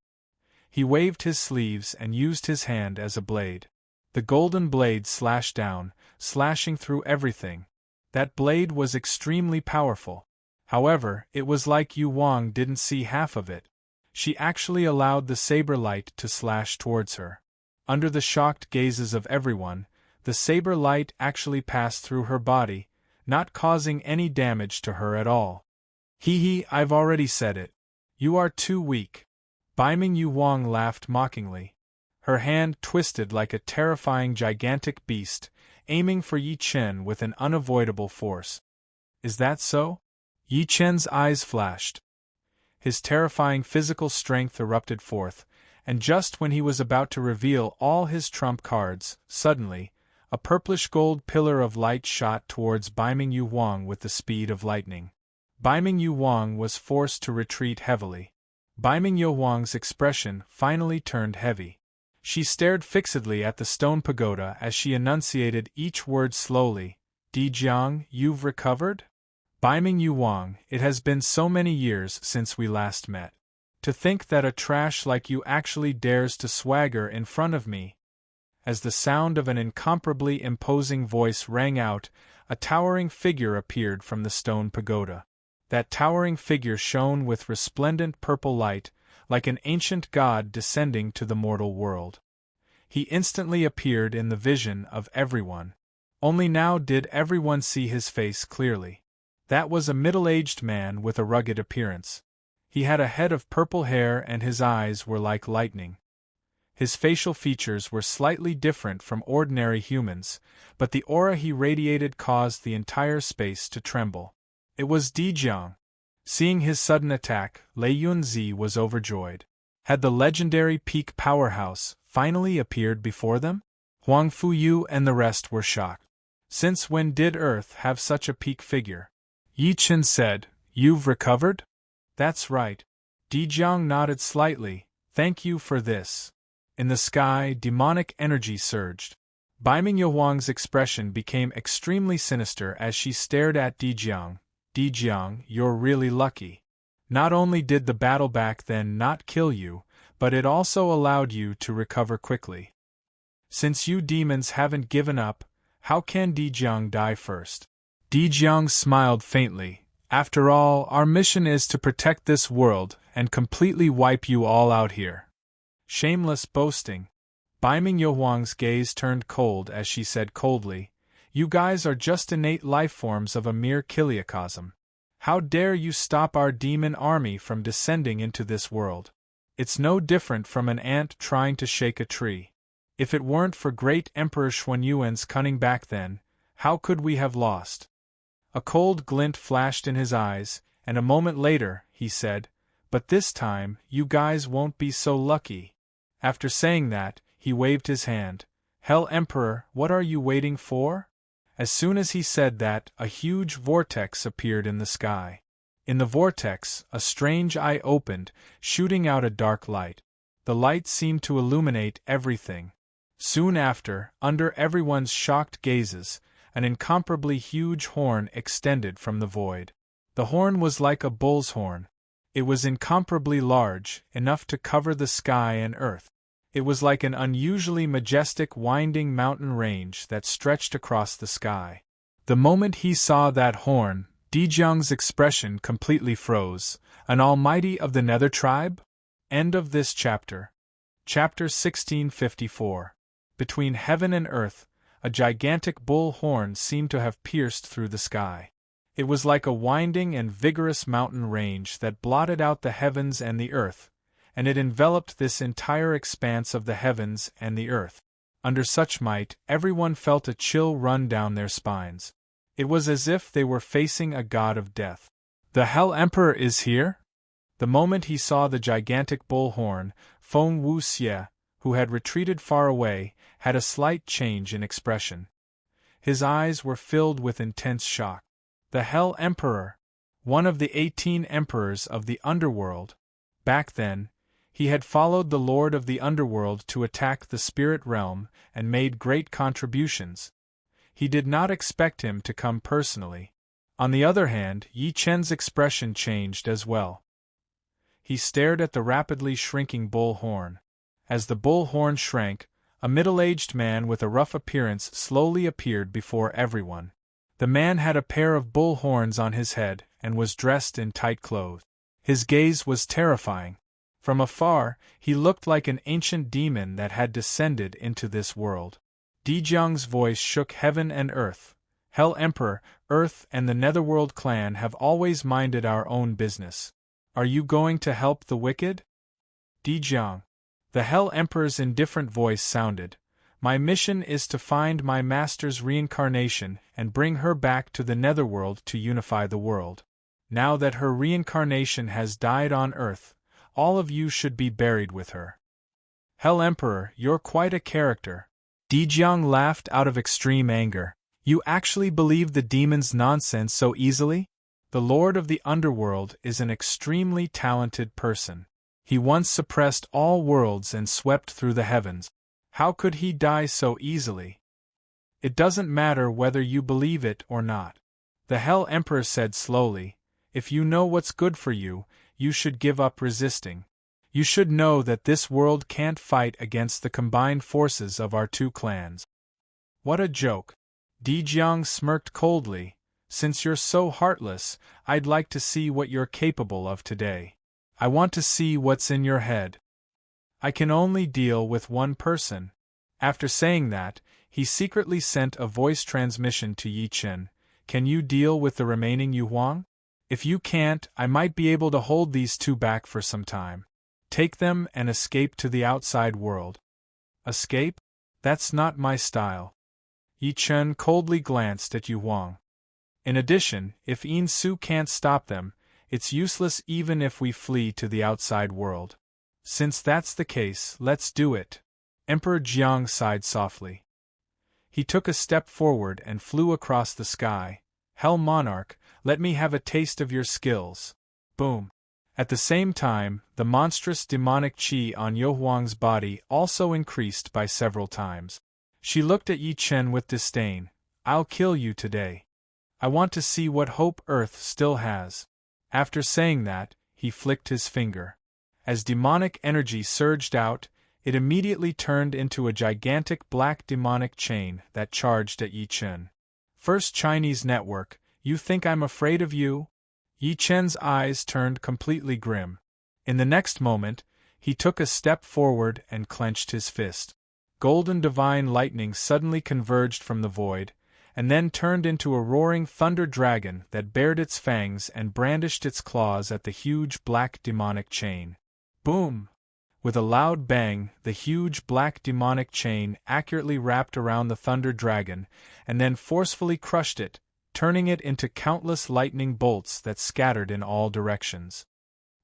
Speaker 1: He waved his sleeves and used his hand as a blade. The golden blade slashed down, slashing through everything. That blade was extremely powerful. However, it was like Yu Wang didn't see half of it. She actually allowed the saber light to slash towards her. Under the shocked gazes of everyone, the saber light actually passed through her body, not causing any damage to her at all. Hee, I've already said it. You are too weak. Baiming Yu Wang laughed mockingly. Her hand twisted like a terrifying gigantic beast, aiming for Yi Chen with an unavoidable force. Is that so? Yi Chen's eyes flashed. His terrifying physical strength erupted forth, and just when he was about to reveal all his trump cards, suddenly, a purplish-gold pillar of light shot towards Baiming Yu Wang with the speed of lightning. Baiming Yu Wang was forced to retreat heavily. Baiming Yu Wang's expression finally turned heavy. She stared fixedly at the stone pagoda as she enunciated each word slowly. Dijiang, you've recovered? Baiming Yu Wang, it has been so many years since we last met. To think that a trash like you actually dares to swagger in front of me. As the sound of an incomparably imposing voice rang out, a towering figure appeared from the stone pagoda. That towering figure shone with resplendent purple light, like an ancient god descending to the mortal world. He instantly appeared in the vision of everyone. Only now did everyone see his face clearly. That was a middle-aged man with a rugged appearance. He had a head of purple hair and his eyes were like lightning. His facial features were slightly different from ordinary humans, but the aura he radiated caused the entire space to tremble. It was Dijiang. Seeing his sudden attack, Lei Yunzi was overjoyed. Had the legendary peak powerhouse finally appeared before them? Huang Fuyu and the rest were shocked. Since when did Earth have such a peak figure? Yi Chen said, You've recovered? That's right. Dijiang nodded slightly, Thank you for this. In the sky, demonic energy surged. Baiming Yu Wang's expression became extremely sinister as she stared at Dijiang. Dijiang, you're really lucky. Not only did the battle back then not kill you, but it also allowed you to recover quickly. Since you demons haven't given up, how can Dijiang die first? Dijiang smiled faintly. After all, our mission is to protect this world and completely wipe you all out here. Shameless boasting. Baiming Yu Wang's gaze turned cold as she said coldly, You guys are just innate life forms of a mere kiliacosm. How dare you stop our demon army from descending into this world? It's no different from an ant trying to shake a tree. If it weren't for great Emperor Xuanyuan's cunning back then, how could we have lost? A cold glint flashed in his eyes, and a moment later, he said, But this time, you guys won't be so lucky. After saying that, he waved his hand. Hell Emperor, what are you waiting for? As soon as he said that, a huge vortex appeared in the sky. In the vortex, a strange eye opened, shooting out a dark light. The light seemed to illuminate everything. Soon after, under everyone's shocked gazes, an incomparably huge horn extended from the void. The horn was like a bull's horn. It was incomparably large, enough to cover the sky and earth. It was like an unusually majestic winding mountain range that stretched across the sky. The moment he saw that horn, Dijiang's expression completely froze. An almighty of the Nether tribe? End of this chapter. Chapter 1654. Between heaven and earth, a gigantic bull horn seemed to have pierced through the sky. It was like a winding and vigorous mountain range that blotted out the heavens and the earth, and it enveloped this entire expanse of the heavens and the earth. Under such might, everyone felt a chill run down their spines. It was as if they were facing a god of death. The Hell Emperor is here? The moment he saw the gigantic bull horn, Feng Wuxie, who had retreated far away, had a slight change in expression. His eyes were filled with intense shock. The Hell Emperor, one of the 18 emperors of the underworld, Back then, he had followed the Lord of the Underworld to attack the spirit realm and made great contributions. He did not expect him to come personally. On the other hand, Yi Chen's expression changed as well. He stared at the rapidly shrinking bull horn. As the bull horn shrank, a middle-aged man with a rough appearance slowly appeared before everyone. The man had a pair of bull horns on his head and was dressed in tight clothes. His gaze was terrifying. From afar, he looked like an ancient demon that had descended into this world. Dijiang's voice shook heaven and earth. Hell Emperor, Earth and the Netherworld clan have always minded our own business. Are you going to help the wicked? Dijiang. The Hell Emperor's indifferent voice sounded. My mission is to find my master's reincarnation and bring her back to the Netherworld to unify the world. Now that her reincarnation has died on Earth, all of you should be buried with her. Hell Emperor, you're quite a character. Dijiang laughed out of extreme anger. You actually believe the demon's nonsense so easily? The Lord of the Underworld is an extremely talented person. He once suppressed all worlds and swept through the heavens. How could he die so easily? It doesn't matter whether you believe it or not. The Hell Emperor said slowly, if you know what's good for you, you should give up resisting. You should know that this world can't fight against the combined forces of our two clans. What a joke. Dijiang smirked coldly. Since you're so heartless, I'd like to see what you're capable of today. I want to see what's in your head. I can only deal with one person. After saying that, he secretly sent a voice transmission to Yi Chen. Can you deal with the remaining Yu Huang? If you can't, I might be able to hold these two back for some time. Take them and escape to the outside world. Escape? That's not my style. Yi Chen coldly glanced at Yu Huang. In addition, if Yin Su can't stop them, it's useless even if we flee to the outside world. Since that's the case, let's do it. Emperor Jiang sighed softly. He took a step forward and flew across the sky. Hell Monarch, let me have a taste of your skills. Boom. At the same time, the monstrous demonic qi on Yu Huang's body also increased by several times. She looked at Yi Chen with disdain. I'll kill you today. I want to see what hope Earth still has. After saying that, he flicked his finger. As demonic energy surged out, it immediately turned into a gigantic black demonic chain that charged at Yi Chen. First Chinese network, you think I'm afraid of you? Yi Chen's eyes turned completely grim. In the next moment, he took a step forward and clenched his fist. Golden divine lightning suddenly converged from the void, and then turned into a roaring thunder dragon that bared its fangs and brandished its claws at the huge black demonic chain. Boom! With a loud bang, the huge black demonic chain accurately wrapped around the thunder dragon, and then forcefully crushed it, turning it into countless lightning bolts that scattered in all directions.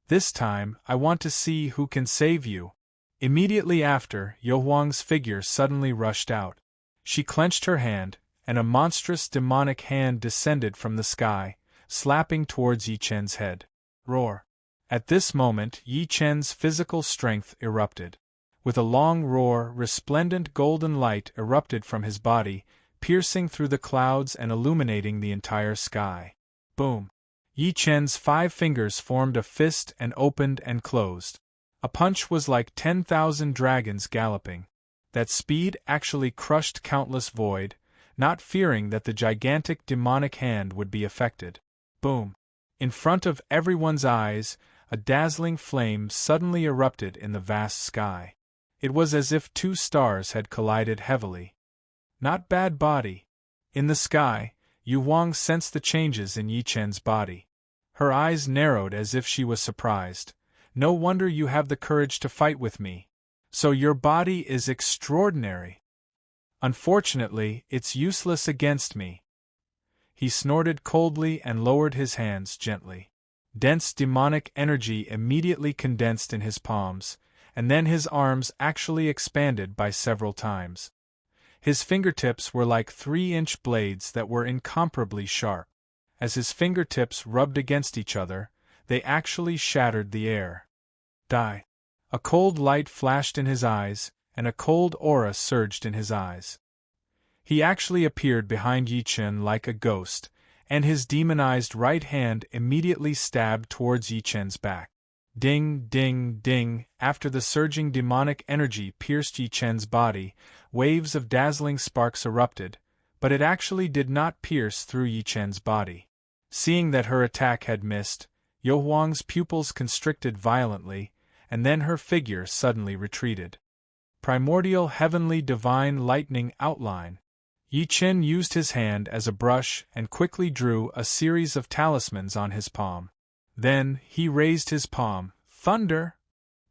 Speaker 1: This time, I want to see who can save you. Immediately after, Yu Huang's figure suddenly rushed out. She clenched her hand, and a monstrous demonic hand descended from the sky, slapping towards Yi Chen's head. Roar! At this moment, Yi Chen's physical strength erupted. With a long roar, resplendent golden light erupted from his body, piercing through the clouds and illuminating the entire sky. Boom! Yi Chen's 5 fingers formed a fist and opened and closed. A punch was like 10,000 dragons galloping. That speed actually crushed countless void, not fearing that the gigantic demonic hand would be affected. Boom! In front of everyone's eyes, a dazzling flame suddenly erupted in the vast sky. It was as if 2 stars had collided heavily. Not bad body. In the sky, Yu Huang sensed the changes in Yi Chen's body. Her eyes narrowed as if she was surprised. No wonder you have the courage to fight with me. So your body is extraordinary. Unfortunately, it's useless against me. He snorted coldly and lowered his hands gently. Dense demonic energy immediately condensed in his palms, and then his arms actually expanded by several times. His fingertips were like 3-inch blades that were incomparably sharp. As his fingertips rubbed against each other, they actually shattered the air. Die. A cold light flashed in his eyes, and a cold aura surged in his eyes. He actually appeared behind Yi Chen like a ghost, and his demonized right hand immediately stabbed towards Yi Chen's back. Ding, ding, ding, after the surging demonic energy pierced Yi Chen's body, waves of dazzling sparks erupted, but it actually did not pierce through Yi Chen's body. Seeing that her attack had missed, Yo Huang's pupils constricted violently, and then her figure suddenly retreated. Primordial heavenly divine lightning outline. Yi Chen used his hand as a brush and quickly drew a series of talismans on his palm. Then, he raised his palm. Thunder!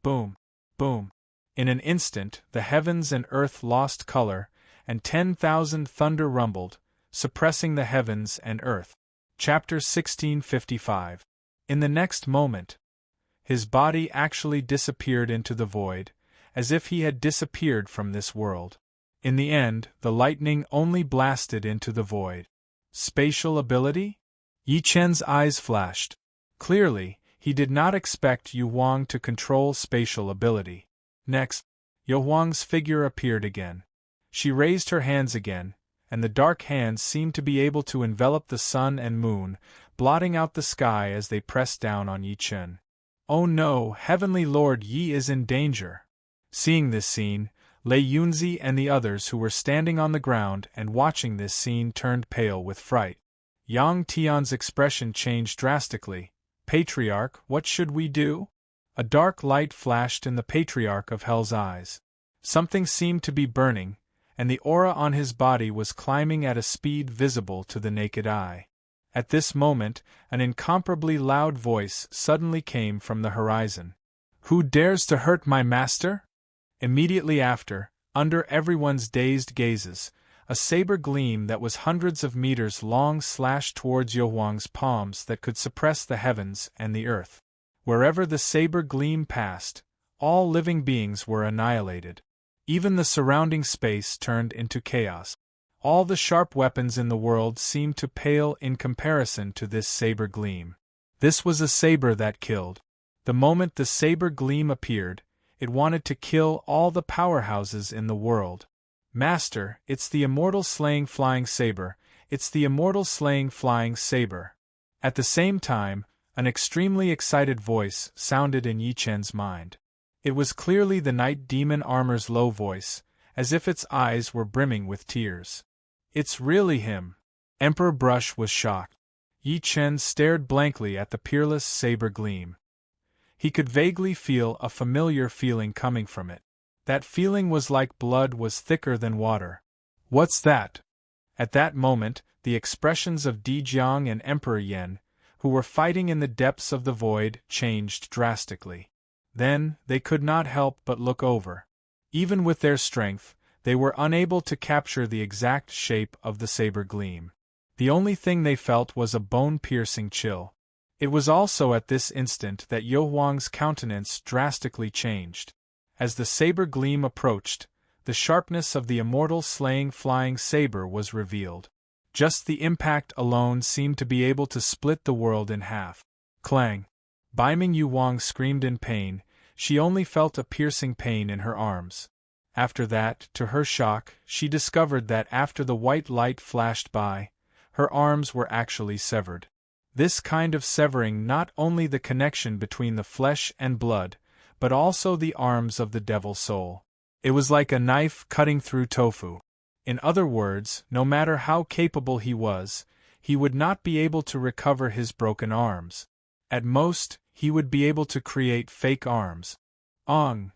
Speaker 1: Boom! Boom! In an instant, the heavens and earth lost color, and 10,000 thunder rumbled, suppressing the heavens and earth. Chapter 1655. In the next moment, his body actually disappeared into the void, as if he had disappeared from this world. In the end, the lightning only blasted into the void. Spatial ability? Yi Chen's eyes flashed. Clearly, he did not expect Yu Huang to control spatial ability. Next, Yo Huang's figure appeared again. She raised her hands again, and the dark hands seemed to be able to envelop the sun and moon, blotting out the sky as they pressed down on Yi Chen. Oh no, Heavenly Lord Yi is in danger. Seeing this scene, Lei Yunzi and the others who were standing on the ground and watching this scene turned pale with fright. Yang Tian's expression changed drastically. Patriarch, what should we do? A dark light flashed in the Patriarch of Hell's eyes. Something seemed to be burning, and the aura on his body was climbing at a speed visible to the naked eye. At this moment, an incomparably loud voice suddenly came from the horizon. Who dares to hurt my master? Immediately after, under everyone's dazed gazes, a saber gleam that was hundreds of meters long slashed towards Yo Huang's palms that could suppress the heavens and the earth. Wherever the saber gleam passed, all living beings were annihilated. Even the surrounding space turned into chaos. All the sharp weapons in the world seemed to pale in comparison to this saber gleam. This was a saber that killed. The moment the saber gleam appeared, it wanted to kill all the powerhouses in the world. Master, it's the immortal slaying flying saber, it's the immortal slaying flying saber. At the same time, an extremely excited voice sounded in Yi Chen's mind. It was clearly the night demon armor's low voice, as if its eyes were brimming with tears. It's really him. Emperor Brush was shocked. Yi Chen stared blankly at the peerless saber gleam. He could vaguely feel a familiar feeling coming from it. That feeling was like blood was thicker than water. What's that? At that moment, the expressions of Di Jiang and Emperor Yen, who were fighting in the depths of the void, changed drastically. Then, they could not help but look over. Even with their strength, they were unable to capture the exact shape of the saber gleam. The only thing they felt was a bone-piercing chill. It was also at this instant that Yo Huang's countenance drastically changed. As the saber gleam approached, the sharpness of the immortal slaying flying saber was revealed. Just the impact alone seemed to be able to split the world in half. Clang! Baiming Yu Huang screamed in pain. She only felt a piercing pain in her arms. After that, to her shock, she discovered that after the white light flashed by, her arms were actually severed. This kind of severing not only the connection between the flesh and blood, but also the arms of the devil soul. It was like a knife cutting through tofu. In other words, no matter how capable he was, he would not be able to recover his broken arms. At most, he would be able to create fake arms. Ong!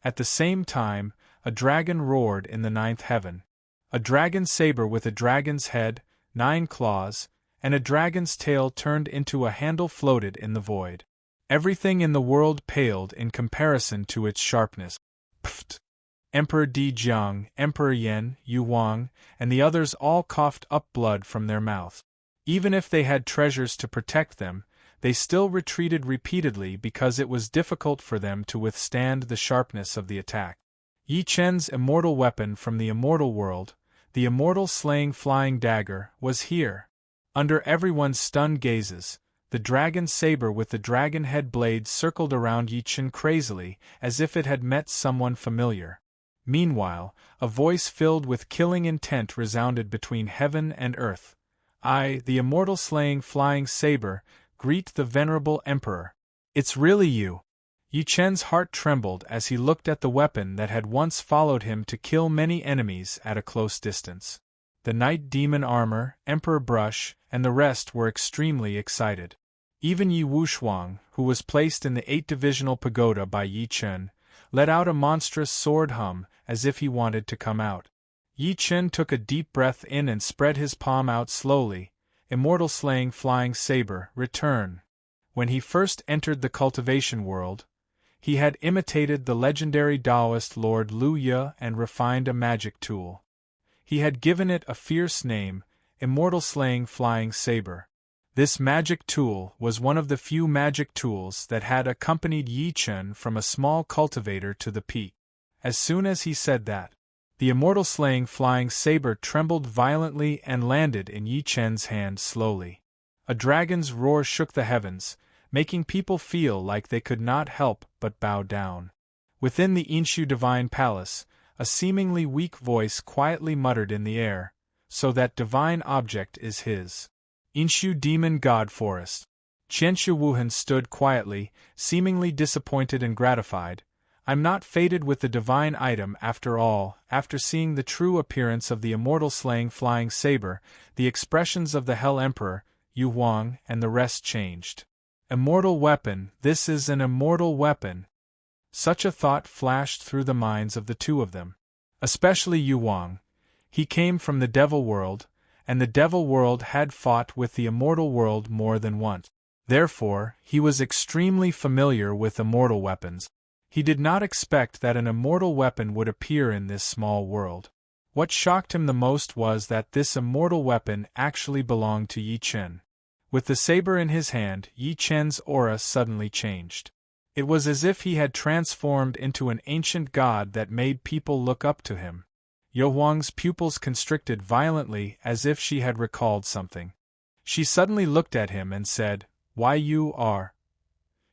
Speaker 1: At the same time, a dragon roared in the ninth heaven. A dragon saber with a dragon's head, 9 claws, and a dragon's tail turned into a handle floated in the void. Everything in the world paled in comparison to its sharpness. Pfft! Emperor Di Jiang, Emperor Yen, Yu Huang, and the others all coughed up blood from their mouths. Even if they had treasures to protect them, they still retreated repeatedly because it was difficult for them to withstand the sharpness of the attack. Yi Chen's immortal weapon from the immortal world, the immortal slaying flying dagger, was here. Under everyone's stunned gazes, The dragon saber with the dragon head blade circled around Yi Chen crazily, as if it had met someone familiar. Meanwhile, a voice filled with killing intent resounded between heaven and earth. "I, the immortal slaying flying saber, greet the venerable emperor. It's really you." Yi Chen's heart trembled as he looked at the weapon that had once followed him to kill many enemies at a close distance. The Night Demon armor, Emperor Brush, and the rest were extremely excited. Even Yi Wushuang, who was placed in the 8-divisional pagoda by Yi Chen, let out a monstrous sword hum, as if he wanted to come out. Yi Chen took a deep breath in and spread his palm out slowly. "Immortal slaying flying saber, return." When he first entered the cultivation world, he had imitated the legendary Taoist Lord Lu Ye and refined a magic tool. He had given it a fierce name, Immortal Slaying Flying Saber. This magic tool was one of the few magic tools that had accompanied Yi Chen from a small cultivator to the peak. As soon as he said that, the Immortal Slaying Flying Saber trembled violently and landed in Yi Chen's hand slowly. A dragon's roar shook the heavens, making people feel like they could not help but bow down. Within the Inshu Divine Palace, a seemingly weak voice quietly muttered in the air, "So that divine object is his." Inshu Demon God Forest. Qianshu Wuhan stood quietly, seemingly disappointed and gratified. "I'm not fated with the divine item after all." After seeing the true appearance of the immortal slaying flying saber, the expressions of the Hell Emperor, Yu Huang, and the rest changed. Immortal weapon, this is an immortal weapon. Such a thought flashed through the minds of the two of them. Especially Yu Huang. He came from the devil world, and the devil world had fought with the immortal world more than once. Therefore, he was extremely familiar with immortal weapons. He did not expect that an immortal weapon would appear in this small world. What shocked him the most was that this immortal weapon actually belonged to Yi Chen. With the saber in his hand, Yi Chen's aura suddenly changed. It was as if he had transformed into an ancient god that made people look up to him. Yu Huang's pupils constricted violently as if she had recalled something. She suddenly looked at him and said, "Why you are?"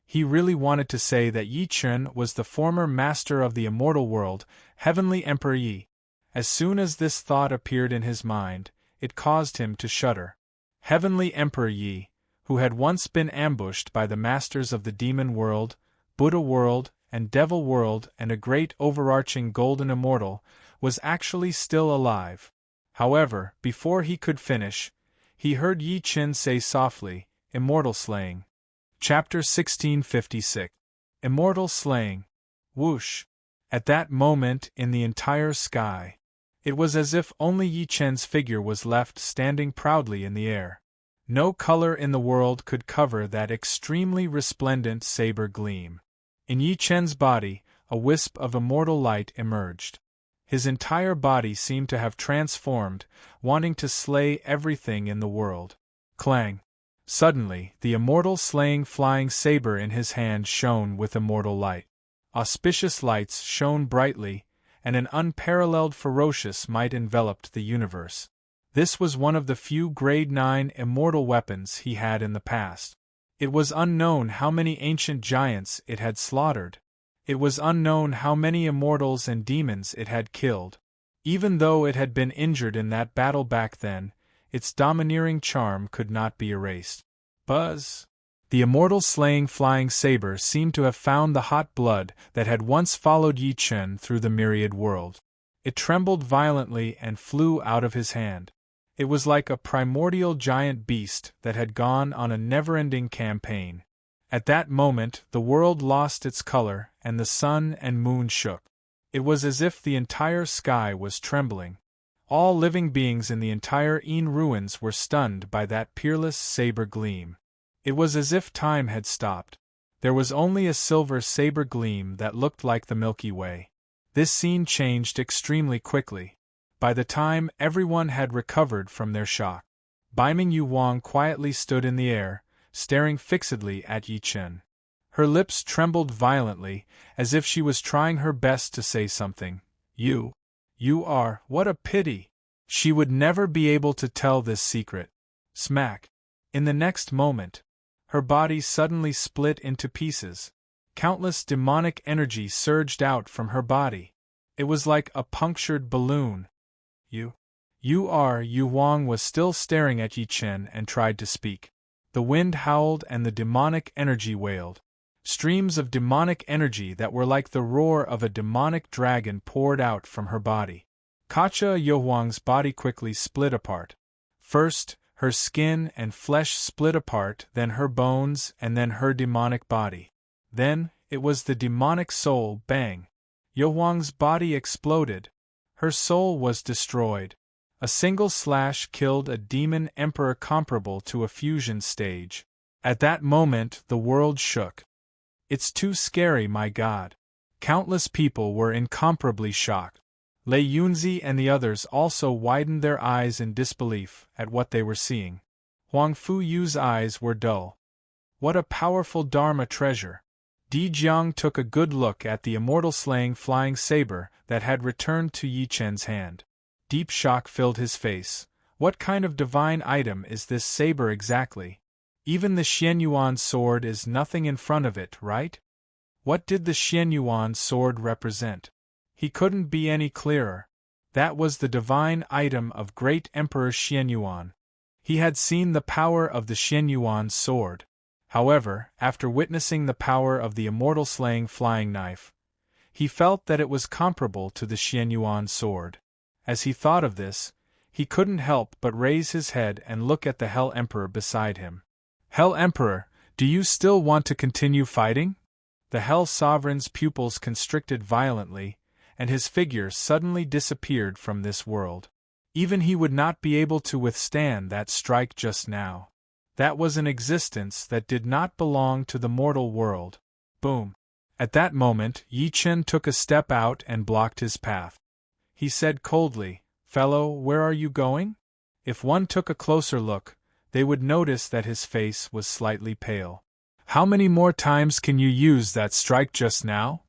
Speaker 1: He really wanted to say that Yi Chen was the former master of the immortal world, Heavenly Emperor Yi. As soon as this thought appeared in his mind, it caused him to shudder. Heavenly Emperor Yi, who had once been ambushed by the masters of the demon world, Buddha world, and devil world and a great overarching golden immortal, was actually still alive. However, before he could finish, he heard Yi Chen say softly, "Immortal slaying." Chapter 1656. Immortal slaying. Whoosh! At that moment in the entire sky, it was as if only Yi Chen's figure was left standing proudly in the air. No color in the world could cover that extremely resplendent saber gleam. In Yi Chen's body, a wisp of immortal light emerged. His entire body seemed to have transformed, wanting to slay everything in the world. Clang! Suddenly, the immortal slaying flying saber in his hand shone with immortal light. Auspicious lights shone brightly, and an unparalleled ferocious might enveloped the universe. This was one of the few grade 9 immortal weapons he had in the past. It was unknown how many ancient giants it had slaughtered. It was unknown how many immortals and demons it had killed. Even though it had been injured in that battle back then, its domineering charm could not be erased. Buzz! The immortal slaying flying saber seemed to have found the hot blood that had once followed Yi Chen through the myriad world. It trembled violently and flew out of his hand. It was like a primordial giant beast that had gone on a never-ending campaign. At that moment the world lost its color and the sun and moon shook. It was as if the entire sky was trembling. All living beings in the entire Yin ruins were stunned by that peerless saber gleam. It was as if time had stopped. There was only a silver saber gleam that looked like the Milky Way. This scene changed extremely quickly. By the time everyone had recovered from their shock, Baiming Yu Huang quietly stood in the air, staring fixedly at Yi Chen. Her lips trembled violently, as if she was trying her best to say something. You are, what a pity! She would never be able to tell this secret. Smack! In the next moment, Her body suddenly split into pieces. Countless demonic energy surged out from her body. It was like a punctured balloon. Yu Wang was still staring at Yi Chen and tried to speak. The wind howled and the demonic energy wailed. Streams of demonic energy that were like the roar of a demonic dragon poured out from her body. Yohuang's body quickly split apart. First, her skin and flesh split apart, then her bones, and then her demonic body. Then, it was the demonic soul, bang! Yohuang's body exploded. Her soul was destroyed. A single slash killed a demon emperor comparable to a fusion stage. At that moment, the world shook. It's too scary, my God. Countless people were incomparably shocked. Lei Yunzi and the others also widened their eyes in disbelief at what they were seeing. Huang Fuyu's eyes were dull. What a powerful Dharma treasure! Di Jiang took a good look at the immortal slaying flying saber that had returned to Yi Chen's hand. Deep shock filled his face. What kind of divine item is this saber exactly? Even the Xianyuan sword is nothing in front of it, right? What did the Xianyuan sword represent? He couldn't be any clearer. That was the divine item of great Emperor Xianyuan. He had seen the power of the Xianyuan sword. However, after witnessing the power of the immortal slaying flying knife, he felt that it was comparable to the Xianyuan sword. As he thought of this, he couldn't help but raise his head and look at the Hell Emperor beside him. Hell Emperor, do you still want to continue fighting? The Hell Sovereign's pupils constricted violently, and his figure suddenly disappeared from this world. Even he would not be able to withstand that strike just now. That was an existence that did not belong to the mortal world. Boom! At that moment, Yi Chen took a step out and blocked his path. He said coldly, "Fellow, where are you going?" If one took a closer look, they would notice that his face was slightly pale. "How many more times can you use that strike just now?"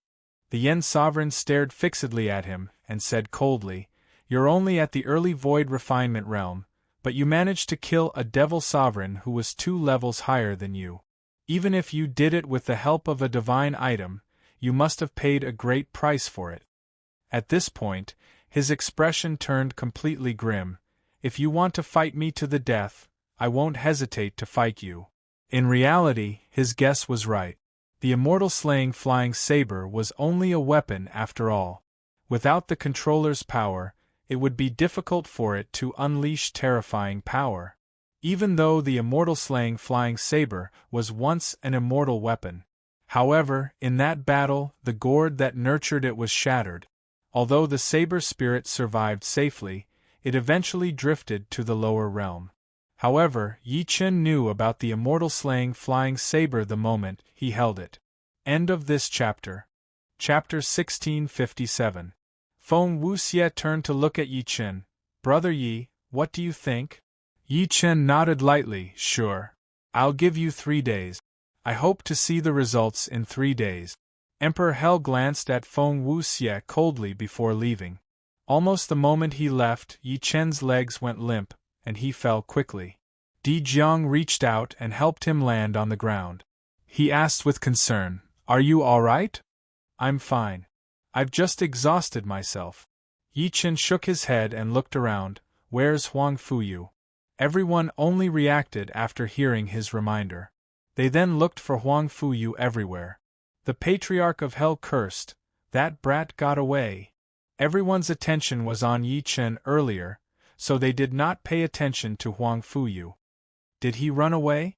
Speaker 1: The Yen Sovereign stared fixedly at him and said coldly, "You're only at the early void refinement realm, but you managed to kill a devil sovereign who was 2 levels higher than you. Even if you did it with the help of a divine item, you must have paid a great price for it." At this point, his expression turned completely grim. "If you want to fight me to the death, I won't hesitate to fight you." In reality, his guess was right. The immortal slaying flying saber was only a weapon after all. Without the controller's power, it would be difficult for it to unleash terrifying power. Even though the immortal slaying flying saber was once an immortal weapon. However, in that battle, the gourd that nurtured it was shattered. Although the saber spirit survived safely, it eventually drifted to the lower realm. However, Yi Chen knew about the immortal slaying flying saber the moment he held it. End of this chapter. Chapter 1657. Feng Wuxie turned to look at Yi Chen. "Brother Yi, what do you think?" Yi Chen nodded lightly. "Sure. I'll give you 3 days. I hope to see the results in 3 days. Emperor Hell glanced at Feng Wuxie coldly before leaving. Almost the moment he left, Yi Chen's legs went limp, and he fell quickly. Di Jiang reached out and helped him land on the ground. He asked with concern, "Are you all right?" "I'm fine. I've just exhausted myself." Yi Chen shook his head and looked around. "Where's Huang Fuyu?" Everyone only reacted after hearing his reminder. They then looked for Huang Fuyu everywhere. The Patriarch of Hell cursed, "That brat got away." Everyone's attention was on Yi Chen earlier, so they did not pay attention to Huang Fuyu. Did he run away?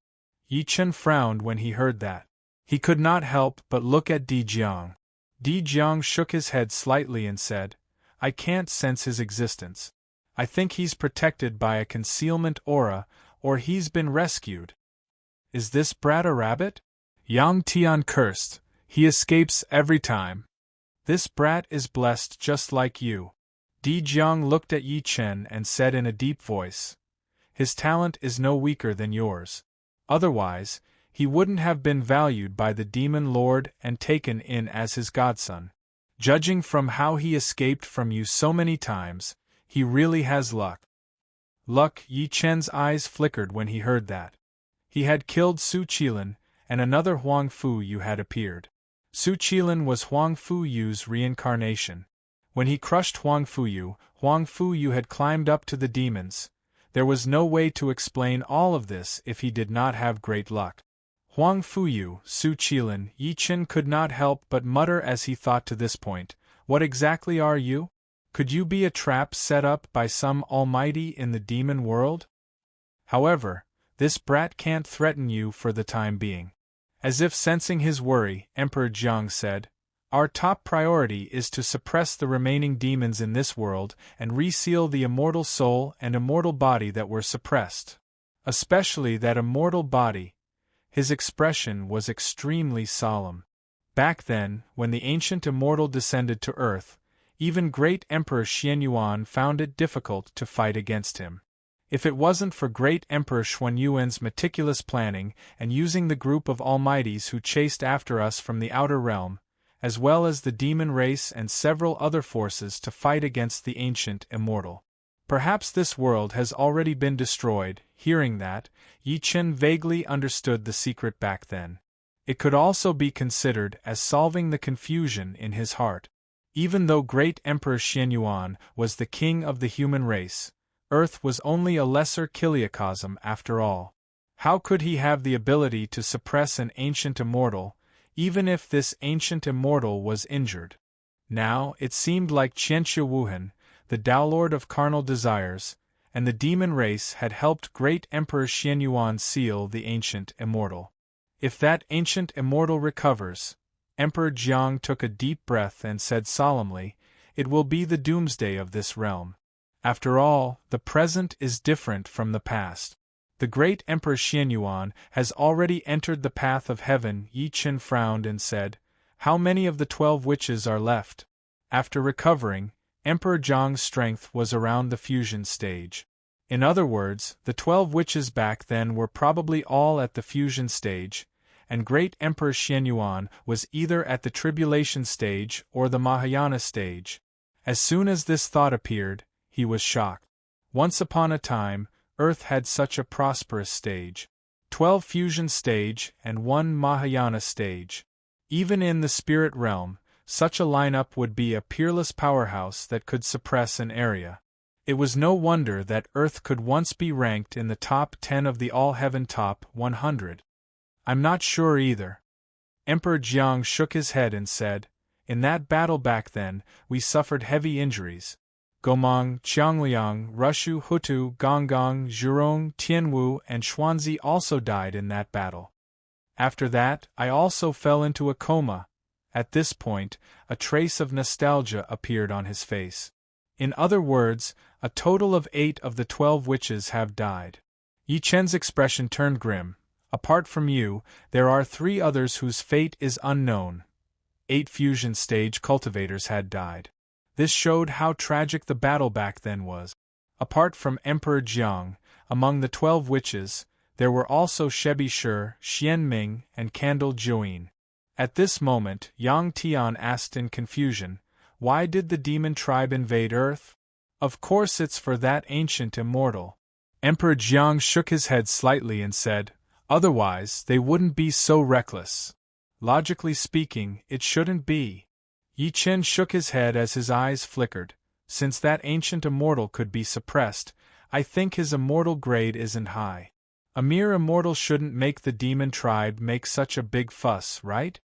Speaker 1: Yi Chen frowned when he heard that. He could not help but look at Di Jiang. Di Jiang shook his head slightly and said, "I can't sense his existence. I think he's protected by a concealment aura, or he's been rescued." "Is this brat a rabbit?" Yang Tian cursed, "He escapes every time. This brat is blessed just like you." Di Jiang looked at Yi Chen and said in a deep voice, "His talent is no weaker than yours. Otherwise, he wouldn't have been valued by the Demon Lord and taken in as his godson. Judging from how he escaped from you so many times, he really has luck." Luck? Yi Chen's eyes flickered when he heard that. He had killed Su Qilin, and another Huang Fu Yu had appeared. Su Qilin was Huang Fu Yu's reincarnation. When he crushed Huang Fu Yu had climbed up to the demons. There was no way to explain all of this if he did not have great luck. Huang Fu Yu, Su Qilin, Yi Chen could not help but mutter as he thought to this point, what exactly are you? Could you be a trap set up by some almighty in the demon world? However, this brat can't threaten you for the time being. As if sensing his worry, Emperor Jiang said, our top priority is to suppress the remaining demons in this world and reseal the immortal soul and immortal body that were suppressed. Especially that immortal body. His expression was extremely solemn. Back then, when the ancient immortal descended to earth, even great Emperor Xianyuan found it difficult to fight against him. If it wasn't for great Emperor Xuanyuan's meticulous planning and using the group of almighties who chased after us from the outer realm, as well as the demon race and several other forces to fight against the ancient immortal. Perhaps this world has already been destroyed. Hearing that, Yi Chen vaguely understood the secret back then. It could also be considered as solving the confusion in his heart. Even though great Emperor Xianyuan was the king of the human race, Earth was only a lesser chiliocosm after all. How could he have the ability to suppress an ancient immortal, even if this ancient immortal was injured? Now, it seemed like Qianxia Wuhan, the Taolord of carnal desires, and the demon race had helped great Emperor Xianyuan seal the ancient immortal. If that ancient immortal recovers, Emperor Jiang took a deep breath and said solemnly, it will be the doomsday of this realm. After all, the present is different from the past. The great Emperor Xianyuan has already entered the path of heaven. Yi Chen frowned and said, how many of the 12 witches are left? After recovering, Emperor Jiang's strength was around the fusion stage. In other words, the 12 witches back then were probably all at the fusion stage, and great Emperor Xianyuan was either at the tribulation stage or the Mahayana stage. As soon as this thought appeared, he was shocked. Once upon a time, Earth had such a prosperous stage. 12 fusion stage and 1 Mahayana stage. Even in the spirit realm, such a lineup would be a peerless powerhouse that could suppress an area. It was no wonder that Earth could once be ranked in the top 10 of the all-heaven top 100. I'm not sure either. Emperor Jiang shook his head and said, in that battle back then, we suffered heavy injuries. Gomang, Qiangliang, Rushu, Hutu, Gonggong, Zhurong, Tianwu, and Xuanzi also died in that battle. After that, I also fell into a coma. At this point, a trace of nostalgia appeared on his face. In other words, a total of 8 of the 12 witches have died. Yi Chen's expression turned grim. Apart from you, there are 3 others whose fate is unknown. 8 fusion stage cultivators had died. This showed how tragic the battle back then was. Apart from Emperor Jiang, among the 12 witches, there were also Shebi Shi, Xian Ming, and Candle Join. At this moment, Yang Tian asked in confusion, why did the demon tribe invade Earth? Of course it's for that ancient immortal. Emperor Jiang shook his head slightly and said, otherwise they wouldn't be so reckless. Logically speaking, it shouldn't be. Yi Chen shook his head as his eyes flickered. Since that ancient immortal could be suppressed, I think his immortal grade isn't high. A mere immortal shouldn't make the demon tribe make such a big fuss, right?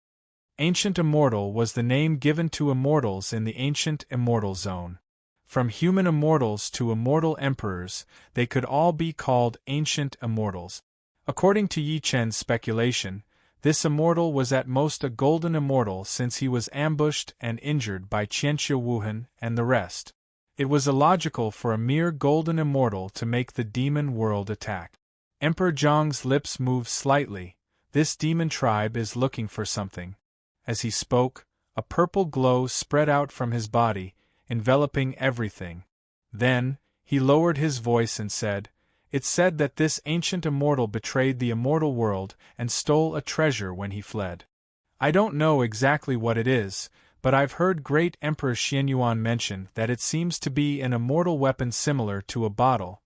Speaker 1: Ancient Immortal was the name given to immortals in the ancient immortal zone. From human immortals to immortal emperors, they could all be called ancient immortals. According to Yi Chen's speculation, this immortal was at most a golden immortal since he was ambushed and injured by Qianxia Wuhan and the rest. It was illogical for a mere golden immortal to make the demon world attack. Emperor Jiang's lips moved slightly. This demon tribe is looking for something. As he spoke, a purple glow spread out from his body, enveloping everything. Then, he lowered his voice and said, it's said that this ancient immortal betrayed the immortal world and stole a treasure when he fled. I don't know exactly what it is, but I've heard great Emperor Xianyuan mention that it seems to be an immortal weapon similar to a bottle.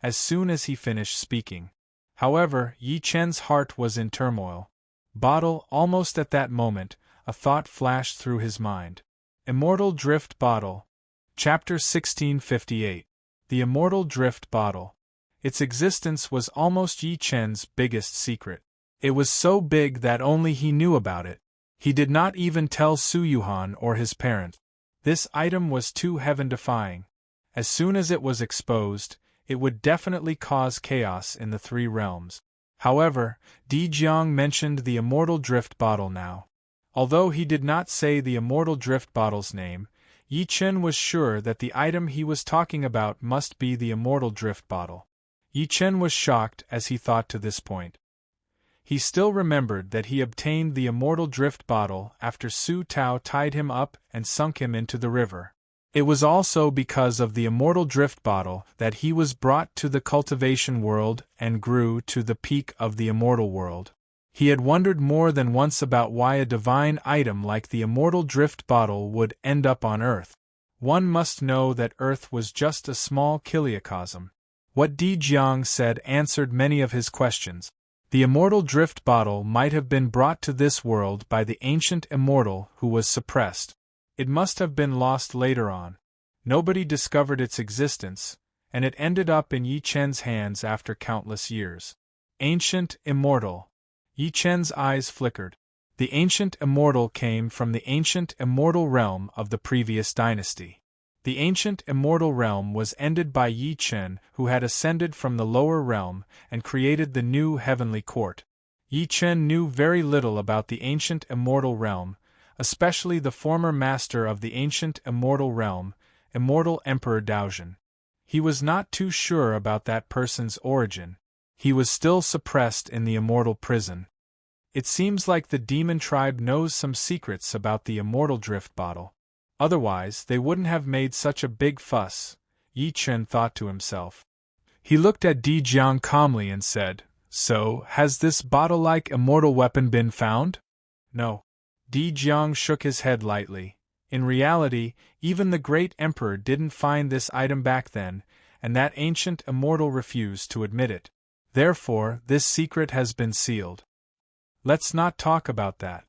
Speaker 1: As soon as he finished speaking, However, Yi Chen's heart was in turmoil. Bottle, almost at that moment, a thought flashed through his mind. Immortal Drift Bottle. Chapter 1658. The Immortal Drift Bottle. Its existence was almost Yi Chen's biggest secret. It was so big that only he knew about it. He did not even tell Su Yuhan or his parent. This item was too heaven-defying. As soon as it was exposed, it would definitely cause chaos in the three realms. However, Di Jiang mentioned the Immortal Drift Bottle now. Although he did not say the Immortal Drift Bottle's name, Yi Chen was sure that the item he was talking about must be the Immortal Drift Bottle. Yi Chen was shocked as he thought to this point. He still remembered that he obtained the Immortal Drift Bottle after Su Tao tied him up and sunk him into the river. It was also because of the Immortal Drift Bottle that he was brought to the cultivation world and grew to the peak of the immortal world. He had wondered more than once about why a divine item like the Immortal Drift Bottle would end up on Earth. One must know that Earth was just a small kiliacosm. What Di Jiang said answered many of his questions. The Immortal Drift Bottle might have been brought to this world by the ancient immortal who was suppressed. It must have been lost later on. Nobody discovered its existence, and it ended up in Yi Chen's hands after countless years. Ancient Immortal. Yi Chen's eyes flickered. The Ancient Immortal came from the Ancient Immortal realm of the previous dynasty. The Ancient Immortal realm was ended by Yi Chen, who had ascended from the lower realm and created the new heavenly court. Yi Chen knew very little about the Ancient Immortal realm, especially the former master of the Ancient Immortal realm, Immortal Emperor Daozhen. He was not too sure about that person's origin. He was still suppressed in the immortal prison. It seems like the demon tribe knows some secrets about the Immortal Drift Bottle. Otherwise, they wouldn't have made such a big fuss, Yi Chen thought to himself. He looked at Di Jiang calmly and said, "So, has this bottle-like immortal weapon been found?" "No." Di Jiang shook his head lightly. In reality, even the great emperor didn't find this item back then, and that ancient immortal refused to admit it. Therefore, this secret has been sealed. Let's not talk about that.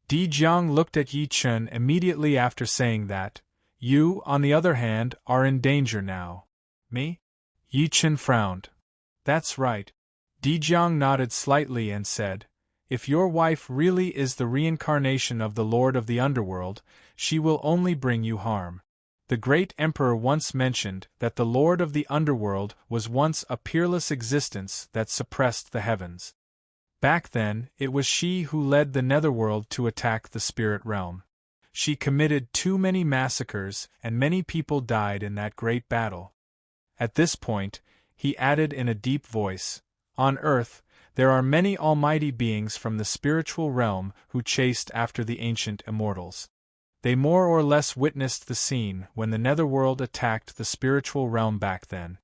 Speaker 1: Di Jiang looked at Yi Chen immediately after saying that. You, on the other hand, are in danger now. Me? Yi Chen frowned. That's right. Di Jiang nodded slightly and said, if your wife really is the reincarnation of the Lord of the Underworld, she will only bring you harm. The great emperor once mentioned that the Lord of the Underworld was once a peerless existence that suppressed the heavens. Back then, it was she who led the netherworld to attack the spirit realm. She committed too many massacres, and many people died in that great battle. At this point, he added in a deep voice, on Earth, there are many almighty beings from the spiritual realm who chased after the ancient immortals. They more or less witnessed the scene when the netherworld attacked the spiritual realm back then.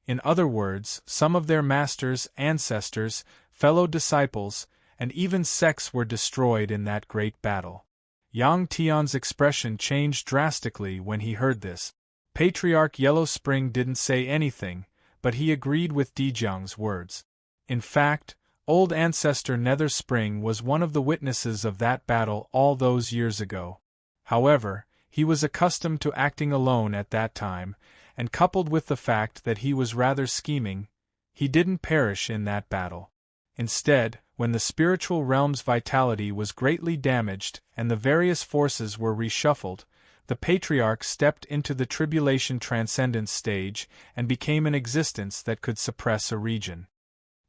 Speaker 1: In other words, some of their masters, ancestors, fellow disciples, and even sects were destroyed in that great battle. Yang Tian's expression changed drastically when he heard this. Patriarch Yellow Spring didn't say anything, but he agreed with Di Jiang's words. In fact, old ancestor Nether Spring was one of the witnesses of that battle all those years ago. However, he was accustomed to acting alone at that time, and coupled with the fact that he was rather scheming, he didn't perish in that battle. Instead, when the spiritual realm's vitality was greatly damaged and the various forces were reshuffled, the Patriarch stepped into the Tribulation Transcendence stage and became an existence that could suppress a region.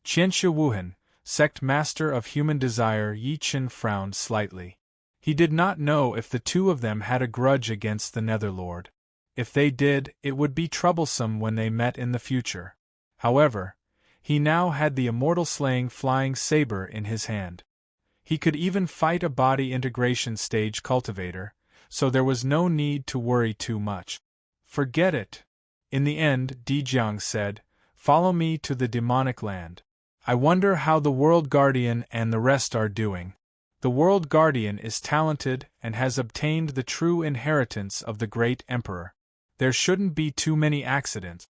Speaker 1: Qianxia Wuhan, sect master of human desire. Yi Chen frowned slightly. He did not know if the two of them had a grudge against the Netherlord. If they did, it would be troublesome when they met in the future. However, he now had the immortal slaying flying saber in his hand. He could even fight a body integration stage cultivator, so there was no need to worry too much. Forget it. In the end, Di Jiang said, follow me to the demonic land. I wonder how the World Guardian and the rest are doing. The World Guardian is talented and has obtained the true inheritance of the great emperor. There shouldn't be too many accidents.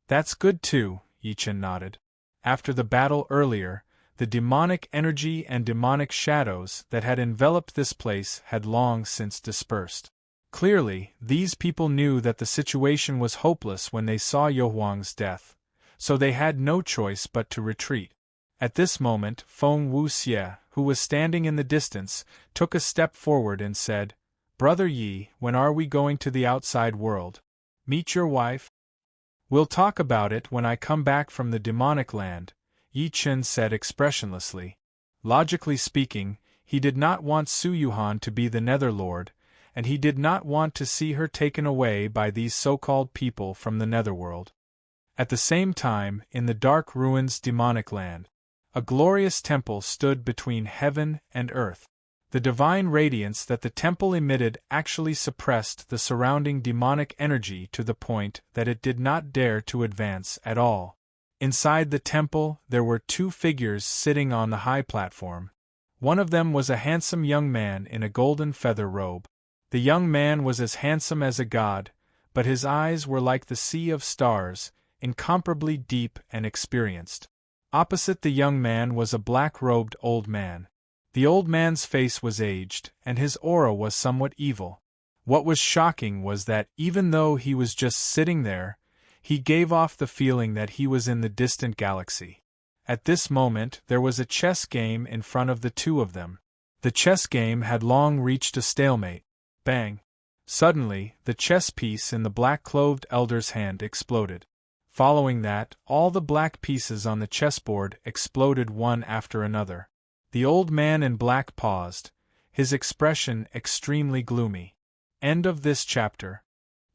Speaker 1: That's good too, Yi Chen nodded. After the battle earlier, the demonic energy and demonic shadows that had enveloped this place had long since dispersed. Clearly, these people knew that the situation was hopeless when they saw Yohuang's death, so they had no choice but to retreat. At this moment, Feng Wuxie, who was standing in the distance, took a step forward and said, "Brother Yi, when are we going to the outside world? Meet your wife?" "We'll talk about it when I come back from the demonic land," Yi Chen said expressionlessly. Logically speaking, he did not want Su Yuhan to be the Netherlord, and he did not want to see her taken away by these so-called people from the Netherworld. At the same time, in the dark ruins demonic land, a glorious temple stood between heaven and earth. The divine radiance that the temple emitted actually suppressed the surrounding demonic energy to the point that it did not dare to advance at all. Inside the temple, there were two figures sitting on the high platform. One of them was a handsome young man in a golden feather robe. The young man was as handsome as a god, but his eyes were like the sea of stars, incomparably deep and experienced. Opposite the young man was a black-robed old man. The old man's face was aged, and his aura was somewhat evil. What was shocking was that, even though he was just sitting there, he gave off the feeling that he was in the distant galaxy. At this moment, there was a chess game in front of the two of them. The chess game had long reached a stalemate. Bang! Suddenly, the chess piece in the black-clothed elder's hand exploded. Following that, all the black pieces on the chessboard exploded one after another. The old man in black paused, his expression extremely gloomy. End of this chapter.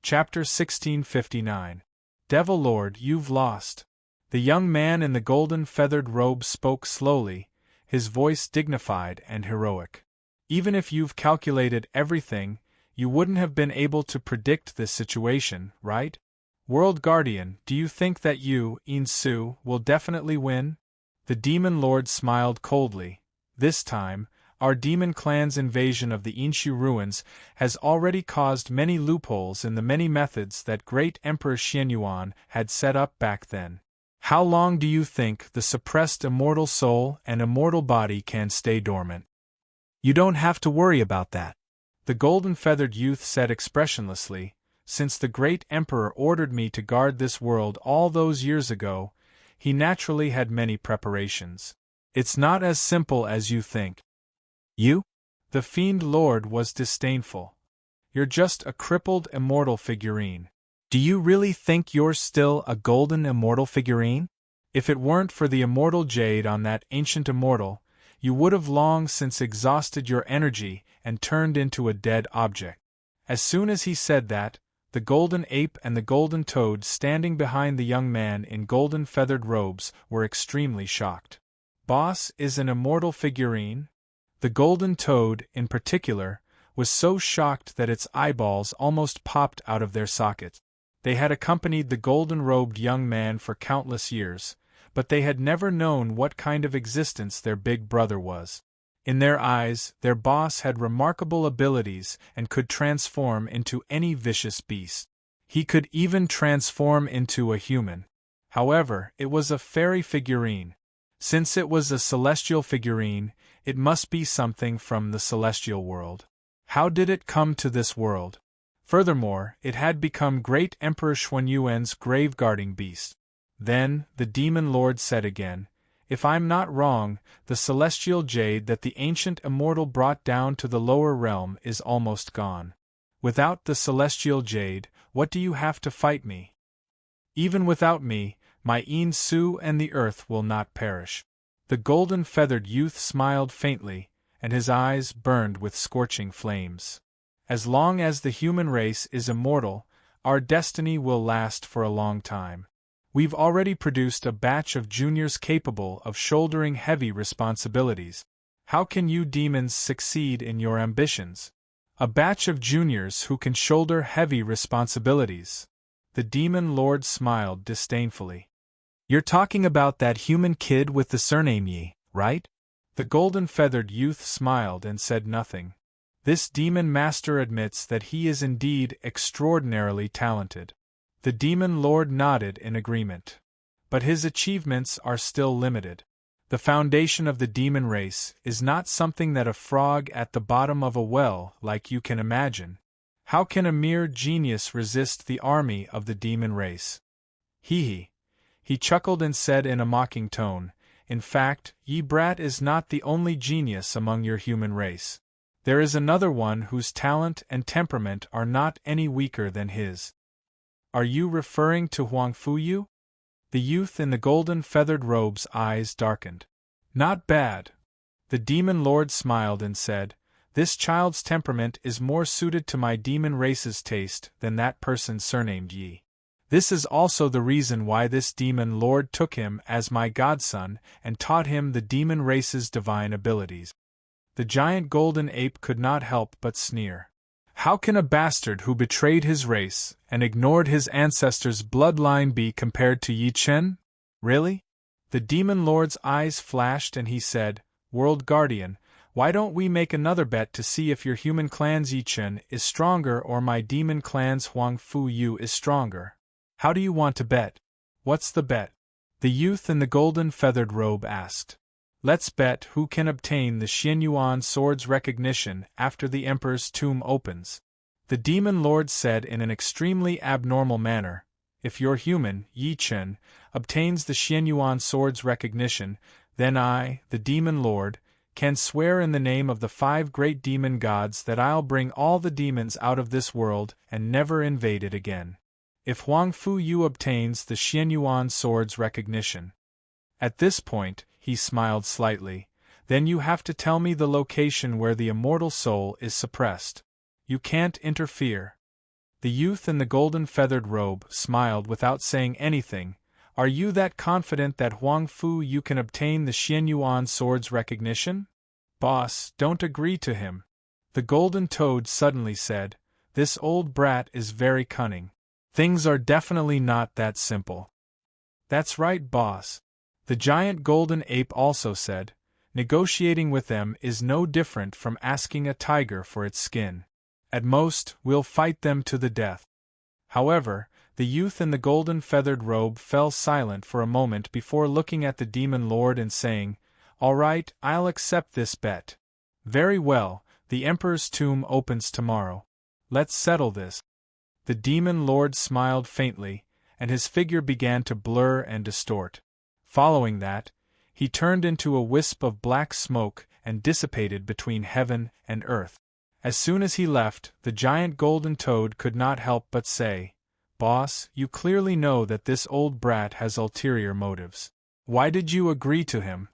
Speaker 1: Chapter 1659. Devil Lord, you've lost. The young man in the golden feathered robe spoke slowly, his voice dignified and heroic. Even if you've calculated everything, you wouldn't have been able to predict this situation, right? World Guardian, do you think that you, Yin Su, will definitely win? The Demon Lord smiled coldly. This time, our demon clan's invasion of the Yinshu ruins has already caused many loopholes in the many methods that great Emperor Xianyuan had set up back then. How long do you think the suppressed immortal soul and immortal body can stay dormant? You don't have to worry about that, the golden-feathered youth said expressionlessly. Since the great emperor ordered me to guard this world all those years ago, he naturally had many preparations. It's not as simple as you think. You? The Fiend Lord was disdainful. You're just a crippled immortal figurine. Do you really think you're still a golden immortal figurine? If it weren't for the immortal jade on that ancient immortal, you would have long since exhausted your energy and turned into a dead object. As soon as he said that, the golden ape and the golden toad standing behind the young man in golden feathered robes were extremely shocked. Boss is an immortal figurine? The golden toad, in particular, was so shocked that its eyeballs almost popped out of their sockets. They had accompanied the golden-robed young man for countless years, but they had never known what kind of existence their big brother was. In their eyes, their boss had remarkable abilities and could transform into any vicious beast. He could even transform into a human. However, it was a fairy figurine. Since it was a celestial figurine, it must be something from the celestial world. How did it come to this world? Furthermore, it had become Great Emperor Xuanyuan's grave-guarding beast. Then, the Demon Lord said again, "If I'm not wrong, the celestial jade that the ancient immortal brought down to the lower realm is almost gone. Without the celestial jade, what do you have to fight me? Even without me, my Yin Su and the earth will not perish." The golden-feathered youth smiled faintly, and his eyes burned with scorching flames. As long as the human race is immortal, our destiny will last for a long time. We've already produced a batch of juniors capable of shouldering heavy responsibilities. How can you demons succeed in your ambitions? A batch of juniors who can shoulder heavy responsibilities. The Demon Lord smiled disdainfully. You're talking about that human kid with the surname Yi, right? The golden-feathered youth smiled and said nothing. This demon master admits that he is indeed extraordinarily talented. The Demon Lord nodded in agreement. but his achievements are still limited. The foundation of the demon race is not something that a frog at the bottom of a well like you can imagine. How can a mere genius resist the army of the demon race? He chuckled and said in a mocking tone, "In fact, ye brat is not the only genius among your human race. There is another one whose talent and temperament are not any weaker than his." "Are you referring to Huang Fuyu?" The youth in the golden feathered robe's eyes darkened. "Not bad." The demon lord smiled and said, "This child's temperament is more suited to my demon race's taste than that person surnamed Yi. This is also the reason why this demon lord took him as my godson and taught him the demon race's divine abilities." The giant golden ape could not help but sneer. How can a bastard who betrayed his race and ignored his ancestors' bloodline be compared to Yi Chen? Really? The demon lord's eyes flashed and he said, "World Guardian, why don't we make another bet to see if your human clan's Yi Chen is stronger or my demon clan's Huang Fu Yu is stronger? How do you want to bet?" "What's the bet?" the youth in the golden feathered robe asked. "Let's bet who can obtain the Xianyuan sword's recognition after the Emperor's tomb opens." The demon lord said in an extremely abnormal manner, "If your human, Yi Chen, obtains the Xianyuan sword's recognition, then I, the demon lord, can swear in the name of the 5 great demon gods that I'll bring all the demons out of this world and never invade it again. If Huang Fu Yu obtains the Xianyuan sword's recognition." At this point, he smiled slightly, "Then you have to tell me the location where the immortal soul is suppressed. You can't interfere." The youth in the golden feathered robe smiled without saying anything. "Are you that confident that Huang Fu Yu can obtain the Xianyuan sword's recognition?" "Boss, don't agree to him." The golden toad suddenly said, "This old brat is very cunning. Things are definitely not that simple." "That's right, boss." The giant golden ape also said, "Negotiating with them is no different from asking a tiger for its skin. At most, we'll fight them to the death." However, the youth in the golden feathered robe fell silent for a moment before looking at the demon lord and saying, "All right, I'll accept this bet." "Very well, the Emperor's tomb opens tomorrow. Let's settle this." The demon lord smiled faintly, and his figure began to blur and distort. Following that, he turned into a wisp of black smoke and dissipated between heaven and earth. As soon as he left, the giant golden toad could not help but say, "Boss, you clearly know that this old brat has ulterior motives. Why did you agree to him?"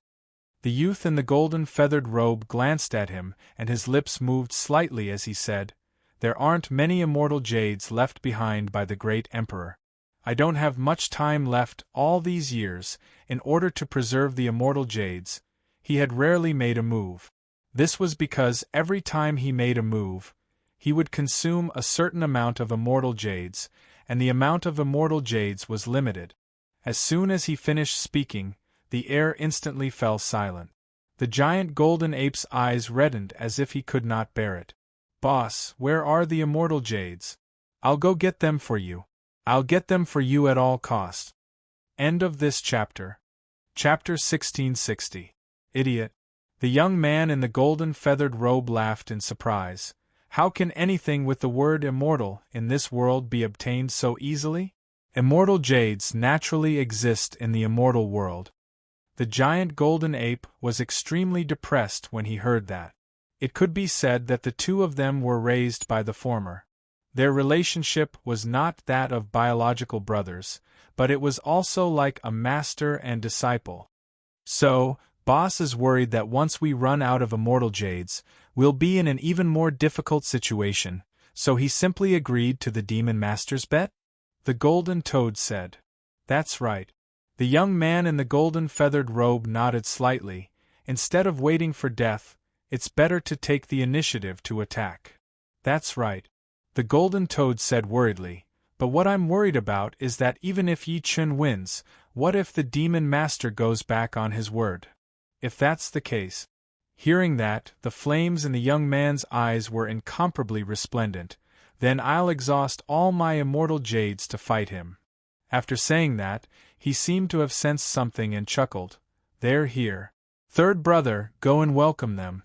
Speaker 1: The youth in the golden feathered robe glanced at him, and his lips moved slightly as he said, "There aren't many immortal jades left behind by the great Emperor. I don't have much time left all these years in order to preserve the immortal jades." He had rarely made a move. This was because every time he made a move, he would consume a certain amount of immortal jades, and the amount of immortal jades was limited. As soon as he finished speaking, the air instantly fell silent. The giant golden ape's eyes reddened as if he could not bear it. "Boss, where are the immortal jades? I'll go get them for you. I'll get them for you at all cost." End of this chapter. Chapter 1660. Idiot. The young man in the golden feathered robe laughed in surprise. How can anything with the word immortal in this world be obtained so easily? Immortal jades naturally exist in the immortal world. The giant golden ape was extremely depressed when he heard that. It could be said that the two of them were raised by the former. Their relationship was not that of biological brothers, but it was also like a master and disciple. "So, Boss is worried that once we run out of immortal jades, we'll be in an even more difficult situation, so he simply agreed to the Demon Master's bet?" The golden toad said. "That's right." The young man in the golden feathered robe nodded slightly. "Instead of waiting for death, it's better to take the initiative to attack." "That's right." The golden toad said worriedly, "But what I'm worried about is that even if Yi Chen wins, what if the Demon Master goes back on his word? If that's the case..." Hearing that, the flames in the young man's eyes were incomparably resplendent. "Then I'll exhaust all my immortal jades to fight him." After saying that, he seemed to have sensed something and chuckled. They're here. Third brother, go and welcome them.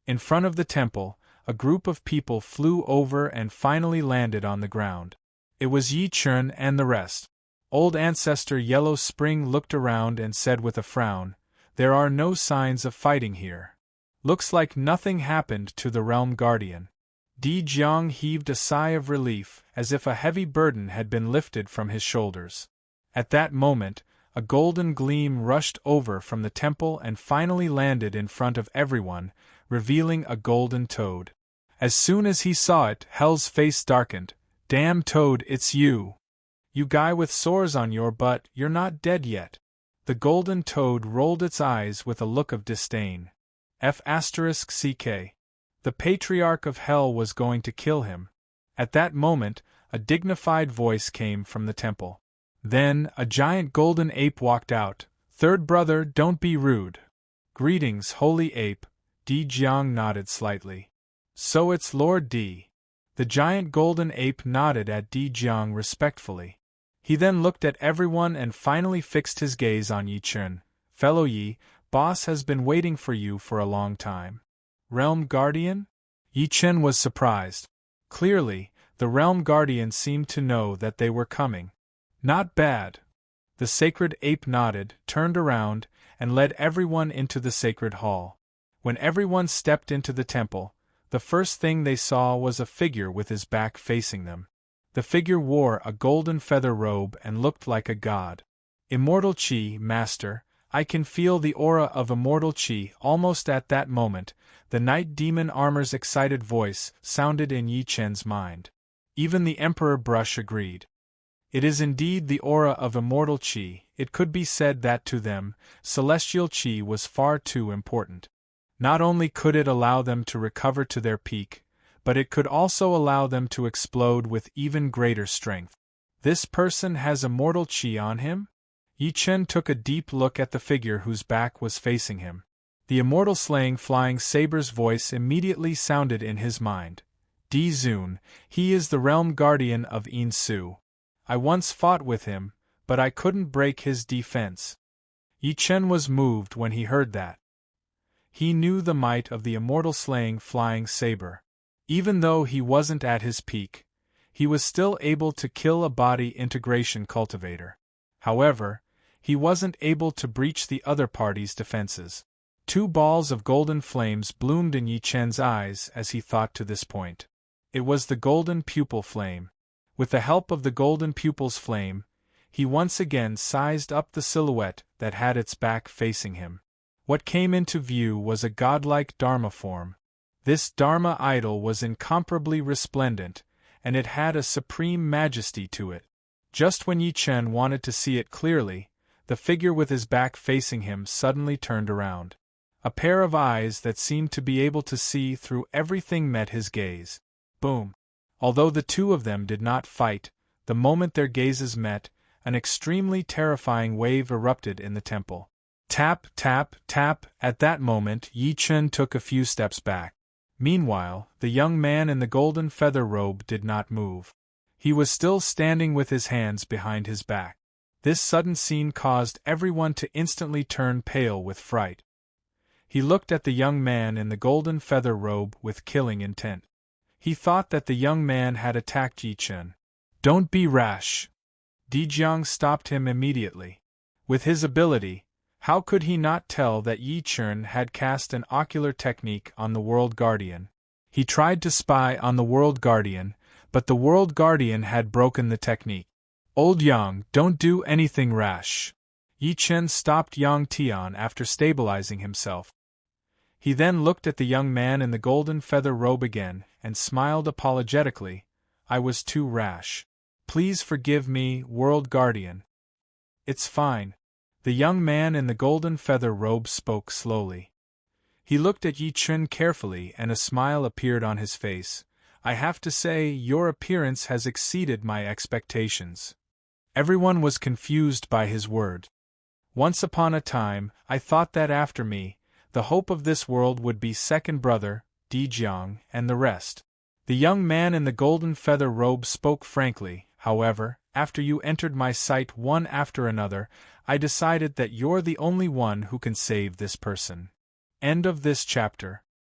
Speaker 1: In front of the temple, a group of people flew over and finally landed on the ground. It was Yi Chun and the rest. Old Ancestor Yellow Spring looked around and said with a frown, "There are no signs of fighting here. Looks like nothing happened to the Realm Guardian." Di Jiang heaved a sigh of relief, as if a heavy burden had been lifted from his shoulders. At that moment, a golden gleam rushed over from the temple and finally landed in front of everyone, revealing a golden toad. As soon as he saw it, Hell's face darkened. "Damn Toad, it's you! You guy with sores on your butt, you're not dead yet." The golden toad rolled its eyes with a look of disdain. F***ck. The Patriarch of Hell was going to kill him. At that moment, a dignified voice came from the temple. Then, a giant golden ape walked out. "Third brother, don't be rude." "Greetings, holy ape." Di Jiang nodded slightly. "So it's Lord Di." The giant golden ape nodded at Di Jiang respectfully. He then looked at everyone and finally fixed his gaze on Yi Chun. "Fellow Yi, boss has been waiting for you for a long time." "Realm Guardian?" Yi Chun was surprised. Clearly, the Realm Guardian seemed to know that they were coming. "Not bad." The sacred ape nodded, turned around, and led everyone into the sacred hall. When everyone stepped into the temple, the first thing they saw was a figure with his back facing them. The figure wore a golden feather robe and looked like a god. "Immortal Qi, Master, I can feel the aura of immortal Qi." Almost at that moment, the Night Demon Armor's excited voice sounded in Yi Chen's mind. Even the Emperor Brush agreed. It is indeed the aura of immortal Qi. It could be said that to them, celestial Qi was far too important. Not only could it allow them to recover to their peak, but it could also allow them to explode with even greater strength. "This person has immortal Qi on him?" Yi Chun took a deep look at the figure whose back was facing him. The immortal slaying flying saber's voice immediately sounded in his mind. "Di Zun, he is the Realm Guardian of Yin Su. I once fought with him, but I couldn't break his defense." Yi Chun was moved when he heard that. He knew the might of the immortal slaying flying saber. Even though he wasn't at his peak, he was still able to kill a body integration cultivator. However, he wasn't able to breach the other party's defenses. Two balls of golden flames bloomed in Yi Chen's eyes as he thought to this point. It was the golden pupil flame. With the help of the golden pupil's flame, he once again sized up the silhouette that had its back facing him. What came into view was a godlike Dharma form. This Dharma idol was incomparably resplendent, and it had a supreme majesty to it. Just when Yi Chen wanted to see it clearly, the figure with his back facing him suddenly turned around. A pair of eyes that seemed to be able to see through everything met his gaze. Boom! Although the two of them did not fight, the moment their gazes met, an extremely terrifying wave erupted in the temple. Tap, tap, tap. At that moment, Yi Chen took a few steps back. Meanwhile, the young man in the golden feather robe did not move. He was still standing with his hands behind his back. This sudden scene caused everyone to instantly turn pale with fright. He looked at the young man in the golden feather robe with killing intent. He thought that the young man had attacked Yi Chen. "Don't be rash." Di Jiang stopped him immediately. With his ability, how could he not tell that Yi Chen had cast an ocular technique on the World Guardian? He tried to spy on the World Guardian, but the World Guardian had broken the technique. "Old Yang, don't do anything rash." Yi Chen stopped Yang Tian after stabilizing himself. He then looked at the young man in the golden feather robe again, and smiled apologetically. "I was too rash. Please forgive me, World Guardian." "It's fine." The young man in the golden feather robe spoke slowly. He looked at Yi Chen carefully and a smile appeared on his face. "I have to say, your appearance has exceeded my expectations." Everyone was confused by his word. "Once upon a time, I thought that after me, the hope of this world would be second brother, Di Jiang, and the rest." The young man in the golden feather robe spoke frankly. However, after you entered my sight one after another, I decided that you're the only one who can save this person. End of this chapter.